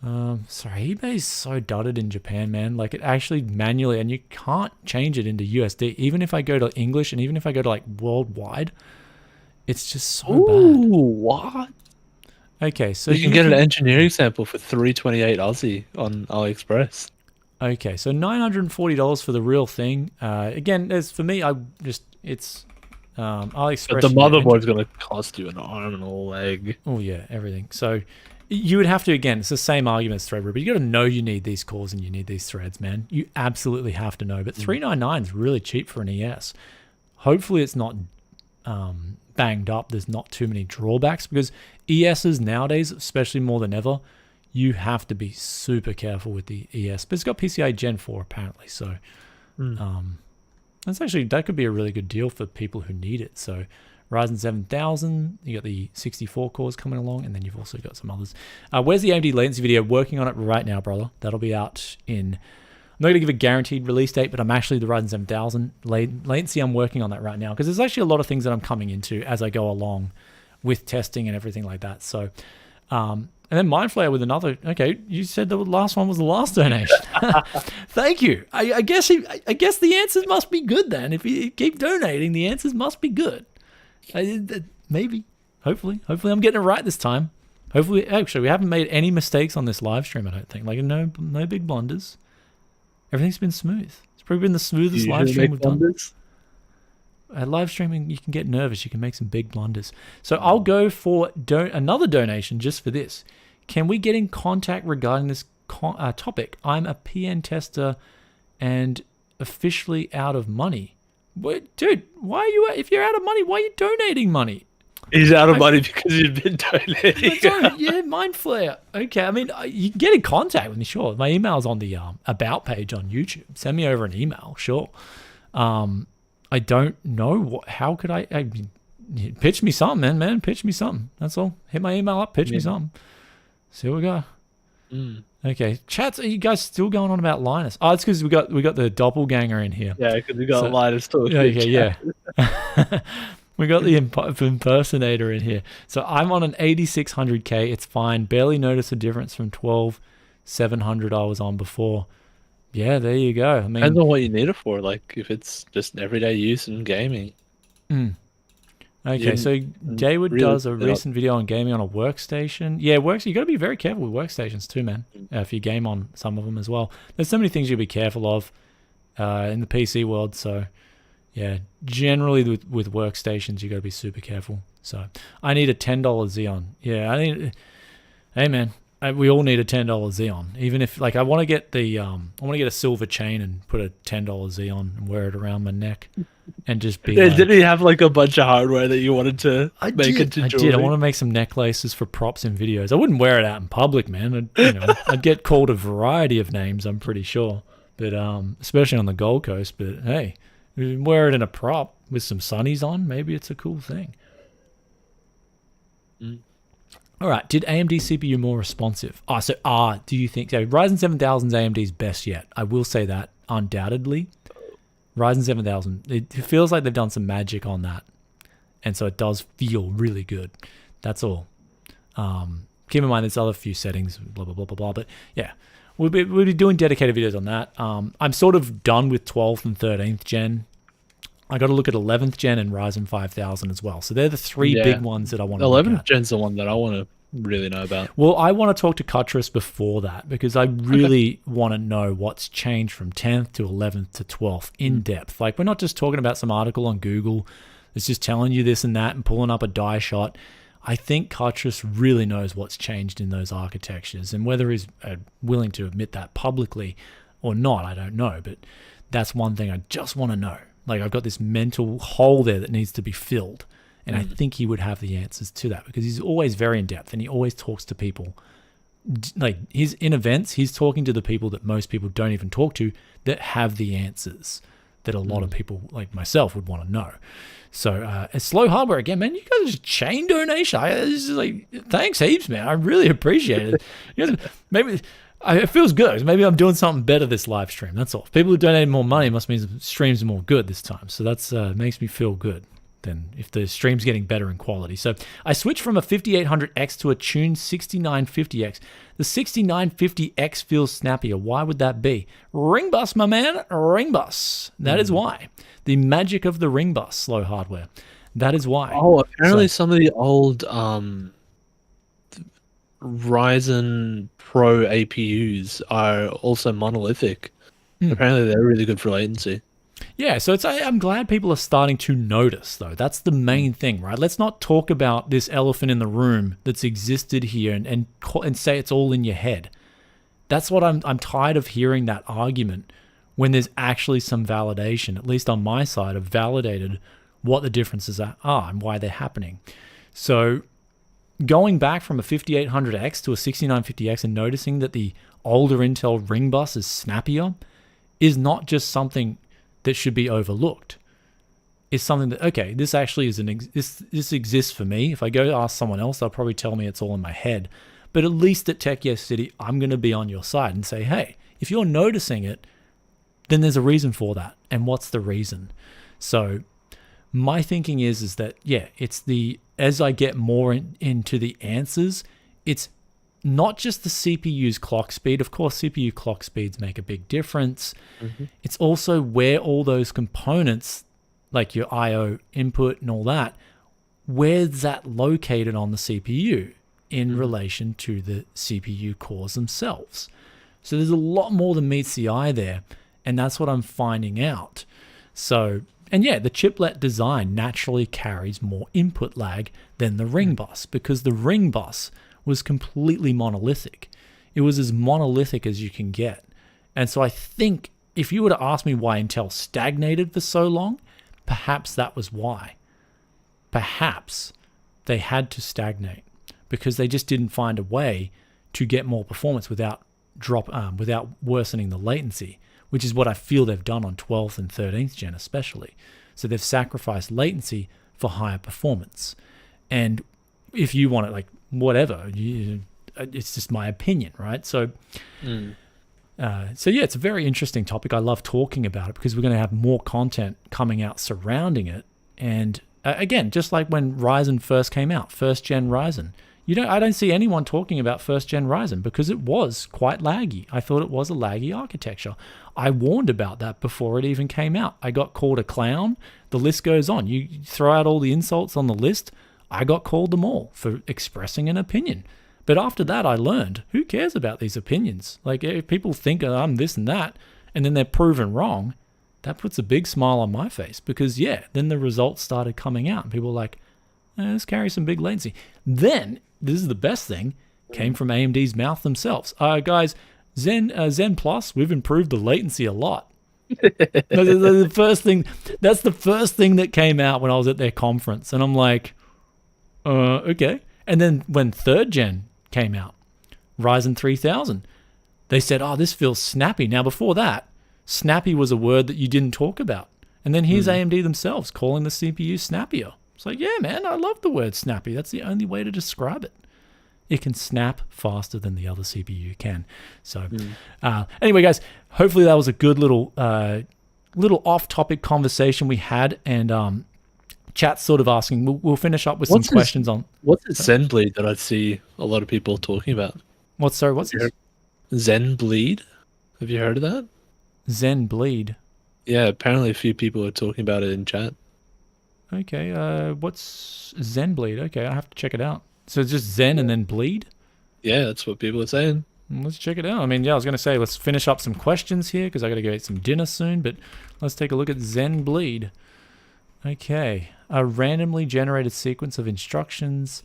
Sorry, eBay's so dudded in Japan, man. Like it actually manually, and you can't change it into USD. Even if I go to English and even if I go to like worldwide, it's just so bad. What? Okay, so you can get an engineering sample for 328 Aussie on AliExpress. Okay, so $940 for the real thing. Again, as for me, it's AliExpress. But the motherboard's going to cost you an arm and a leg. Oh yeah, everything. So you would have to, again, it's the same argument as Threadripper. You got to know you need these cores and you need these threads, man. You absolutely have to know. But $399 is really cheap for an ES. Hopefully, it's not banged up. There's not too many drawbacks because ESs nowadays, especially more than ever, you have to be super careful with the ES. But it's got PCIe Gen 4 apparently, so that could be a really good deal for people who need it. So Ryzen 7000, you got the 64 cores coming along, and then you've also got some others. Where's the AMD latency video? Working on it right now, brother. That'll be out in, I'm not going to give a guaranteed release date, but I'm actually the Ryzen 7000 latency. I'm working on that right now because there's actually a lot of things that I'm coming into as I go along with testing and everything like that. So, and then Mindflayer with another. Okay, you said the last one was the last donation. Thank you. I guess the answers must be good then. If you keep donating, the answers must be good. Maybe, hopefully I'm getting it right this time. Hopefully, actually, we haven't made any mistakes on this live stream. I don't think. Like no big blunders. Everything's been smooth. It's probably been the smoothest live stream we've done. Live streaming, you can get nervous. You can make some big blunders. So I'll go for another donation just for this. Can we get in contact regarding this topic? I'm a PN tester and officially out of money. Dude, why are you? If you're out of money, why are you donating money? He's out of money because you've been donating. Yeah, Mindflayer. Okay, I mean, you can get in contact with me, sure. My email's on the About page on YouTube. Send me over an email, sure. I don't know. How could I mean, pitch me something, man. Pitch me something. That's all. Hit my email up, pitch me something. See what we got. Okay, chats. Are you guys still going on about Linus? Oh, it's because we got the doppelganger in here. Yeah, because we got Linus too. Okay, yeah. We got the impersonator in here. So I'm on an 8600K. It's fine. Barely notice a difference from 12700 I was on before. Yeah, there you go. I mean, depends on what you need it for. Like if it's just everyday use and gaming. Okay, so Jaywood really does a recent video on gaming on a workstation. Yeah, you got to be very careful with workstations too, man. If you game on some of them as well, there's so many things you'll be careful of in the PC world. So yeah, generally with workstations, you got to be super careful. So I need a $10 Xeon. Yeah, hey man, we all need a $10 Xeon. Even if I want to get a silver chain and put a $10 Xeon and wear it around my neck. And just be did he have a bunch of hardware that you wanted to make into jewelry? I did. I want to make some necklaces for props in videos. I wouldn't wear it out in public, man. I'd get called a variety of names, I'm pretty sure. But especially on the Gold Coast. But hey, wear it in a prop with some sunnies on. Maybe it's a cool thing. All right. Did AMD CPU more responsive? Do you think so? Ryzen 7000's AMD's best yet. I will say that undoubtedly. Ryzen 7000, it feels like they've done some magic on that. And so it does feel really good. That's all. Keep in mind there's other few settings, blah, blah, blah, blah, blah. But yeah, we'll be doing dedicated videos on that. I'm sort of done with 12th and 13th gen. I got to look at 11th gen and Ryzen 5000 as well. So they're the three big ones that I want to look at. 11th gen's the one that I want to really know about. Well, I want to talk to Cuttress before that because I really want to know what's changed from 10th to 11th to 12th in depth. Like, we're not just talking about some article on Google that's just telling you this and that and pulling up a die shot. I think Cuttress really knows what's changed in those architectures, and whether he's willing to admit that publicly or not, I don't know. But that's one thing I just want to know. Like, I've got this mental hole there that needs to be filled. And I think he would have the answers to that because he's always very in depth and he always talks to people. Like, in events, he's talking to the people that most people don't even talk to that have the answers that a lot of people like myself would want to know. So, Slow Hardware again, man, you guys are just chain donation. It's just like, thanks heaps, man. I really appreciate it. You guys, maybe it feels good. Maybe I'm doing something better this live stream. That's all. If people who donate more money must mean the streams are more good this time. So that's makes me feel good. Than if the stream's getting better in quality. So I switched from a 5800X to a tuned 6950X. The 6950X feels snappier. Why would that be? Ring bus, my man, ring bus. That is why. The magic of the ring bus, Slow Hardware. That is why. Oh, apparently some of the old Ryzen Pro APUs are also monolithic. Apparently they're really good for latency. Yeah, so I'm glad people are starting to notice, though. That's the main thing, right? Let's not talk about this elephant in the room that's existed here and say it's all in your head. That's what I'm tired of hearing that argument when there's actually some validation, at least on my side, of validated what the differences are and why they're happening. So going back from a 5800X to a 6950X and noticing that the older Intel ring bus is snappier is not just something that should be overlooked. It's something that, okay, this actually is this exists for me. If I go ask someone else, they'll probably tell me it's all in my head. But at least at Tech Yes City, I'm going to be on your side and say, hey, if you're noticing it, then there's a reason for that. And what's the reason? So my thinking is that, yeah, it's as I get more into the answers, it's not just the CPU's clock speed. Of course, CPU clock speeds make a big difference. It's also where all those components, like your I/O input and all that, where's that located on the CPU in relation to the CPU cores themselves. So there's a lot more than meets the eye there, and that's what I'm finding out. So, and yeah, the chiplet design naturally carries more input lag than the ring bus because the ring bus was completely monolithic. It was as monolithic as you can get. And so I think if you were to ask me why Intel stagnated for so long, perhaps that was why. Perhaps they had to stagnate because they just didn't find a way to get more performance without worsening the latency, which is what I feel they've done on 12th and 13th gen especially. So they've sacrificed latency for higher performance. And if you want it, like, whatever, it's just my opinion, right? So yeah, it's a very interesting topic. I love talking about it because we're going to have more content coming out surrounding it. And again, just like when Ryzen first came out, first gen Ryzen, I don't see anyone talking about first gen Ryzen because it was quite laggy. I thought it was a laggy architecture. I warned about that before it even came out. I got called a clown. The list goes on. You throw out all the insults on the list, I got called them all for expressing an opinion. But after that, I learned, who cares about these opinions? Like, if people think I'm this and that, and then they're proven wrong, that puts a big smile on my face because, yeah, then the results started coming out. And people were like, this carries some big latency. Then, this is the best thing, came from AMD's mouth themselves. Guys, Zen Plus, we've improved the latency a lot. That's the first thing that came out when I was at their conference. And I'm like, okay. And then when third gen came out, Ryzen 3000, they said, this feels snappy. Now, before that, snappy was a word that you didn't talk about. And then here's AMD themselves calling the CPU snappier. It's like, yeah, man, I love the word snappy. That's the only way to describe it. It can snap faster than the other CPU can. So anyway, guys, hopefully that was a good little off-topic conversation we had. And chat's sort of asking, we'll finish up with some questions on... What's this Zenbleed that I see a lot of people talking about? What's this? Zenbleed? Have you heard of that? Zenbleed? Yeah, apparently a few people are talking about it in chat. Okay, what's Zenbleed? Okay, I have to check it out. So it's just Zen and then Bleed? Yeah, that's what people are saying. Let's check it out. I mean, yeah, I was going to say, let's finish up some questions here because I got to go eat some dinner soon, but let's take a look at Zenbleed. Okay. A randomly generated sequence of instructions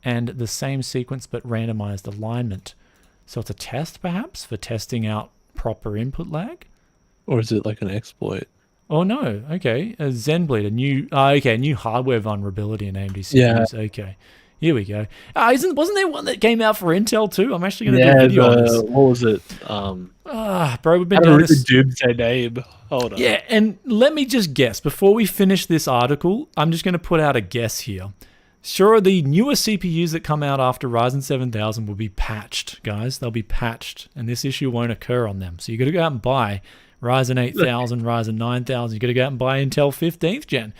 and the same sequence but randomized alignment. So it's a test, perhaps, for testing out proper input lag? Or is it like an exploit? Oh, no. Okay. A Zenbleed, a new hardware vulnerability in AMD CPUs. Yeah. Okay. Here we go. Wasn't there one that came out for Intel too? I'm actually going to do a video on this. What was it? Bro, we've been doing this. Doomsday name. Hold on. Yeah, and let me just guess. Before we finish this article, I'm just going to put out a guess here. Sure, the newer CPUs that come out after Ryzen 7000 will be patched, guys. They'll be patched, and this issue won't occur on them. So you got to go out and buy Ryzen 8000, Ryzen 9000. You got to go out and buy Intel 15th gen.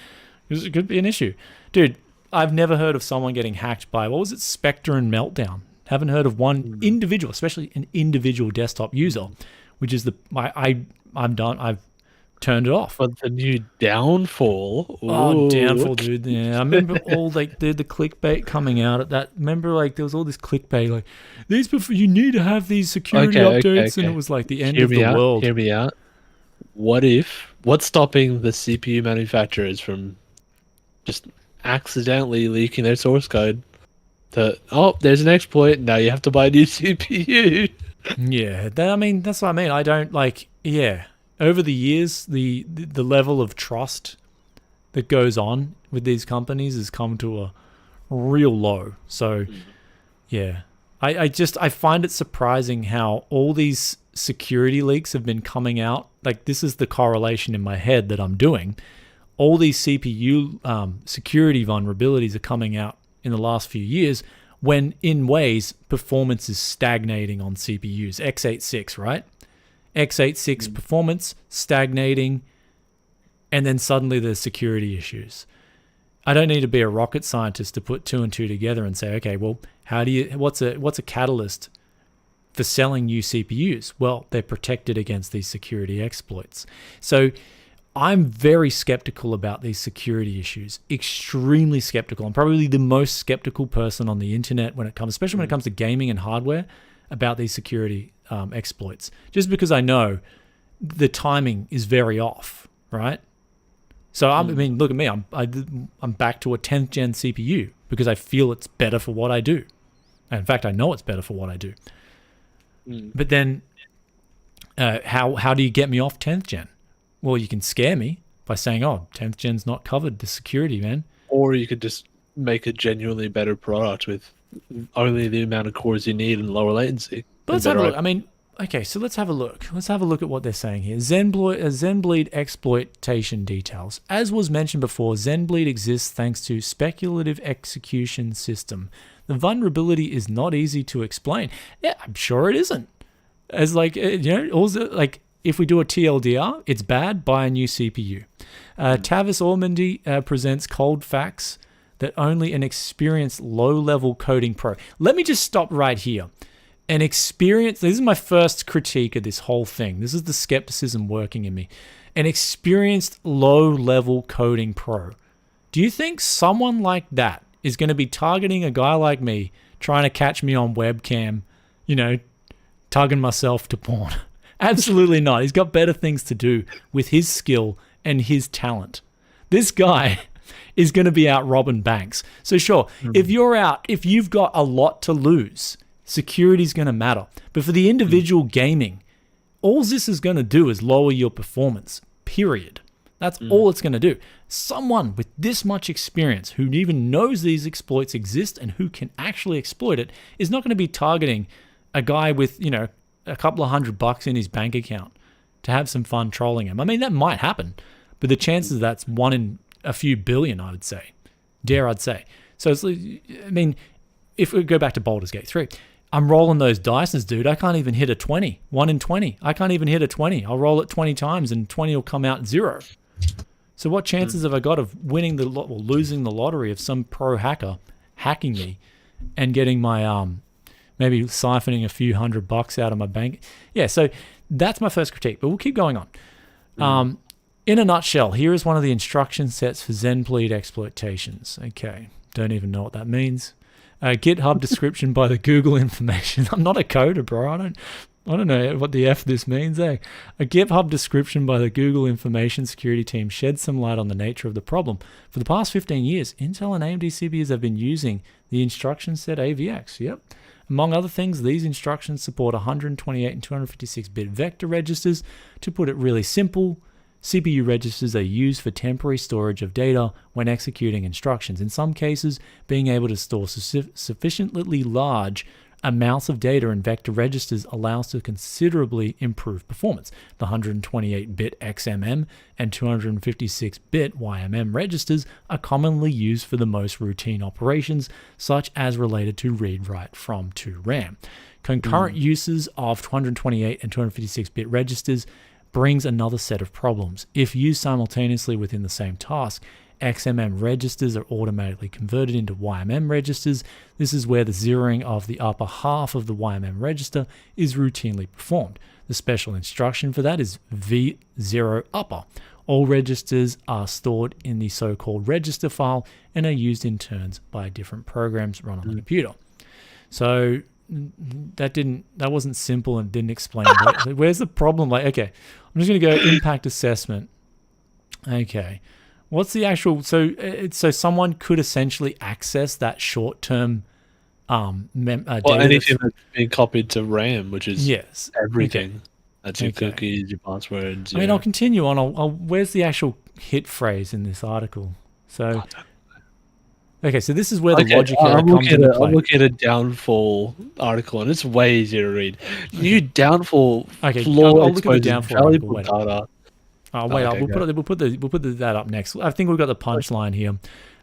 Because it could be an issue. Dude, I've never heard of someone getting hacked by, what was it, Spectre and Meltdown. Haven't heard of one individual, especially an individual desktop user, which is I'm done. I've turned it off. But the new downfall. Ooh. Oh, downfall, dude. Yeah, I remember all the clickbait coming out at that. Remember, there was all this clickbait, you need to have these security updates, and it was like the end of the world. Hear me out. What's stopping the CPU manufacturers from just accidentally leaking their source code there's an exploit, now you have to buy a new CPU? Yeah, that's what I mean. I don't over the years the level of trust that goes on with these companies has come to a real low. So yeah, I find it surprising how all these security leaks have been coming out. This is the correlation in my head that I'm doing. All these CPU security vulnerabilities are coming out in the last few years when, in ways, performance is stagnating on CPUs. x86, right? x86 performance stagnating, and then suddenly there's security issues. I don't need to be a rocket scientist to put two and two together and say, okay, well, what's a catalyst for selling new CPUs? Well, they're protected against these security exploits. So I'm very skeptical about these security issues, extremely skeptical. I'm probably the most skeptical person on the internet especially when it comes to gaming and hardware, about these security exploits, just because I know the timing is very off, right? So I mean, look at me. I'm back to a 10th gen CPU because I feel it's better for what I do. And in fact, I know it's better for what I do. But then, how do you get me off 10th gen? Well, you can scare me by saying, "Oh, 10th gen's not covered. The security, man." Or you could just make a genuinely better product with only the amount of cores you need and lower latency. But let's have a look. I mean, okay, so let's have a look. Let's have a look at what they're saying here. Zenbleed exploitation details. As was mentioned before, Zenbleed exists thanks to speculative execution system. The vulnerability is not easy to explain. Yeah, I'm sure it isn't. As also if we do a TLDR, it's bad, buy a new CPU. Tavis Ormandy presents cold facts that only an experienced low-level coding pro. Let me just stop right here. This is my first critique of this whole thing. This is the skepticism working in me. An experienced low-level coding pro. Do you think someone like that is going to be targeting a guy like me, trying to catch me on webcam, tugging myself to porn? Absolutely not. He's got better things to do with his skill and his talent. This guy is going to be out robbing banks. So sure, if you've got a lot to lose, security's going to matter. But for the individual gaming, all this is going to do is lower your performance, period. That's all it's going to do. Someone with this much experience who even knows these exploits exist and who can actually exploit it is not going to be targeting a guy with, a couple of $100 in his bank account to have some fun trolling him. I mean, that might happen, but the chances of that's one in a few billion, I'd say. So it's, if we go back to Baldur's Gate 3, I'm rolling those dices, dude. I can't even hit a 20. 1 in 20. I can't even hit a 20. I'll roll it 20 times and 20 will come out 0. So what chances have I got of winning losing the lottery of some pro hacker hacking me and getting my maybe siphoning a few $100 out of my bank? Yeah, so that's my first critique, but we'll keep going on. In a nutshell, here is one of the instruction sets for Zenbleed exploitations. Okay, don't even know what that means. GitHub description by the Google information. I'm not a coder, bro. I don't know what the F this means, eh? A GitHub description by the Google Information Security team sheds some light on the nature of the problem. For the past 15 years, Intel and AMD CPUs have been using the instruction set AVX. Yep. Among other things, these instructions support 128 and 256-bit vector registers. To put it really simple, CPU registers are used for temporary storage of data when executing instructions. In some cases, being able to store sufficiently large amounts of data in vector registers allows to considerably improve performance. The 128-bit XMM and 256-bit YMM registers are commonly used for the most routine operations, such as related to read-write from to RAM. Concurrent uses of 228 and 256-bit registers brings another set of problems. If used simultaneously within the same task, XMM registers are automatically converted into YMM registers. This is where the zeroing of the upper half of the YMM register is routinely performed. The special instruction for that is V0 upper. All registers are stored in the so-called register file and are used in turns by different programs run on the computer. So that wasn't simple and didn't explain where's the problem. Like, okay, I'm just going to go impact assessment. Okay. What's the actual, so someone could essentially access that short-term data. Well, anything that's being copied to RAM, which is everything. Okay. That's your cookies, your passwords. I mean, I'll continue on. Where's the actual hit phrase in this article? So, okay, so this is where the logic error comes into play. I'm looking at a downfall article, and it's way easier to read. New downfall flaw I'll look at the downfall article. Data. Oh wait, we'll put that up next. I think we've got the punchline here.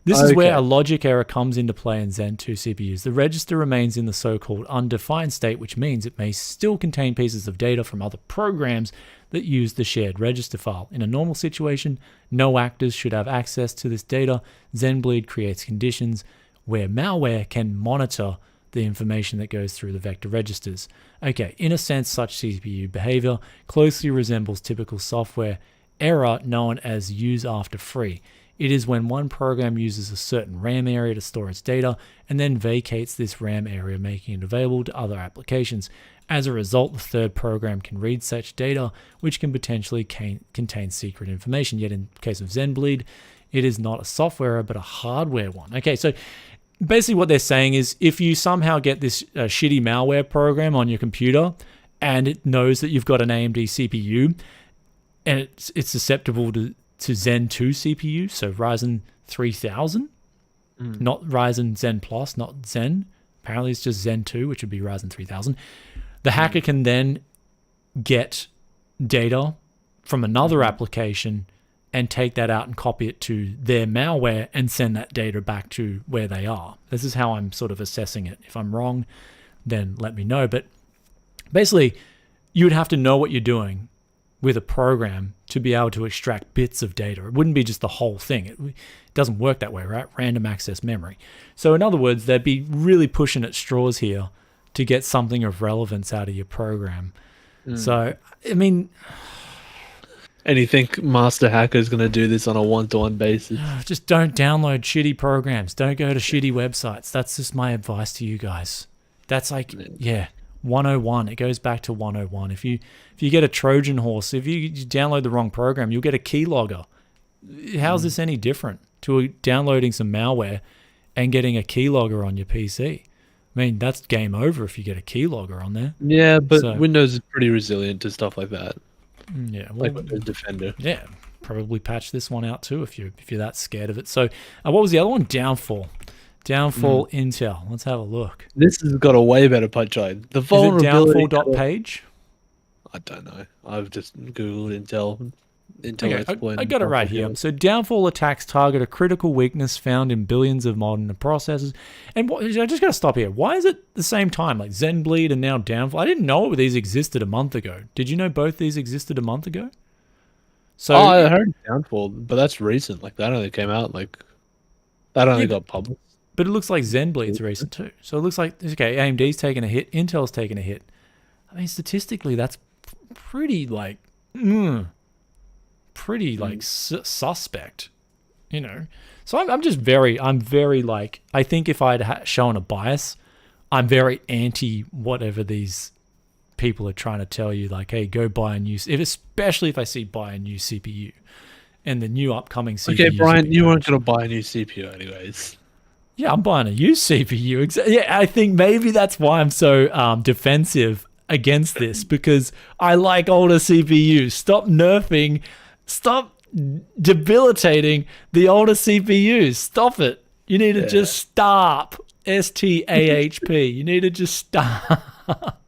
This is where a logic error comes into play in Zen 2 CPUs. The register remains in the so-called undefined state, which means it may still contain pieces of data from other programs that use the shared register file. In a normal situation, no actors should have access to this data. Zenbleed creates conditions where malware can monitor the information that goes through the vector registers. Okay, in a sense, such CPU behavior closely resembles typical software error known as use after free. It is when one program uses a certain RAM area to store its data and then vacates this RAM area, making it available to other applications. As a result, the third program can read such data, which can potentially contain secret information. Yet in the case of Zenbleed, it is not a software error, but a hardware one. Okay, so basically what they're saying is if you somehow get this shitty malware program on your computer and it knows that you've got an AMD CPU and it's susceptible to Zen 2 CPU, so Ryzen 3000, not Ryzen Zen Plus, not Zen. Apparently it's just Zen 2, which would be Ryzen 3000. The hacker can then get data from another application and take that out and copy it to their malware and send that data back to where they are. This is how I'm sort of assessing it. If I'm wrong, then let me know. But basically, you would have to know what you're doing with a program to be able to extract bits of data. It wouldn't be just the whole thing. It doesn't work that way, right? Random access memory. So in other words, they'd be really pushing at straws here to get something of relevance out of your program. So, I mean... And you think Master Hacker is going to do this on a one-to-one basis? Just don't download shitty programs. Don't go to shitty websites. That's just my advice to you guys. That's like, 101. It goes back to 101. If you get a Trojan horse, if you download the wrong program, you'll get a keylogger. How's this any different to downloading some malware and getting a keylogger on your PC? I mean, that's game over if you get a keylogger on there. Yeah, but Windows is pretty resilient to stuff like that. Yeah, well, like Windows Defender. Yeah, probably patch this one out too if you're that scared of it. So, what was the other one? Downfall Intel. Let's have a look. This has got a way better punchline. The vulnerability. Is it downfall.page? I don't know. I've just googled Intel. I got it right here. So downfall attacks target a critical weakness found in billions of modern processors. And I just got to stop here. Why is it the same time? Like Zenbleed and now downfall. I didn't know these existed a month ago. Did you know both these existed a month ago? So I heard downfall, but that's recent. Like that only came out. Like that only got published. But it looks like Zenbleed's recent too. So it looks like AMD's taken a hit. Intel's taken a hit. I mean, statistically, that's pretty suspect. you know. So I'm very like, I think if I'd shown a bias, I'm very anti whatever these people are trying to tell you, like, hey, go buy a new, especially if I see buy a new CPU and the new upcoming CPU. Okay, Brian, you weren't going to buy a new CPU anyways. Yeah, I'm buying a used CPU. Yeah, I think maybe that's why I'm so defensive against this, because I like older CPUs. Stop nerfing, stop debilitating the older CPUs. Stop it. You need to just stop. STAHP. You need to just stop.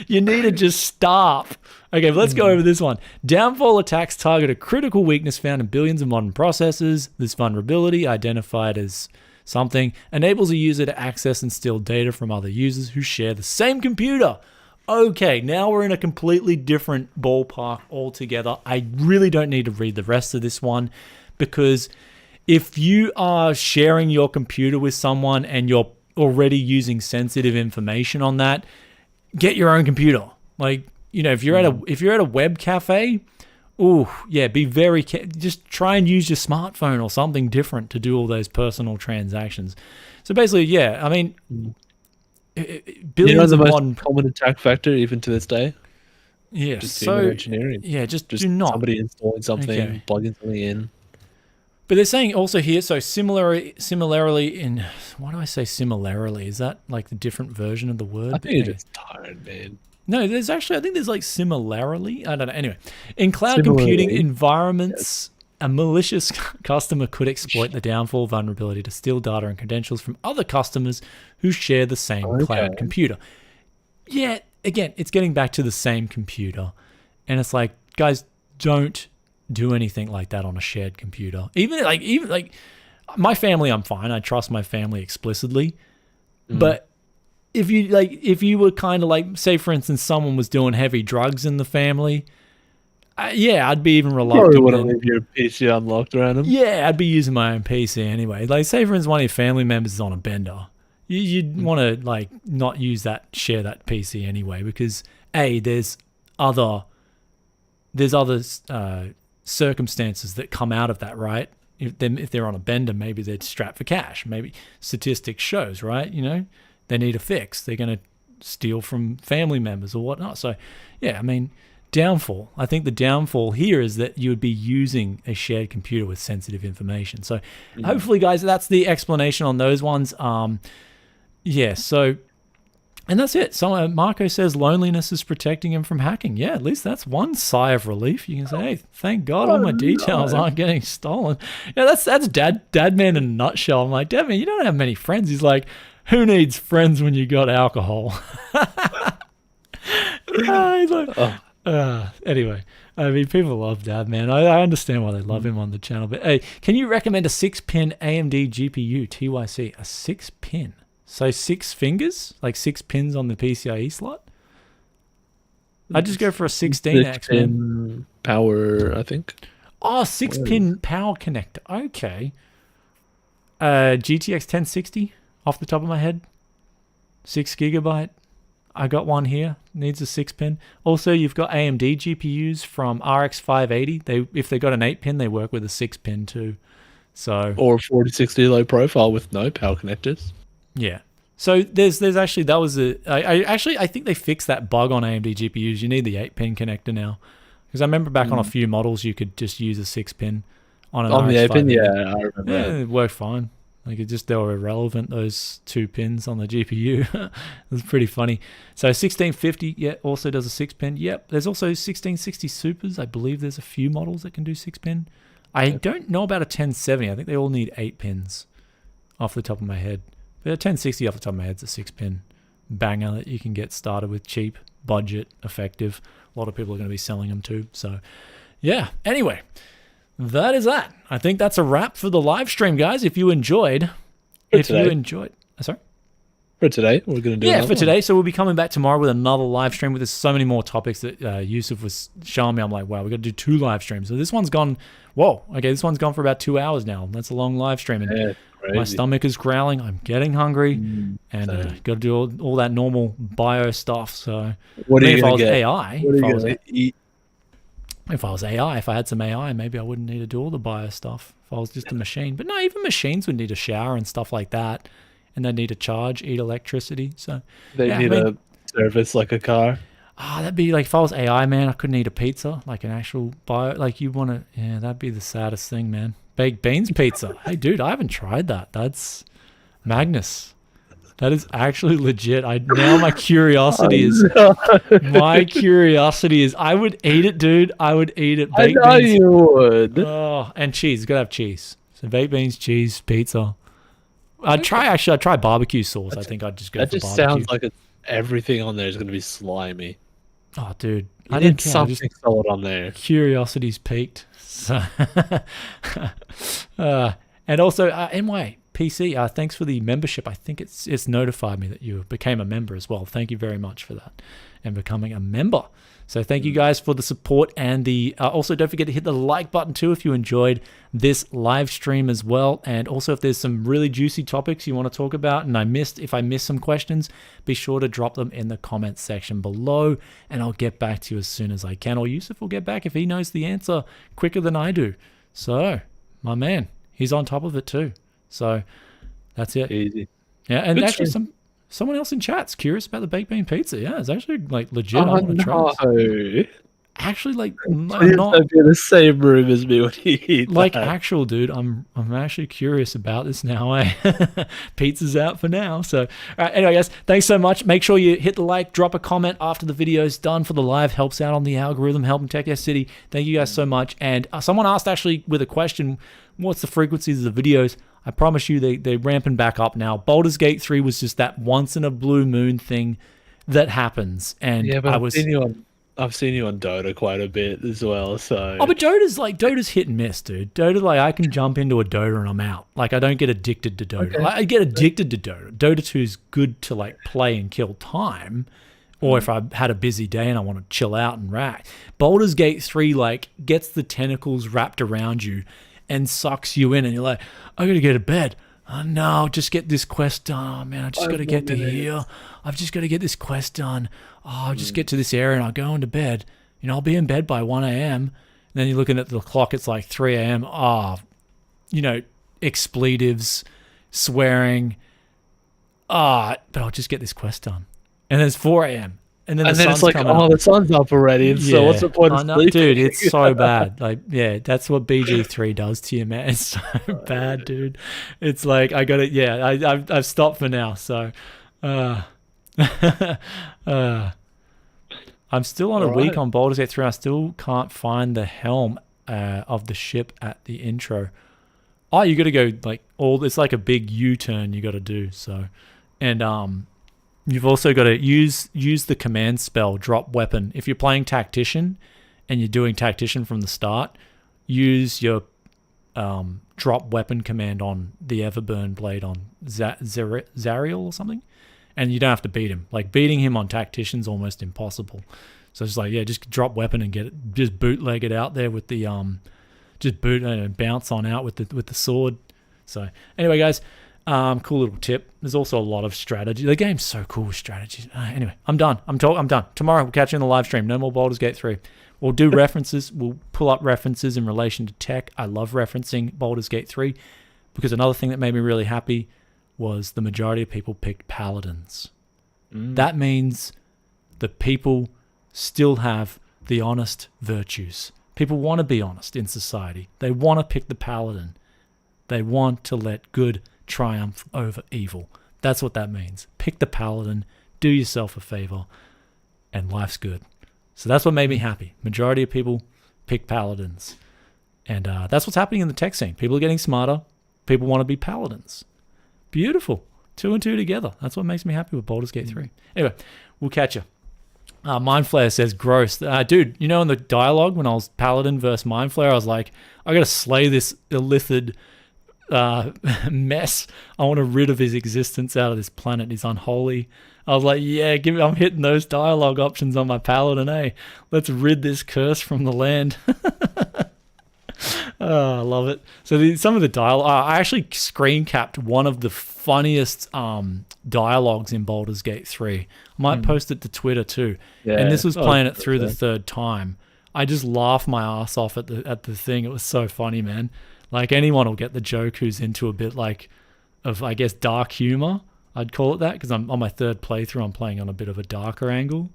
You need to just stop. Okay, but let's go over this one. Downfall attacks target a critical weakness found in billions of modern processors. This vulnerability, identified as something, enables a user to access and steal data from other users who share the same computer. Okay, now we're in a completely different ballpark altogether. I really don't need to read the rest of this one, because if you are sharing your computer with someone and you're already using sensitive information on that, get your own computer. Like, you know, if you're at a web cafe, be very just try and use your smartphone or something different to do all those personal transactions. So basically, yeah, I mean, billions the of most modern common attack vector even to this day. Yeah, Just so engineering. Yeah, just Just do not. somebody installing something, plugging something in. But they're saying also here, so similarly in, why do I say similarly? Is that like the different version of the word? I think you're just tired, man. No, there's actually, I think there's like similarly. I don't know. Anyway, in cloud computing environments, a malicious customer could exploit the downfall vulnerability to steal data and credentials from other customers who share the same cloud computer. Yeah, again, it's getting back to the same computer. And it's like, guys, don't do anything like that on a shared computer. Even like my family, I'm fine. I trust my family explicitly. But if you were kind of like, say for instance, someone was doing heavy drugs in the family, I'd be even reluctant. You wouldn't leave your PC unlocked around them. Yeah, I'd be using my own PC anyway. Like, say for instance, one of your family members is on a bender, you'd want to like not share that PC anyway, because there's other circumstances that come out of that, right? If they're on a bender, maybe they're strapped for cash. Maybe statistics shows, right? You know, they need a fix. They're going to steal from family members or whatnot. So, yeah, I mean, downfall. I think the downfall here is that you would be using a shared computer with sensitive information. So, hopefully, guys, that's the explanation on those ones. So, and that's it. So Marco says loneliness is protecting him from hacking. Yeah, at least that's one sigh of relief. You can say, hey, thank God all my details aren't getting stolen. Yeah, that's Dad Man in a nutshell. I'm like, Dad Man, you don't have many friends. He's like, who needs friends when you got alcohol? Anyway, I mean, people love Dad Man. I understand why they love him on the channel. But hey, can you recommend a 6-pin AMD GPU TYC? A 6-pin? So 6 fingers, like 6 pins on the PCIe slot. I'd just go for a 16X, man. Power, I think. Oh, 6-pin power connector. Okay. GTX 1060 off the top of my head. 6 gigabyte. I got one here. Needs a 6-pin. Also, you've got AMD GPUs from RX 580. If they got an 8-pin, they work with a 6-pin too. So, or 4060 low profile with no power connectors. Yeah. So there's actually, I think they fixed that bug on AMD GPUs. You need the 8-pin connector now. Because I remember back on a few models you could just use a 6-pin on an RX the 8-pin, yeah, I remember. Yeah, it worked fine. Like they were irrelevant, those 2 pins on the GPU. It was pretty funny. So 1650, also does a 6-pin. Yep. There's also 1660 Supers. I believe there's a few models that can do 6-pin. I don't know about a 1070. I think they all need 8 pins off the top of my head. But a 1060 off the top of my head is a 6-pin banger that you can get started with, cheap, budget, effective. A lot of people are going to be selling them too. So, yeah. Anyway, that is that. I think that's a wrap for the live stream, guys. If you enjoyed, sorry? For today, we're going to do for today. So we'll be coming back tomorrow with another live stream. There's so many more topics that Yusuf was showing me. I'm like, wow, we got to do 2 live streams. So this one's gone. Whoa, okay, this one's gone for about 2 hours now. That's a long live stream, and my stomach is growling. I'm getting hungry, and got to do all that normal bio stuff. So what are you going to get? AI, what are you going to eat? If I was AI, if I had some AI, maybe I wouldn't need to do all the bio stuff if I was just a machine. But no, even machines would need a shower and stuff like that. And they need to charge, eat electricity. So They need a service like a car. that'd be like if I was AI, man, I couldn't eat a pizza, like an actual bio. Like you want to, yeah, that'd be the saddest thing, man. Baked beans pizza. Hey, dude, I haven't tried that. That's Magnus. That is actually legit. Now my curiosity is. My curiosity is. I would eat it, dude. I would eat it. Baked I know beans. You would. Oh, and cheese. You gotta have cheese. So baked beans, cheese, pizza. I'd try barbecue sauce. I think I'd just go for barbecue. That just sounds like everything on there is gonna be slimy. Oh, dude. I didn't something solid on there. Curiosity's peaked. So, and also, NY. PC, thanks for the membership. I think it's notified me that you became a member as well. Thank you very much for that and becoming a member. So thank you guys for the support, and the also don't forget to hit the like button too if you enjoyed this live stream as well. And also if there's some really juicy topics you want to talk about and if I missed some questions, be sure to drop them in the comments section below and I'll get back to you as soon as I can. Or Yusuf will get back if he knows the answer quicker than I do. So my man, he's on top of it too. So that's it. Easy. Yeah, and good actually someone else in chat's curious about the baked bean pizza. Yeah, it's actually like legit. I want to try this. Actually, like not be in the same room as me when you eat like that. Actual dude. I'm actually curious about this now. Pizza's out for now. So anyway, guys, thanks so much. Make sure you hit the like, drop a comment after the video's done for the live. Helps out on the algorithm, helping Tech City. Thank you guys so much. And someone asked actually with a question, what's the frequencies of the videos? I promise you they're ramping back up now. Baldur's Gate 3 was just that once in a blue moon thing that happens. And yeah, but I've seen you on Dota quite a bit as well. So but Dota's hit and miss, dude. Dota, like I can jump into a Dota and I'm out. Like I don't get addicted to Dota. Okay. I get addicted to Dota. Dota 2 is good to like play and kill time. Or if I had a busy day and I want to chill out and rack. Baldur's Gate 3 like gets the tentacles wrapped around you and sucks you in, and you're like, I gotta go to bed. Oh no, just get this quest done. Oh man, I just gotta get to here. I've just gotta get this quest done. Oh, I'll just get to this area and I'll go into bed. You know, I'll be in bed by 1 a.m. And then you're looking at the clock, it's like 3 a.m. Expletives, swearing. But I'll just get this quest done. And then it's 4 a.m. And then it's like, the sun's up already. And so what's the point of sleeping? Dude, it's so bad. Like, yeah, that's what BG3 does to you, man. It's so bad, dude. It's like, I've stopped for now. So, I'm still on a week on Baldur's Gate 3. I still can't find the helm of the ship at the intro. Oh, you got to go it's like a big U-turn you got to do. So, and, you've also got to use the command spell, drop weapon. If you're playing Tactician and you're doing Tactician from the start, use your drop weapon command on the Everburn blade on Zariel or something. And you don't have to beat him. Like, beating him on Tactician's almost impossible. So it's like, just drop weapon and just bootleg it out there with the, bounce on out with the sword. So anyway, guys, cool little tip. There's also a lot of strategy. The game's so cool with strategy. Anyway, I'm done. I'm done. Tomorrow we'll catch you in the live stream. No more Baldur's Gate 3. We'll do references. We'll pull up references in relation to tech. I love referencing Baldur's Gate 3 because another thing that made me really happy was the majority of people picked paladins. That means the people still have the honest virtues. People want to be honest in society. They want to pick the paladin. They want to let good triumph over evil. That's what that means. Pick the paladin, do yourself a favor, and life's good. So that's what made me happy. Majority of people pick paladins. And that's what's happening in the tech scene. People are getting smarter. People want to be paladins. Beautiful. 2 and 2 together. That's what makes me happy with Baldur's Gate 3. Anyway, we'll catch you. Mindflayer says, gross. Dude, you know in the dialogue when I was paladin versus Mindflayer, I was like, I got to slay this illithid mess. I want to rid of his existence out of this planet. He's unholy. I was like, yeah, I'm hitting those dialogue options on my paladin, Let's rid this curse from the land. Oh, I love it. So some of the dialogue, I actually screen capped one of the funniest dialogues in Baldur's Gate 3. I might post it to Twitter too. Yeah. And this was playing it through the third time. I just laughed my ass off at the thing. It was so funny, man. Like anyone will get the joke who's into a bit like of, I guess, dark humor. I'd call it that, because I'm on my third playthrough. I'm playing on a bit of a darker angle.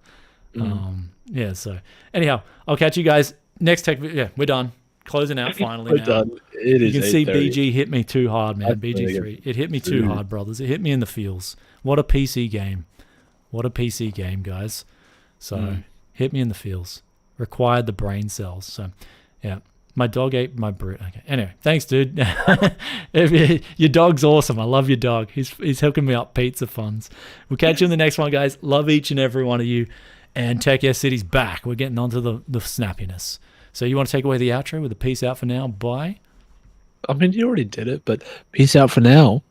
Yeah. So anyhow, I'll catch you guys next tech. Yeah, we're done. Closing out finally. We're now. done. It is. You can see 8:30. BG hit me too hard, man. That's BG3. It hit me too hard, brothers. It hit me in the feels. What a PC game. What a PC game, guys. So hit me in the feels. Required the brain cells. So yeah. My dog ate my bread. Okay. Anyway, thanks, dude. Your dog's awesome. I love your dog. He's hooking me up pizza funds. We'll catch you in the next one, guys. Love each and every one of you. And Tech S City's back. We're getting onto the snappiness. So you want to take away the outro with a peace out for now? Bye. I mean, you already did it, but peace out for now.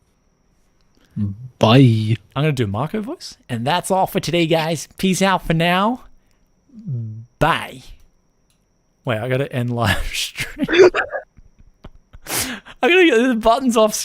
Bye. I'm going to do Marco voice. And that's all for today, guys. Peace out for now. Bye. Wait, I got to end live stream. I got to get the buttons off